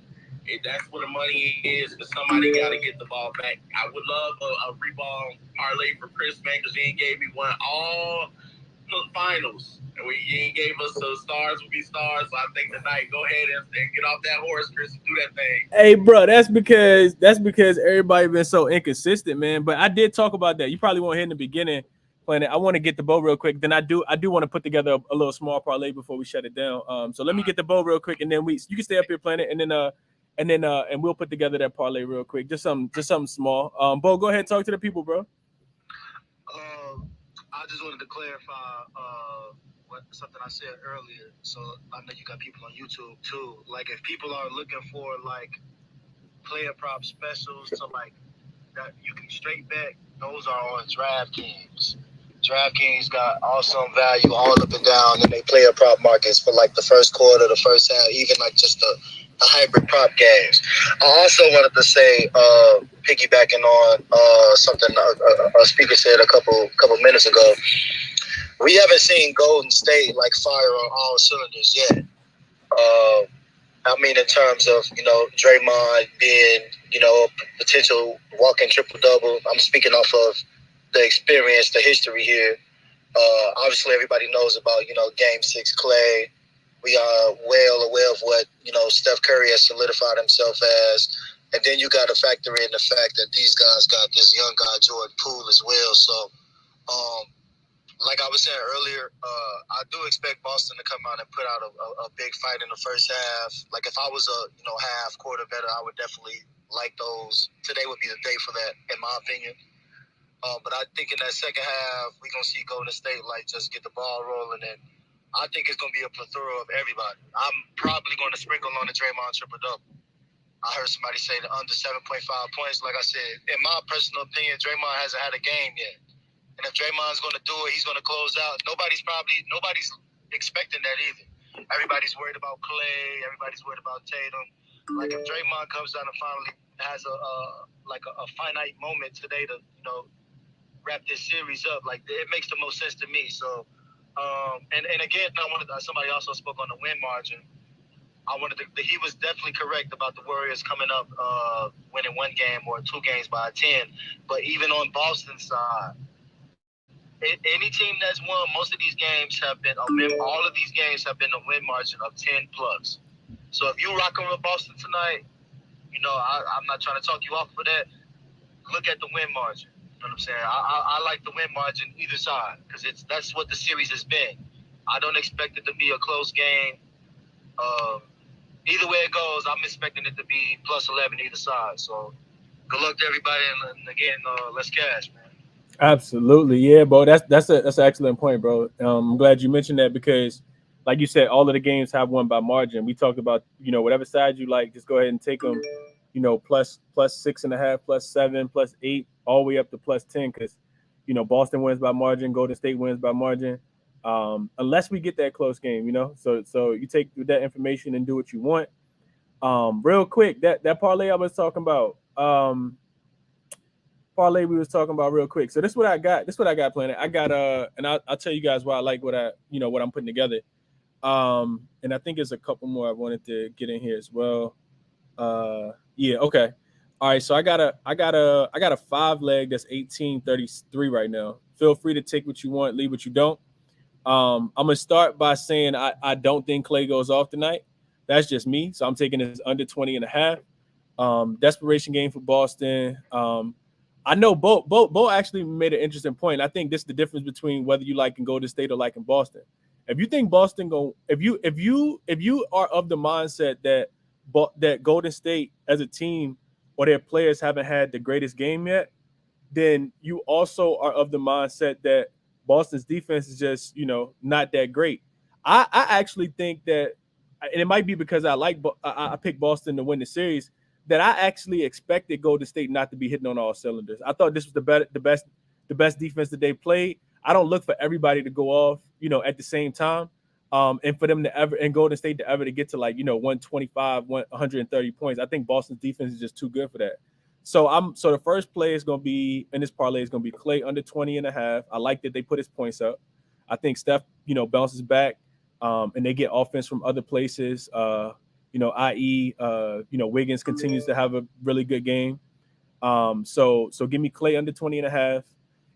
That's where the money is, because somebody got to get the ball back. I would love a rebound parlay for Chris, man, because he gave me one all the finals. And he gave us the stars will be stars. So I think tonight, go ahead and get off that horse, Chris, and do that thing. Hey, bro, that's because everybody been so inconsistent, man. But I did talk about that. You probably won't hear in the beginning, Planet. I want to get the bow real quick. Then I do want to put together a little small parlay before we shut it down. So let me get the bow real quick, and then you can stay up here, Planet, and then we'll put together that parlay real quick. Just something small. Bo, go ahead, talk to the people, bro. I just wanted to clarify something I said earlier. So I know you got people on YouTube too. Like, if people are looking for like player prop specials to like that you can straight bet, those are on DraftKings. DraftKings got awesome value all up and down in their player prop markets for like the first quarter, the first half, even like just the hybrid prop games. I also wanted to say, piggybacking on something a speaker said a couple minutes ago, we haven't seen Golden State like fire on all cylinders yet. I mean, in terms of, Draymond being, a potential walking triple-double. I'm speaking off of the experience, the history here. Obviously, everybody knows about, Game 6 Clay. We are well aware of what, Steph Curry has solidified himself as. And then you got to factor in the fact that these guys got this young guy, Jordan Poole, as well. So, like I was saying earlier, I do expect Boston to come out and put out a big fight in the first half. Like, if I was a half quarter better, I would definitely like those. Today would be the day for that, in my opinion. But I think in that second half, we're gonna see Golden State like just get the ball rolling, and I think it's gonna be a plethora of everybody. I'm probably going to sprinkle on the Draymond triple double. I heard somebody say the under 7.5 points. Like I said, in my personal opinion, Draymond hasn't had a game yet. And if Draymond's going to do it, he's going to close out. Nobody's expecting that either. Everybody's worried about Clay. Everybody's worried about Tatum. Like, if Draymond comes down and finally has a finite moment today to wrap this series up, like, it makes the most sense to me. So, and again, somebody also spoke on the win margin. He was definitely correct about the Warriors coming up winning one game or two games by 10. But even on Boston's side, any team that's won, most of these games have been all of these games have been a win margin of 10 plus. So if you rocking with Boston tonight, I'm not trying to talk you off of that. Look at the win margin. You know what I'm saying? I like the win margin either side, because that's what the series has been. I don't expect it to be a close game. Either way it goes, I'm expecting it to be plus 11 either side. So good luck to everybody, and again, let's cash, man. Absolutely, yeah, bro. That's an excellent point, bro. I'm glad you mentioned that, because, like you said, all of the games have won by margin. We talked about, whatever side you like, just go ahead and take them, plus 6.5, plus 7, plus 8, all the way up to plus 10, because, Boston wins by margin, Golden State wins by margin, unless we get that close game, So you take that information and do what you want. Real quick, that parlay I was talking about. Parlay we was talking about real quick. So this is what I got. Planet. I got and I'll tell you guys why I like what I'm putting together. And I think there's a couple more I wanted to get in here as well. Yeah, okay. All right, so I got a 5-leg that's 1833 right now. Feel free to take what you want, leave what you don't. I'm gonna start by saying I don't think Clay goes off tonight. That's just me. So I'm taking this under 20.5. Desperation game for Boston. I know Bo actually made an interesting point. I think this is the difference between whether you like in Golden State or like in Boston. If you think Boston if you are of the mindset that Golden State as a team or their players haven't had the greatest game yet, then you also are of the mindset that Boston's defense is just, not that great. I actually think that, and it might be because I picked Boston to win the series, that I actually expected Golden State not to be hitting on all cylinders. I thought this was the best defense that they played. I don't look for everybody to go off, at the same time. And for them and Golden State to get to 125, 130 points. I think Boston's defense is just too good for that. So the first play is going to be in this parlay is going to be Clay under 20.5. I like that they put his points up. I think Steph, bounces back, and they get offense from other places. i.e., Wiggins continues to have a really good game. So give me Clay under 20.5.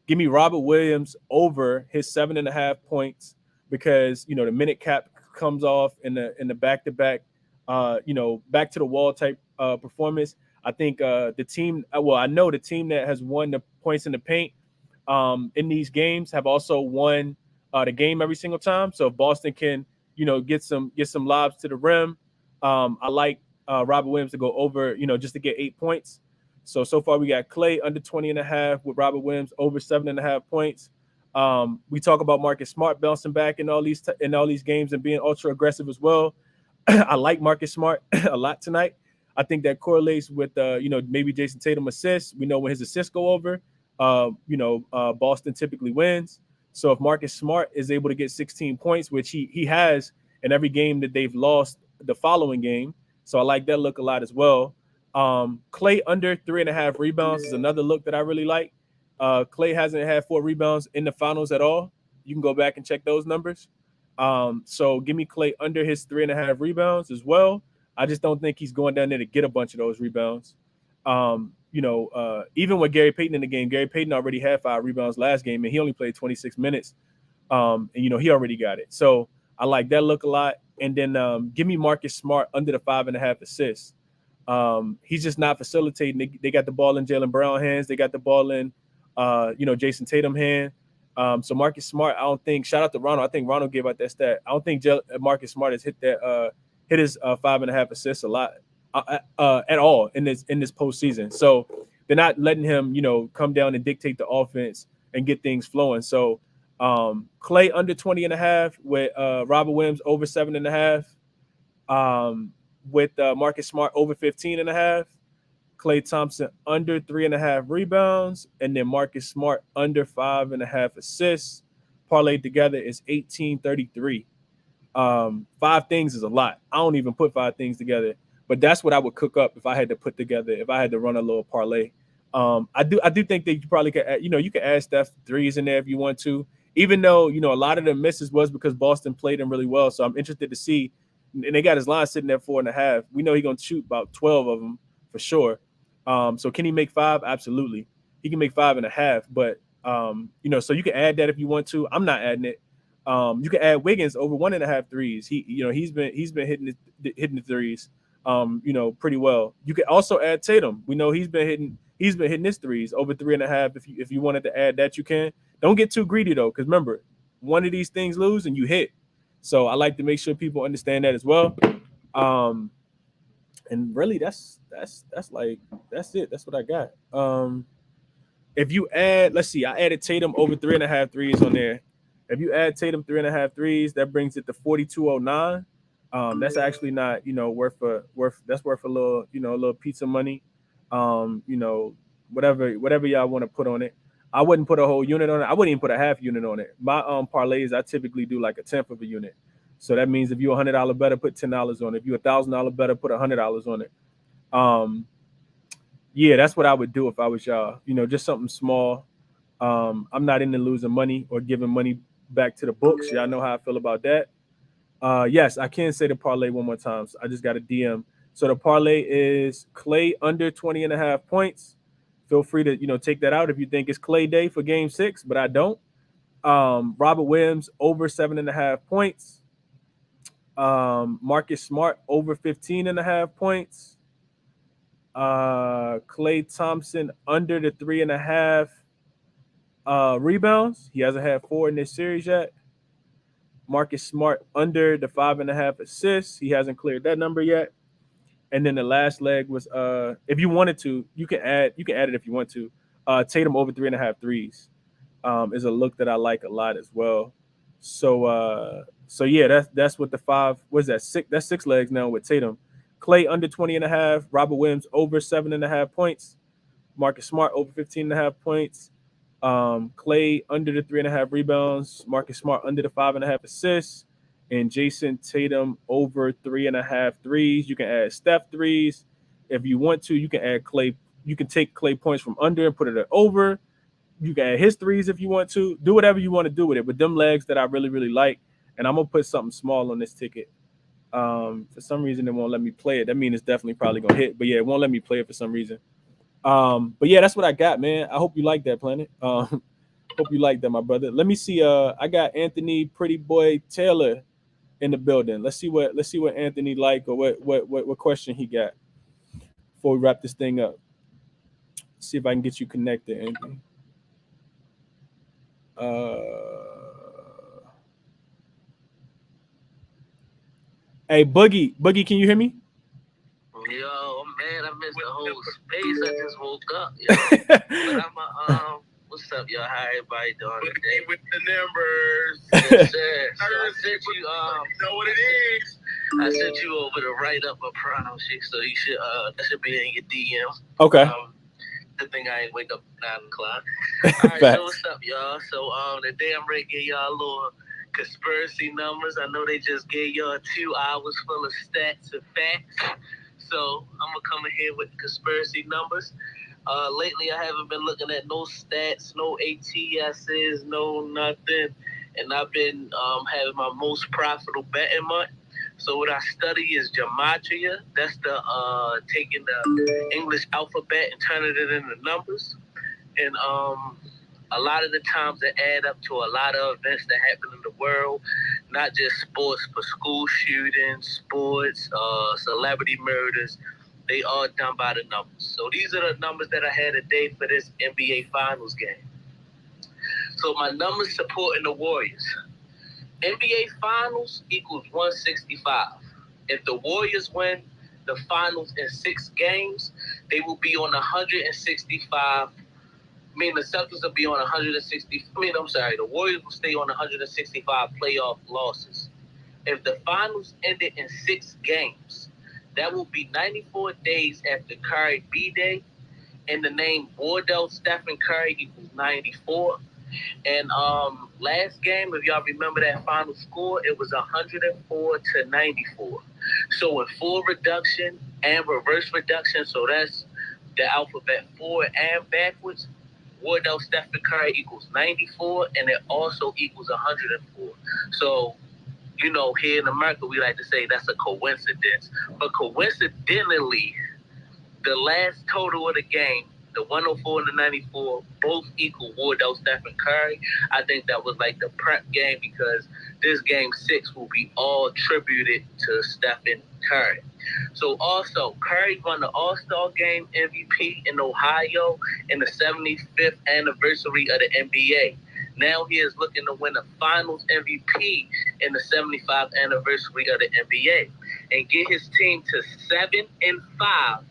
Give me Robert Williams over his 7.5 points because the minute cap comes off in the back to back, back to the wall type performance. I think the team. Well, I know the team that has won the points in the paint in these games have also won the game every single time. So if Boston can, get some lobs to the rim, I like Robert Williams to go over, just to get 8 points. So far we got Clay under 20.5 with Robert Williams over 7.5 points. We talk about Marcus Smart bouncing back in all these games and being ultra aggressive as well. I like Marcus Smart a lot tonight. I think that correlates with maybe Jason Tatum assists. We know when his assists go over, Boston typically wins. So if Marcus Smart is able to get 16 points, which he has in every game that they've lost the following game, so I like that look a lot as well. Clay under 3.5 rebounds is another look that I really like. Clay hasn't had 4 rebounds in the finals at all. You can go back and check those numbers. So give me Clay under his 3.5 rebounds as well. I just don't think he's going down there to get a bunch of those rebounds. Even with Gary Payton in the game, Gary Payton already had 5 rebounds last game, and he only played 26 minutes. And he already got it. So I like that look a lot. And then give me Marcus Smart under the 5.5 assists. He's just not facilitating. They got the ball in Jaylen Brown hands. They got the ball in, Jason Tatum hand. So Marcus Smart, I don't think. Shout out to Ronald. I think Ronald gave out that stat. I don't think Marcus Smart has hit his 5.5 assists a lot at all in this postseason. So they're not letting him, come down and dictate the offense and get things flowing. So Clay under 20.5 with Robert Williams over 7.5. With Marcus Smart over 15.5, Klay Thompson under 3.5 rebounds, and then Marcus Smart under 5.5 assists. Parlayed together is 1833. 5 things is a lot. I don't even put 5 things together, but that's what I would cook up if I had to put together, if I had to run a little parlay. I do think that you probably could add, you could add Steph threes in there if you want to, even though, a lot of the misses was because Boston played him really well. So I'm interested to see. And they got his line sitting at 4.5. We know he's going to shoot about 12 of them for sure. So can he make 5? Absolutely. He can make 5.5. But, so you can add that if you want to. I'm not adding it. You can add Wiggins over 1.5 threes. He's been hitting the threes, pretty well. You can also add Tatum. We know he's been hitting his threes over 3.5. If you wanted to add that, you can. Don't get too greedy though, because remember, one of these things lose and you hit. So I like to make sure people understand that as well. And really that's it. That's what I got. If you add, let's see, I added Tatum over 3.5 threes on there. If you add Tatum 3.5 threes, that brings it to 4209. That's actually not, worth a little, a little pizza money. Whatever y'all want to put on it. I wouldn't put a whole unit on it. I wouldn't even put a half unit on it. My parlays, I typically do like a tenth of a unit. So that means if you're $100 better, put $10 on it. If you're $1,000 better, put $100 on it. Yeah, that's what I would do if I was y'all. Just something small. I'm not into losing money or giving money back to the books. Y'all know how I feel about that. Yes, I can say the parlay one more time. So I just got a DM. So the parlay is Clay under 20.5 points. Feel free to, take that out if you think it's Clay Day for game 6, but I don't. Robert Williams over 7.5 points. Marcus Smart over 15.5 points. Klay Thompson under the 3.5 rebounds. He hasn't had 4 in this series yet. Marcus Smart under the 5.5 assists. He hasn't cleared that number yet. And then the last leg was if you wanted to, you can add it if you want to. Tatum over 3.5 threes is a look that I like a lot as well. So yeah, that's what the 5 was that 6. That's 6 legs now with Tatum. Clay under 20.5, Robert Williams over 7.5 points, Marcus Smart over 15.5 points, Clay under the 3.5 rebounds, Marcus Smart under the 5.5 assists, and Jason Tatum over 3.5 threes. You can add Steph threes if you want to. You can add Clay. You can take Clay points from under and put it at over. You can add his threes if you want to. Do whatever you want to do with it. But them legs that I really, really like, and I'm gonna put something small on this ticket. For some reason, it won't let me play it. That means it's definitely probably gonna hit. But yeah, it won't let me play it for some reason. But yeah, that's what I got, man. I hope you like that, Planet. Hope you like that, my brother. Let me see. I got Anthony Pretty Boy Taylor in the building. Let's see what Anthony like or what question he got before we wrap this thing up. See if I can get you connected, Anthony. Hey, Boogie, can you hear me? Yo, man, I missed the whole space. I just woke up, yo. But I'm what's up, yo? How everybody doing today? With the numbers. Yes, sir. So I sent you, You know what it is. I sent you over the write-up of Proud shit, so you should, that should be in your DM. Okay. Good thing I ain't wake up at 9 o'clock. All right, so what's up, y'all? So, today I'm ready to give y'all a little conspiracy numbers. I know they just gave y'all 2 hours full of stats and facts. So I'm gonna come in here with the conspiracy numbers. Lately I haven't been looking at no stats, no ATSs, no nothing, and I've been having my most profitable betting month. So what I study is gematria. That's the taking the English alphabet and turning it into numbers, and a lot of the times it add up to a lot of events that happen in the world, not just sports, but school shootings, sports, celebrity murders. They all done by the numbers. So these are the numbers that I had today for this NBA Finals game. So my numbers supporting the Warriors. NBA Finals equals 165. If the Warriors win the Finals in 6 games, they will be on 165. The Celtics will be on 160. The Warriors will stay on 165 playoff losses. If the finals ended in 6 games, that will be 94 days after Curry B-Day, and the name Wardell Stephen Curry equals 94. And last game, if y'all remember that final score, it was 104-94. So with full reduction and reverse reduction, so that's the alphabet forward and backwards, Wardell Stephen Curry equals 94, and it also equals 104. So, here in America, we like to say that's a coincidence. But coincidentally, the last total of the game, the 104 and the 94, both equal Wardell Stephen Curry. I think that was like the prep game because this game 6 will be all tributed to Stephen Curry. So also, Curry won the All-Star Game MVP in Ohio in the 75th anniversary of the NBA. Now he is looking to win the Finals MVP in the 75th anniversary of the NBA and get his team to 7-5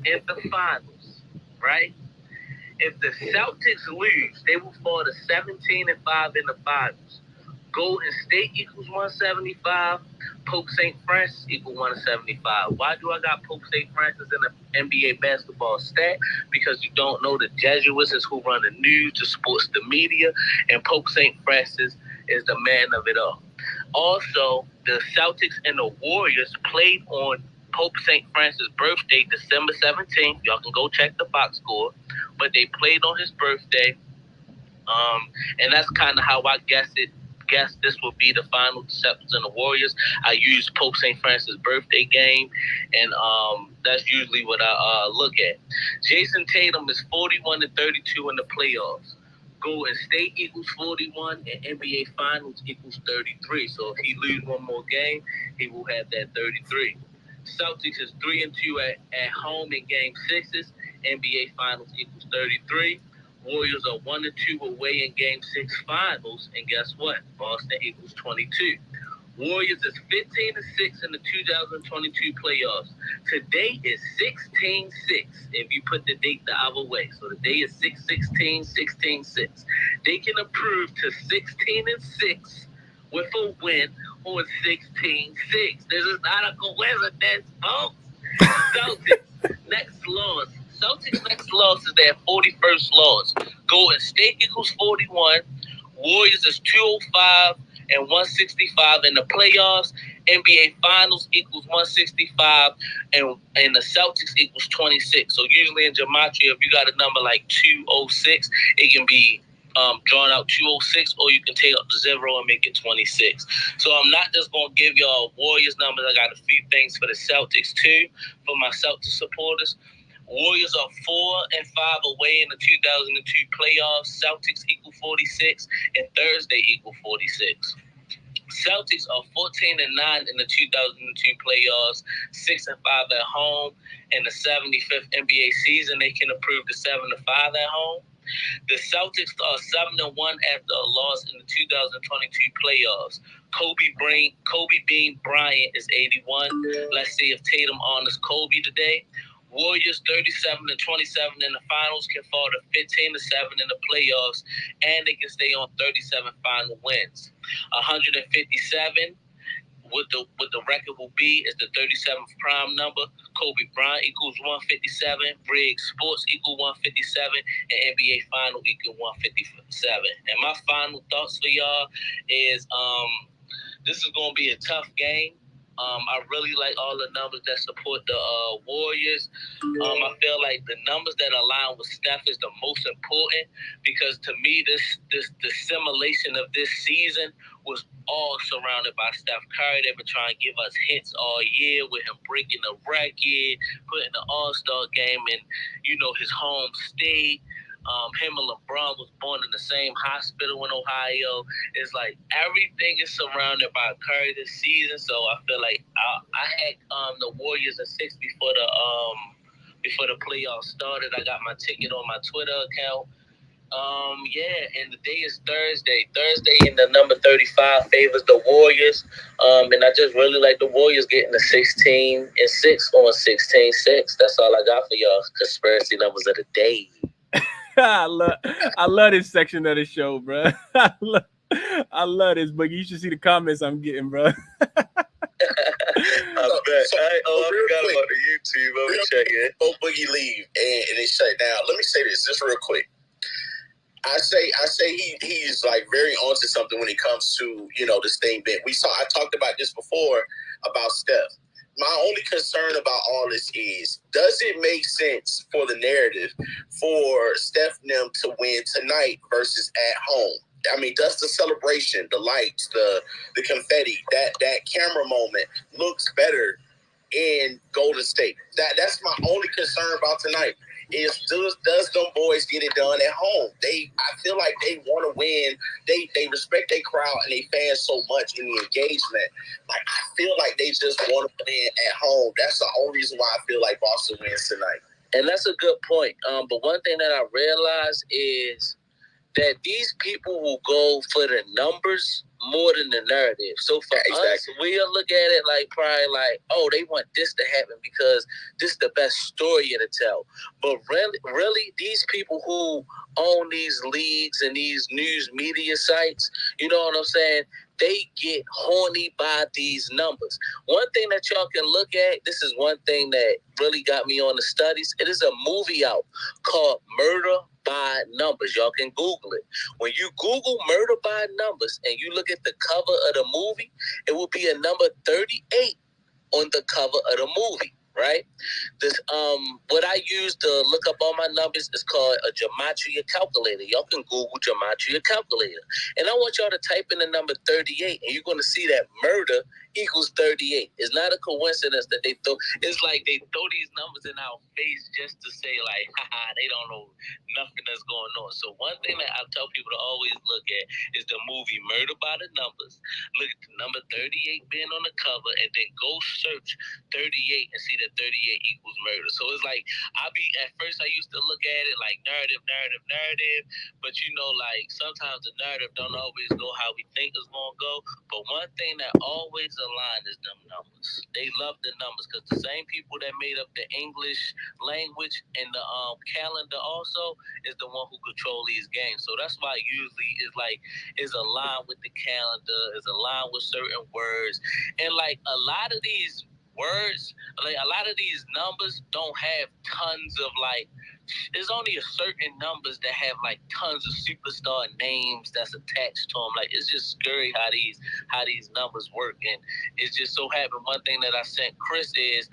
in the Finals, right? If the Celtics lose, they will fall to 17-5 in the Finals. Golden State equals 175. Pope St. Francis equals 175. Why do I got Pope St. Francis in the NBA basketball stat? Because you don't know the Jesuits is who run the news, the sports, the media, and Pope St. Francis is the man of it all. Also, the Celtics and the Warriors played on Pope St. Francis' birthday, December 17th. Y'all can go check the box score. But they played on his birthday. And that's kind of how I guess this will be the final, the Celtics and the Warriors. I use Pope St. Francis' birthday game, and that's usually what I look at. Jason Tatum is 41-32 in the playoffs. Golden State equals 41, and NBA Finals equals 33. So if he loses one more game, he will have that 33. Celtics is 3-2 at home in Game 6s. NBA Finals equals 33. Warriors are 1-2 away in Game 6 Finals, and guess what? Boston equals 22. Warriors is 15-6 in the 2022 playoffs. Today is 16-6 if you put the date the other way. So today is 6-16, 16-6. They can improve to 16-6 with a win on 16-6. This is not a coincidence, folks. Celtics next loss. Celtics next loss is their 41st loss. Golden State equals 41. Warriors is 205 and 165 in the playoffs. NBA Finals equals 165 and the Celtics equals 26. So usually in gematria, if you got a number like 206, it can be drawing out 206, or you can take up the 0 and make it 26. So I'm not just going to give y'all Warriors numbers. I got a few things for the Celtics, too, for my Celtics supporters. Warriors are 4-5 away in the 2002 playoffs. Celtics equal 46, and Thursday equal 46. Celtics are 14-9 in the 2002 playoffs, 6-5 at home. In the 75th NBA season, they can improve to 7-5 at home. The Celtics are 7-1 after a loss in the 2022 playoffs. Kobe Bean Bryant is 81. Let's see if Tatum honors Kobe today. Warriors 37-27 in the finals can fall to 15-7 in the playoffs, and they can stay on 37 final wins. 157. What the record will be is the 37th prime number. Kobe Bryant equals 157. Briggs Sports equal 157. And NBA Final equal 157. And my final thoughts for y'all is this is going to be a tough game. I really like all the numbers that support the Warriors. I feel like the numbers that align with Steph is the most important, because to me, the simulation of this season was all surrounded by Steph Curry. They've been trying to give us hints all year with him breaking the record, putting the All-Star game in, his home state. Him and LeBron was born in the same hospital in Ohio. It's like everything is surrounded by Curry this season. So I feel like I had the Warriors at 6 before the playoffs started. I got my ticket on my Twitter account. And the day is Thursday. Thursday in the number 35 favors the Warriors. And I just really like the Warriors getting the 16-6 on 16-6. That's all I got for y'all conspiracy numbers of the day. I love this section of the show, bro. I love this, but you should see the comments I'm getting, bro. I bet. I forgot about the YouTube. Let me check it. Oh, Boogie leave and it shut down. Let me say this just real quick. I say he's like very onto something when it comes to this thing that I talked about this before about Steph. My only concern about all this is, does it make sense for the narrative for Steph and them to win tonight versus at home? I mean, does the celebration, the lights, the confetti, that camera moment looks better in Golden State? That's my only concern about tonight. Is does them boys get it done at home? I feel like they want to win. They respect their crowd and their fans so much in the engagement. Like, I feel like they just want to win at home. That's the only reason why I feel like Boston wins tonight. And that's a good point. But one thing that I realize is that these people will go for the numbers more than the narrative. So for us, we'll look at it like probably like, oh, they want this to happen because this is the best story to tell. But really, these people who own these leagues and these news media sites, you know what I'm saying? They get horny by these numbers. One thing that y'all can look at, this is one thing that really got me on the studies. It is a movie out called Murder by Numbers. Y'all can Google it. When you Google Murder by Numbers and you look at the cover of the movie, it will be a number 38 on the cover of the movie, right? This what I use to look up all my numbers is called a gematria calculator. Y'all can Google gematria calculator. And I want y'all to type in the number 38, and you're going to see that murder equals 38. It's not a coincidence that they throw. It's like they throw these numbers in our face just to say, like, haha, they don't know nothing that's going on. So one thing that I tell people to always look at is the movie Murder by the Numbers. Look at the number 38 being on the cover, and then go search 38 and see that 38 equals murder. So it's like, at first I used to look at it like narrative, but like sometimes the narrative don't always go how we think it's going to go. But one thing that always aligns is them numbers. They love the numbers because the same people that made up the English language and the calendar also is the one who control these games. So that's why usually is aligned with the calendar, is aligned with certain words. And like a lot of these words, like a lot of these numbers don't have tons of like, there's only a certain numbers that have like tons of superstar names that's attached to them. Like, it's just scary how these numbers work. And it's just so happened, one thing that I sent Chris is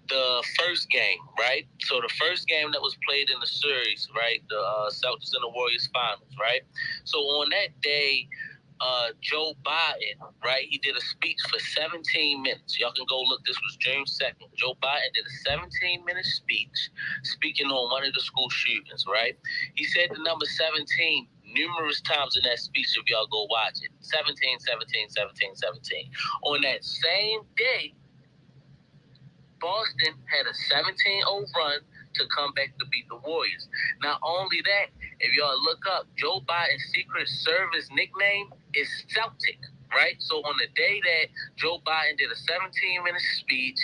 the first game, right? So the first game that was played in the series, right? The Celtics and the Warriors finals, right? So on that day, Joe Biden, right? He did a speech for 17 minutes. Y'all can go look. This was June 2nd. Joe Biden did a 17-minute speech speaking on one of the school shootings, right? He said the number 17 numerous times in that speech if y'all go watch it. 17, 17, 17, 17. On that same day, Boston had a 17-0 run to come back to beat the Warriors. Not only that, if y'all look up, Joe Biden's Secret Service nickname is Celtic, right? So on the day that Joe Biden did a 17-minute speech,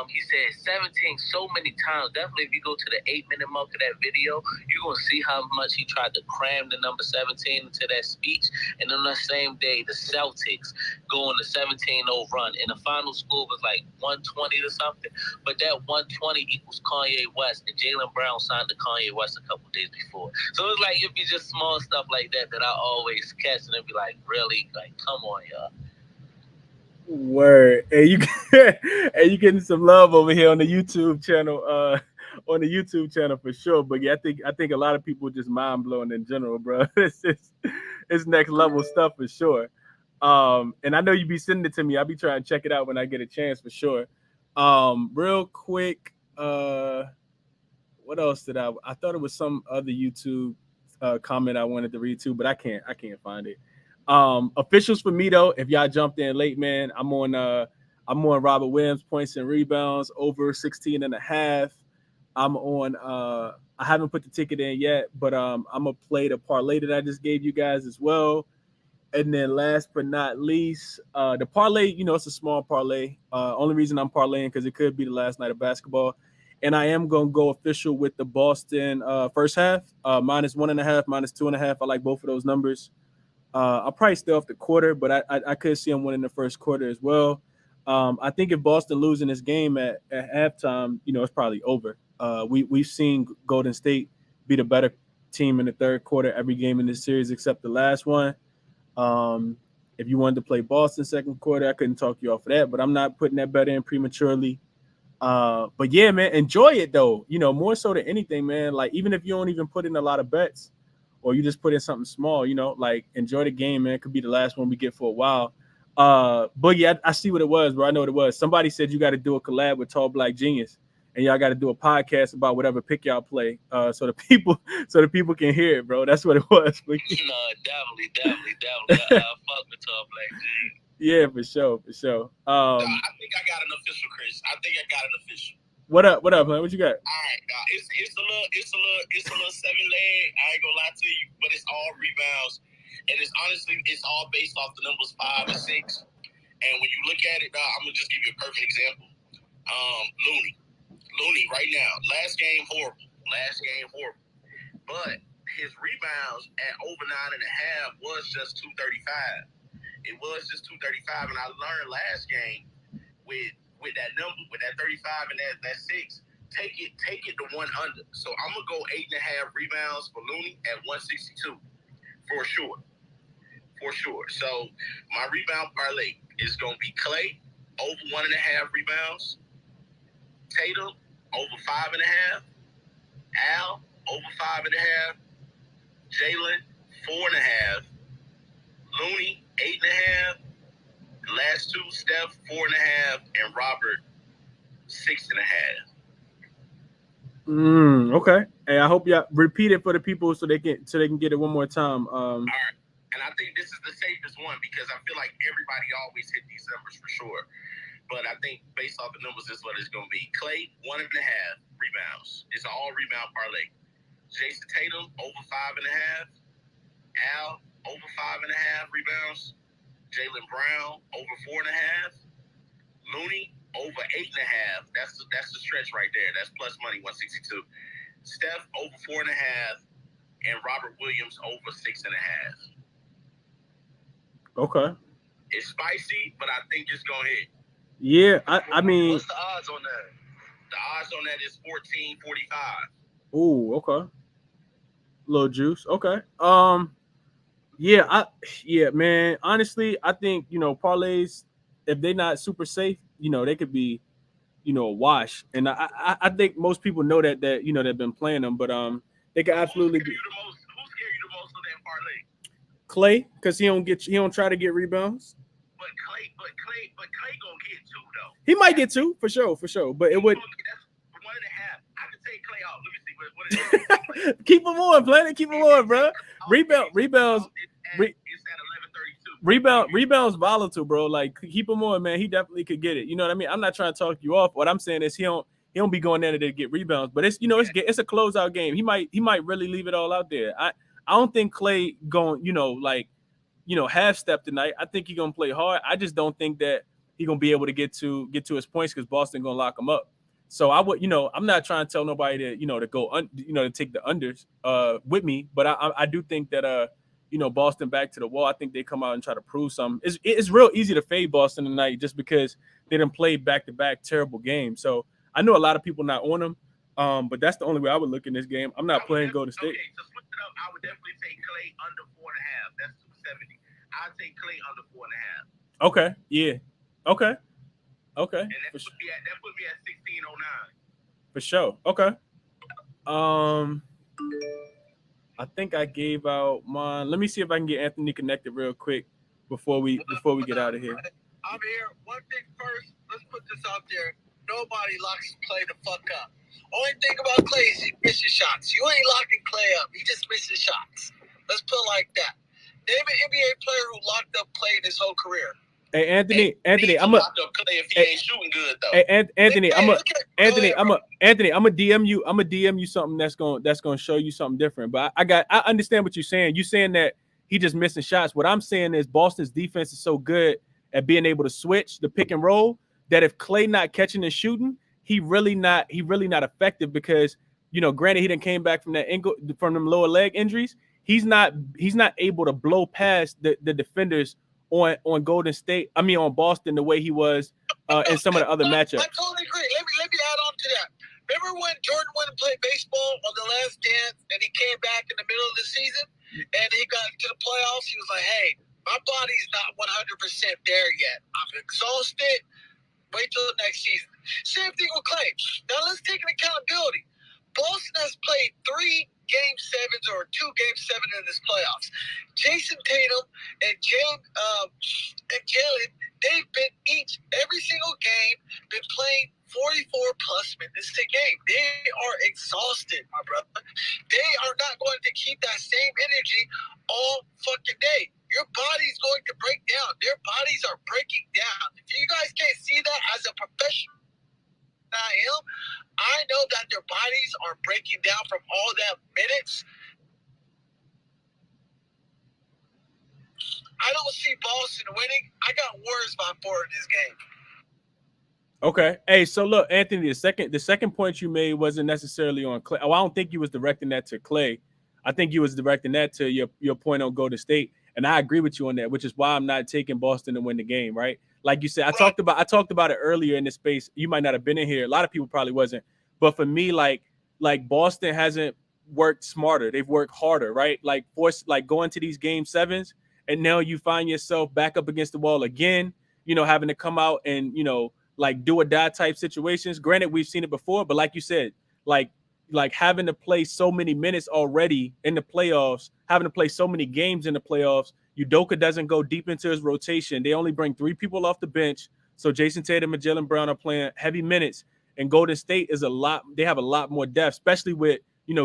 he said 17 so many times. Definitely if you go to the 8-minute mark of that video, you're going to see how much he tried to cram the number 17 into that speech. And on that same day, the Celtics go on a 17-0 run. And the final score was like 120 or something. But that 120 equals Kanye West. And Jaylen Brown signed to Kanye West a couple days before. So it's like, it'd be just small stuff like that that I always catch and be like, really? Like, come on, y'all. Word. Hey, you hey, you getting some love over here on the YouTube channel, on the YouTube channel for sure. But yeah, I think a lot of people just mind blowing in general, bro. It's next level stuff for sure. And I know you be sending it to me. I'll be trying to check it out when I get a chance for sure. Real quick, what else did I thought it was some other YouTube comment I wanted to read too, but I can't find it. Officials for me though, if y'all jumped in late, man, I'm on Robert Williams points and rebounds over 16 and a half. I'm on I haven't put the ticket in yet, but I'm gonna play the parlay that I just gave you guys as well. And then last but not least, the parlay, it's a small parlay. Only reason I'm parlaying because it could be the last night of basketball. And I am going to go official with the Boston first half, -1.5, -2.5. I like both of those numbers. I'll probably stay off the quarter, but I could see them winning the first quarter as well. I think if Boston losing this game at halftime, it's probably over. We've seen Golden State be the better team in the third quarter every game in this series except the last one. If you wanted to play Boston second quarter, I couldn't talk you off of that, but I'm not putting that bet in prematurely. But yeah, man, enjoy it though. More so than anything, man. Like even if you don't even put in a lot of bets, or you just put in something small, like enjoy the game, man. It could be the last one we get for a while. But yeah, I see what it was, bro. I know what it was. Somebody said you got to do a collab with Tall Black Genius, and y'all got to do a podcast about whatever pick y'all play, so the people can hear it, bro. That's what it was. No, definitely. I fuck with Tall Black Genius. Yeah, for sure. I think I got an official, Chris. What up, man? What you got? All right, it's a little 7-leg. I ain't gonna lie to you, but it's all rebounds, and it's all based off the numbers 5 and 6. And when you look at it, I'm gonna just give you a perfect example. Looney, right now, last game horrible, but his rebounds at over 9.5 was just 235. It was just 235, and I learned last game with that number, with that 35 and that 6, take it to 1 under. So I'm gonna go 8.5 rebounds for Looney at 162 for sure. So my rebound parlay is gonna be Clay over 1.5 rebounds, Tatum over 5.5, Al over 5.5, Jaylen 4.5, Looney 8.5. The last two, Steph 4.5, and Robert 6.5. Okay. Hey, I hope y'all repeat it for the people so they can get it one more time. All right. And I think this is the safest one because I feel like everybody always hit these numbers for sure. But I think based off the numbers, this is what it's going to be. Clay 1.5 rebounds. It's an all rebound parlay. Jason Tatum over 5.5. Al over 5.5 rebounds. Jaylen Brown over 4.5. Looney over 8.5. That's the stretch right there. That's plus money 162. Steph over 4.5, and Robert Williams over 6.5. Okay. It's spicy, but I think it's gonna hit. Yeah, I mean, what's the odds on that? The odds on that is 14.45. Ooh, okay. Little juice. Okay. Yeah, man. Honestly, I think parlays, if they're not super safe, they could be a wash. And I think most people know that they've been playing them, but they could absolutely be. Who scared you the most of that parlay? Clay, because he don't try to get rebounds. But Clay gonna get 2 though. He might get 2 for sure. But it would. That's 1.5. I can take Clay out. Let me see what it is. Keep him on, Planet. Keep him on, bro. Rebounds. Rebounds volatile, bro. Like, keep him on, man. He definitely could get it. You know what I mean? I'm not trying to talk you off. What I'm saying is he don't be going there to get rebounds. But it's it's a closeout game. He might really leave it all out there. I don't think Clay going half step tonight. I think he's gonna play hard. I just don't think that he's gonna be able to get to his points because Boston gonna lock him up. So I would, I'm not trying to tell nobody to go to take the unders with me, but I do think that Boston back to the wall. I think they come out and try to prove something. It's real easy to fade Boston tonight just because they done played back-to-back terrible games. So I know a lot of people not on them, but that's the only way I would look in this game. I'm not playing Golden State. Okay, to switch it up, I would definitely take Clay under 4.5. That's 270. I'd take Clay under 4.5. Okay, yeah, okay. And that put me at 1609. For sure. Okay. I think I gave out mine. Let me see if I can get Anthony connected real quick before we get out of here. I'm here. One thing first, let's put this out there. Nobody locks Clay the fuck up. Only thing about Clay is he misses shots. You ain't locking Clay up. He just misses shots. Let's put it like that. Name an NBA player who locked up Clay in his whole career. Hey, Anthony, I'm a if he ain't shooting good though. Hey, Anthony, I'm a DM you. I'm a DM you something that's gonna show you something different. But I understand what you're saying. You're saying that he just missing shots. What I'm saying is Boston's defense is so good at being able to switch the pick and roll that if Clay not catching and shooting, he really not effective because granted he done came back from them lower leg injuries. He's not able to blow past the defenders on Golden State. I mean on Boston the way he was in some of the other matchups. I totally agree. Let me add on to that. Remember when Jordan went and played baseball on The Last Dance and he came back in the middle of the season and he got into the playoffs? He was like, hey, my body's not 100% there yet. I'm exhausted. Wait till the next season. Same thing with Clay. Now let's take an accountability. Boston has played 3 Game 7s or 2 Game 7 in this playoffs. Jason Tatum and Jalen, they've been every single game, been playing 44 plus minutes a game. They are exhausted, my brother. They are not going to keep that same energy all fucking day. Your body's going to break down. Their bodies are breaking down. If you guys can't see that as a professional, I know that their bodies are breaking down from all that minutes. I don't see Boston winning. I got Warriors by 4 in this game. Okay. Hey, so look, Anthony, the second point you made wasn't necessarily on Clay. Oh, I don't think you was directing that to Clay. I think you was directing that to your point on Golden State. And I agree with you on that, which is why I'm not taking Boston to win the game, right? Like you said, I talked about it earlier in this space. You might not have been in here. A lot of people probably wasn't. But for me, like Boston hasn't worked smarter. They've worked harder, right? Like going to these Game 7s, and now you find yourself back up against the wall again, having to come out and, like do or die type situations. Granted, we've seen it before, but like you said, like having to play so many minutes already in the playoffs, having to play so many games in the playoffs. Udoka doesn't go deep into his rotation. They only bring 3 people off the bench. So Jason Tatum and Jaylen Brown are playing heavy minutes. And Golden State they have a lot more depth, especially with,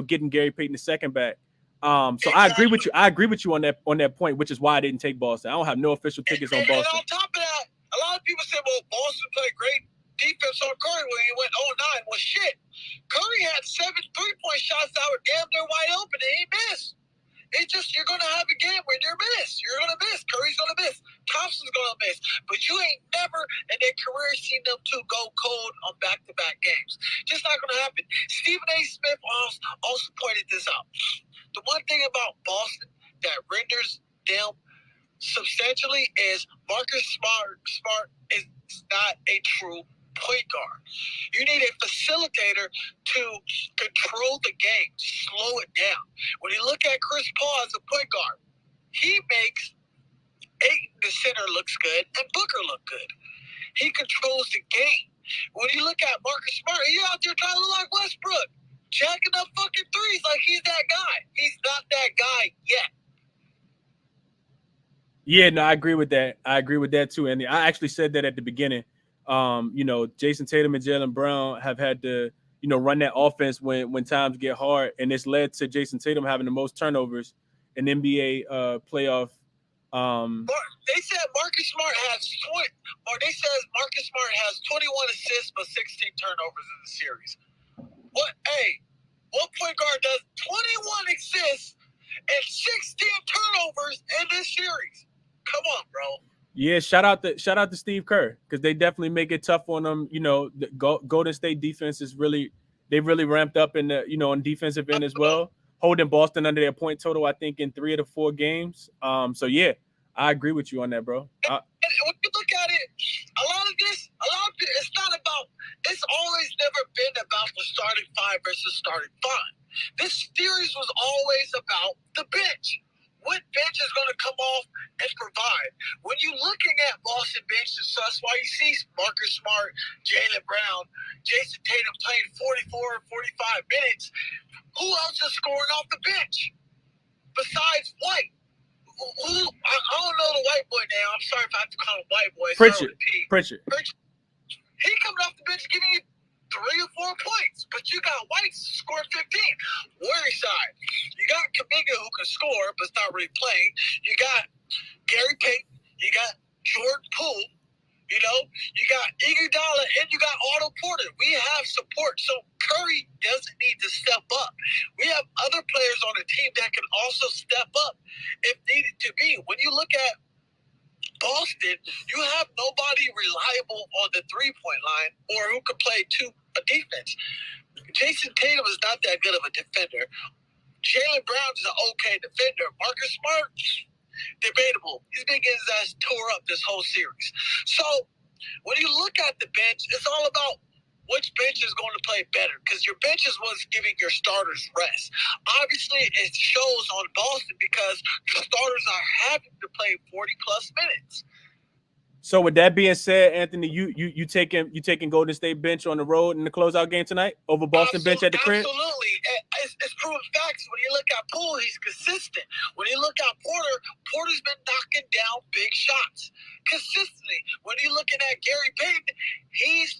getting Gary Payton II back. So I agree with you. I agree with you on that point, which is why I didn't take Boston. I don't have no official tickets on Boston. And on top of that, a lot of people say, well, Boston played great defense on Curry when he went 0-9. Well, shit. Curry had 7 3-point shots that were damn near wide open, and he missed. It's just you're going to have a game where you're missed. You're going to miss. Curry's going to miss. Thompson's going to miss. But you ain't never in their career seen them two go cold on back-to-back games. Just not going to happen. Stephen A. Smith also pointed this out. The one thing about Boston that renders them substantially is Marcus Smart is not a true point guard. You need a facilitator to control the game, slow it down. When you look at Chris Paul as a point guard, he makes the center looks good and Booker look good. He controls the game. When you look at Marcus Smart, he out there trying to look like Westbrook, jacking up fucking threes like he's that guy. He's not that guy yet. Yeah, no, I agree with that. I agree with that too, Andy. I actually said that at the beginning. Jason Tatum and Jaylen Brown have had to, run that offense when times get hard, and it's led to Jason Tatum having the most turnovers in NBA playoff. They said Marcus Smart has 21 assists but 16 turnovers in the series. What point guard does 21 assists and 16 turnovers in this series? Come on, bro. Yeah, shout out to Steve Kerr, because they definitely make it tough on them. The Golden State defense is really ramped up in the on defensive end as well, holding Boston under their point total, I think, in 3 of the 4 games. So yeah, I agree with you on that, bro. And when you look at it, a lot of it, it's not about. It's always never been about the starting 5 versus starting 5. This series was always about the bench. What bench is going to come off and provide? When you're looking at Boston benches, so that's why you see Marcus Smart, Jaylen Brown, Jason Tatum playing 44 or 45 minutes. Who else is scoring off the bench besides White? I don't know the white boy now. I'm sorry if I have to call him white boy. Pritchard. He coming off the bench giving you 3 or 4 points, but you got White scoring 15. Warrior side, you got Kuminga who can score, but it's not really playing. You got Gary Payton, you got Jordan Poole, you got Iguodala, and you got Otto Porter. We have support, so Curry doesn't need to step up. We have other players on the team that can also step up if needed to be. When you look at Boston, you have nobody reliable on the 3-point line or who can play a defense. Jason Tatum is not that good of a defender. Jaylen Brown is an okay defender. Marcus Smart, debatable. He's been getting his ass tore up this whole series. So when you look at the bench, it's all about which bench is going to play better, because your bench is what's giving your starters rest. Obviously, it shows on Boston because the starters are having to play 40-plus minutes. So with that being said, Anthony, you taking Golden State bench on the road in the closeout game tonight over Boston bench at the crib? Absolutely. It's proven facts. When you look at Poole, he's consistent. When you look at Porter's been knocking down big shots consistently. When you're looking at Gary Payton, he's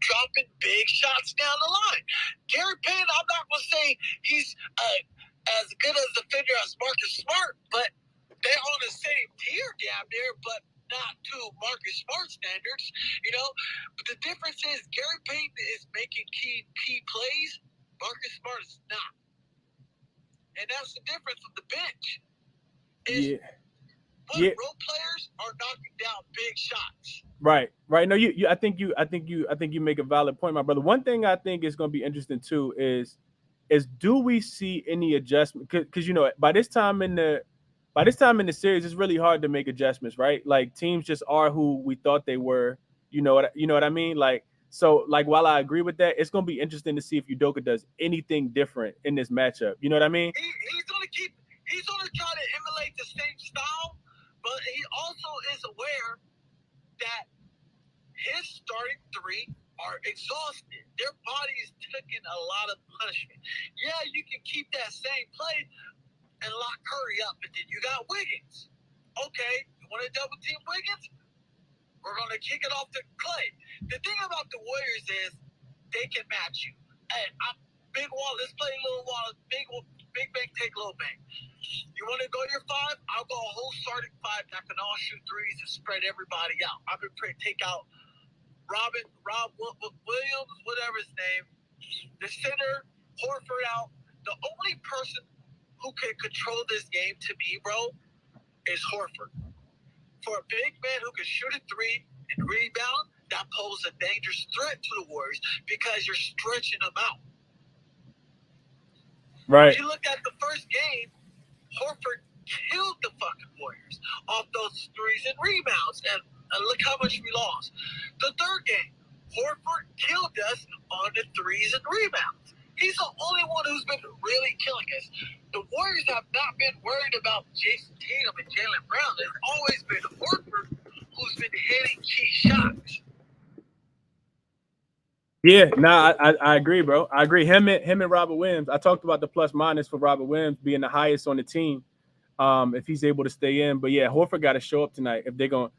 dropping big shots down the line. Gary Payton, I'm not going to say he's as good as a defender as Marcus Smart, but they're on the same tier down there, but not to Marcus Smart standards, But the difference is Gary Payton is making key plays. Marcus Smart is not. And that's the difference of the bench. Role players are knocking down big shots. Right. No, I think you make a valid point, my brother. One thing I think is going to be interesting too is do we see any adjustment? Because by this time in the series, it's really hard to make adjustments, right? Like teams just are who we thought they were. You know what I mean? While I agree with that, it's gonna be interesting to see if Udoka does anything different in this matchup. You know what I mean? He's gonna try to emulate the same style, but he also is aware that his starting 3 are exhausted. Their body is taking a lot of punishment. Yeah, you can keep that same play and lock Curry up, but then you got Wiggins. Okay, you want to double team Wiggins? We're going to kick it off to Clay. The thing about the Warriors is they can match you. Hey, big wall, let's play little wall. Big bang, take little bang. You want to go your 5? I'll go a whole starting 5 that can all shoot threes and spread everybody out. I can take out Rob Williams, whatever his name, the center, Horford out. The only person who can control this game to me, bro, is Horford. For a big man who can shoot a 3 and rebound, that poses a dangerous threat to the Warriors because you're stretching them out. Right. If you look at the first game, Horford killed the fucking Warriors off those 3s and rebounds, and look how much we lost. The third game, Horford killed us on the 3s and rebounds. He's the only one who's been really killing us. The Warriors have not been worried about Jason Tatum and Jaylen Brown. There's always been Horford who's been hitting key shots. Yeah, I agree, bro. I agree. Him and Robert Williams. I talked about the plus minus for Robert Williams being the highest on the team. If he's able to stay in. But yeah, Horford got to show up tonight if they're gonna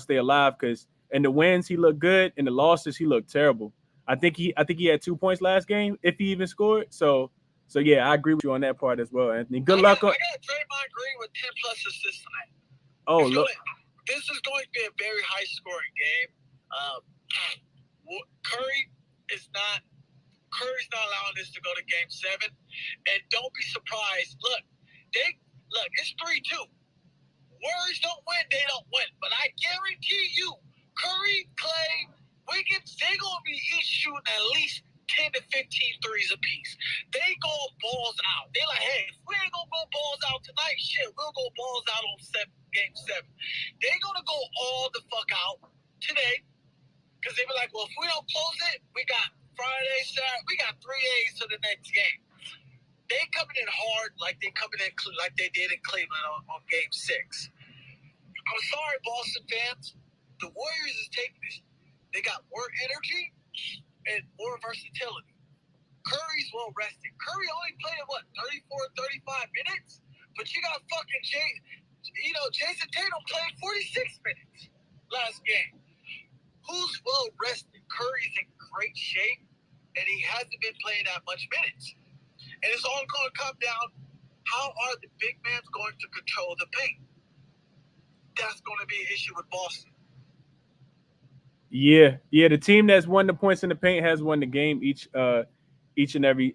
stay alive. Because in the wins he looked good, in the losses he looked terrible. I think he had 2 points last game if he even scored. So yeah, I agree with you on that part as well, Anthony. Good luck on. I got Draymond Green with 10 plus assists tonight. Oh look, This is going to be a very high scoring game. Curry's not allowing this to go to Game 7, and don't be surprised. Look, it's 3-2. Warriors don't win, they don't win. But I guarantee you, Curry, Clay, Wiggins, they gonna be each shooting at least 10 to 15 threes apiece. They go balls out. They like, hey, if we ain't gonna go balls out tonight, shit, we'll go balls out on Game 7. They gonna go all the fuck out today. Because they were like, well, if we don't close it, we got Friday, Saturday, we got 3 days to the next game. They coming in hard like they did in Cleveland on Game 6. I'm sorry, Boston fans. The Warriors is taking this. They got more energy and more versatility. Curry's well rested. Curry only played 34, 35 minutes? But you got fucking Jason Tatum played 46 minutes last game. Who's well rested? Curry's in great shape, and he hasn't been playing that much minutes. And it's all going to come down, how are the big men going to control the paint? That's going to be an issue with Boston. yeah. The team that's won the points in the paint has won the game each and every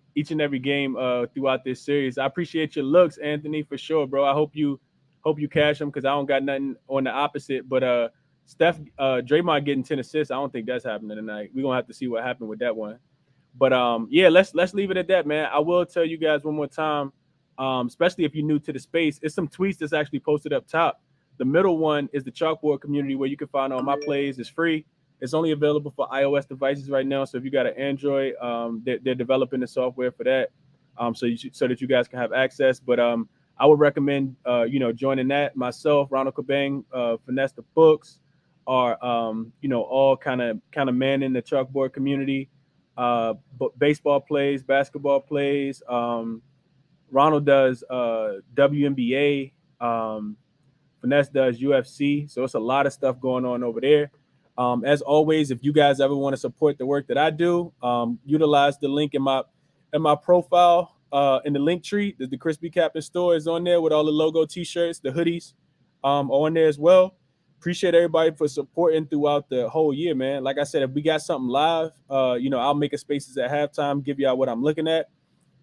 game throughout this series. I appreciate your looks, Anthony, for sure, bro. I hope you cash them because I don't got nothing on the opposite. But Draymond getting 10 assists, I don't think that's happening tonight. We're gonna have to see what happened with that one. But yeah, let's leave it at that, man. I will tell you guys one more time, especially if you're new to the space. It's some tweets that's actually posted up top. The middle one is the chalkboard community where you can find all my plays. It's free. It's only available for iOS devices right now. So if you got an Android, they're developing the software for that, so that you guys can have access. But I would recommend joining that. Myself, Ronald Kabang, Finesse the Books, are all kind of manning the chalkboard community. Baseball plays, basketball plays. Ronald does WNBA. Finesse does UFC. So it's a lot of stuff going on over there. As always, if you guys ever want to support the work that I do, utilize the link in my profile in the link tree. The ChrisBeCappinn store is on there with all the logo T-shirts, the hoodies on there as well. Appreciate everybody for supporting throughout the whole year, man. Like I said, if we got something live, I'll make a spaces at halftime, give y'all what I'm looking at.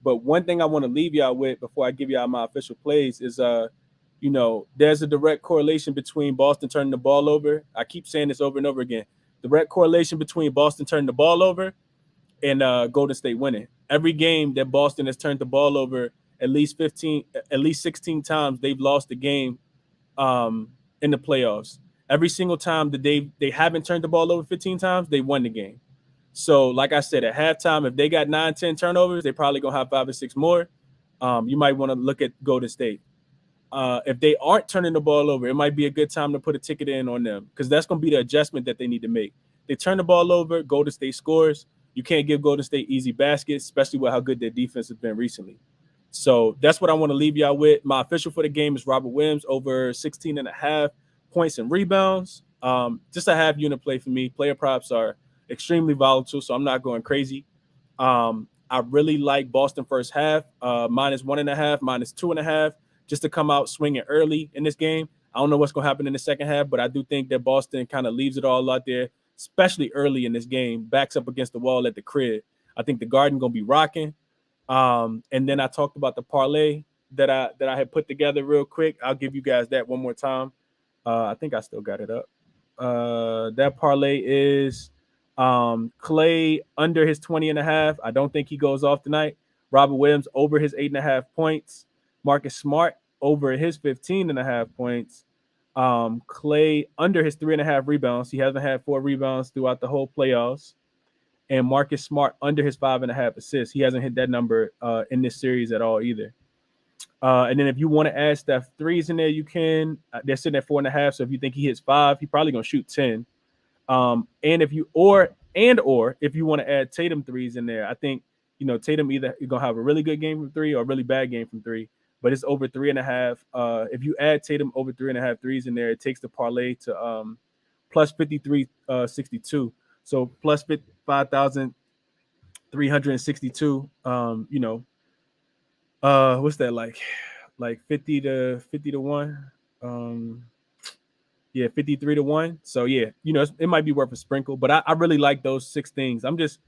But one thing I want to leave y'all with before I give y'all my official plays is there's a direct correlation between Boston turning the ball over. I keep saying this over and over again. Direct correlation between Boston turning the ball over and Golden State winning. Every game that Boston has turned the ball over at least 16 times, they've lost the game in the playoffs. Every single time that they haven't turned the ball over 15 times, they won the game. So, like I said, at halftime, if they got 9, 10 turnovers, they probably gonna have 5 or 6 more. You might want to look at Golden State. If they aren't turning the ball over, it might be a good time to put a ticket in on them because that's going to be the adjustment that they need to make. They turn the ball over, Golden State scores. You can't give Golden State easy baskets, especially with how good their defense has been recently. So that's what I want to leave y'all with. My official for the game is Robert Williams over 16.5 points and rebounds. Just a half unit play for me. Player props are extremely volatile, so I'm not going crazy. I really like Boston first half, -1.5, -2.5. Just to come out swinging early in this game. I don't know what's going to happen in the second half, but I do think that Boston kind of leaves it all out there, especially early in this game, backs up against the wall at the crib. I think the Garden going to be rocking. And then I talked about the parlay that I had put together real quick. I'll give you guys that one more time. I think I still got it up. That parlay is Clay under his 20.5. I don't think he goes off tonight. Robert Williams over his 8.5 points. Marcus Smart over his 15.5 points. Clay under his 3.5 rebounds. He hasn't had 4 rebounds throughout the whole playoffs. And Marcus Smart under his 5.5 assists. He hasn't hit that number in this series at all either. And then if you want to add Steph threes in there, you can. They're sitting at 4.5. So if you think he hits 5, he's probably gonna shoot 10. And And or if you want to add Tatum threes in there, I think, Tatum either you're going to have a really good game from 3 or a really bad game from 3, but it's over 3.5. If you add Tatum over 3.5 threes in there, it takes the parlay to plus 53.62. So plus 5,362. What's that like 50 to 1? Yeah, 53-1. So yeah, it might be worth a sprinkle, but I really like those 6 things. I'm just,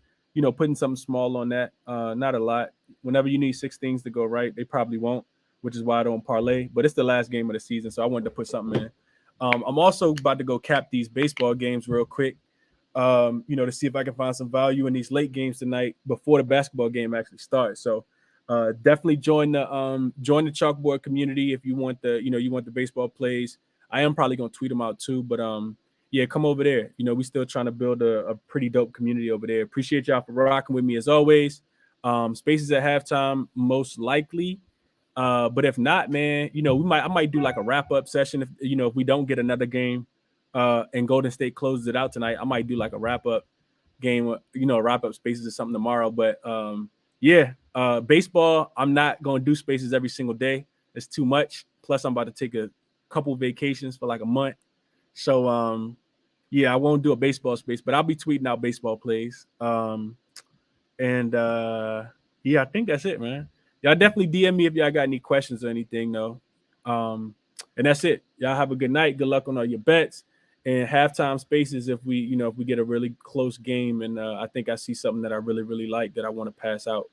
putting something small on that. Not a lot. Whenever you need 6 things to go right, they probably won't, which is why I don't parlay. But it's the last game of the season, so I wanted to put something in. I'm also about to go cap these baseball games real quick. To see if I can find some value in these late games tonight before the basketball game actually starts. So definitely join the chalkboard community if you want the baseball plays. I am probably gonna tweet them out too, but yeah, come over there. We still trying to build a pretty dope community over there. Appreciate y'all for rocking with me as always. Spaces at halftime, most likely. But if not, man, I might do like a wrap-up session if we don't get another game and Golden State closes it out tonight. I might do like a wrap-up game, wrap-up spaces or something tomorrow. But yeah, baseball, I'm not gonna do spaces every single day. It's too much. Plus, I'm about to take a couple vacations for like a month. So yeah, I won't do a baseball space, but I'll be tweeting out baseball plays. And yeah, I think that's it, man. Y'all definitely DM me if y'all got any questions or anything, though. And that's it. Y'all have a good night. Good luck on all your bets and halftime spaces. If we get a really close game, and I think I see something that I really, really like that I want to pass out.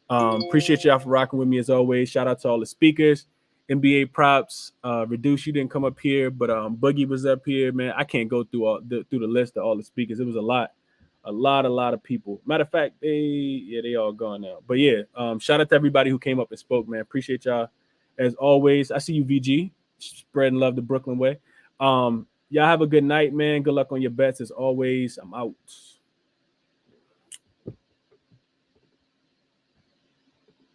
Appreciate y'all for rocking with me as always. Shout out to all the speakers, NBA props. Reduce, you didn't come up here, but Boogie was up here, man. I can't go through the list of all the speakers. It was a lot of people. Matter of fact, they all gone now. But yeah, shout out to everybody who came up and spoke, man. Appreciate y'all as always. I see you, VG, spreading love the Brooklyn way. Y'all have a good night, man. Good luck on your bets as always. I'm out.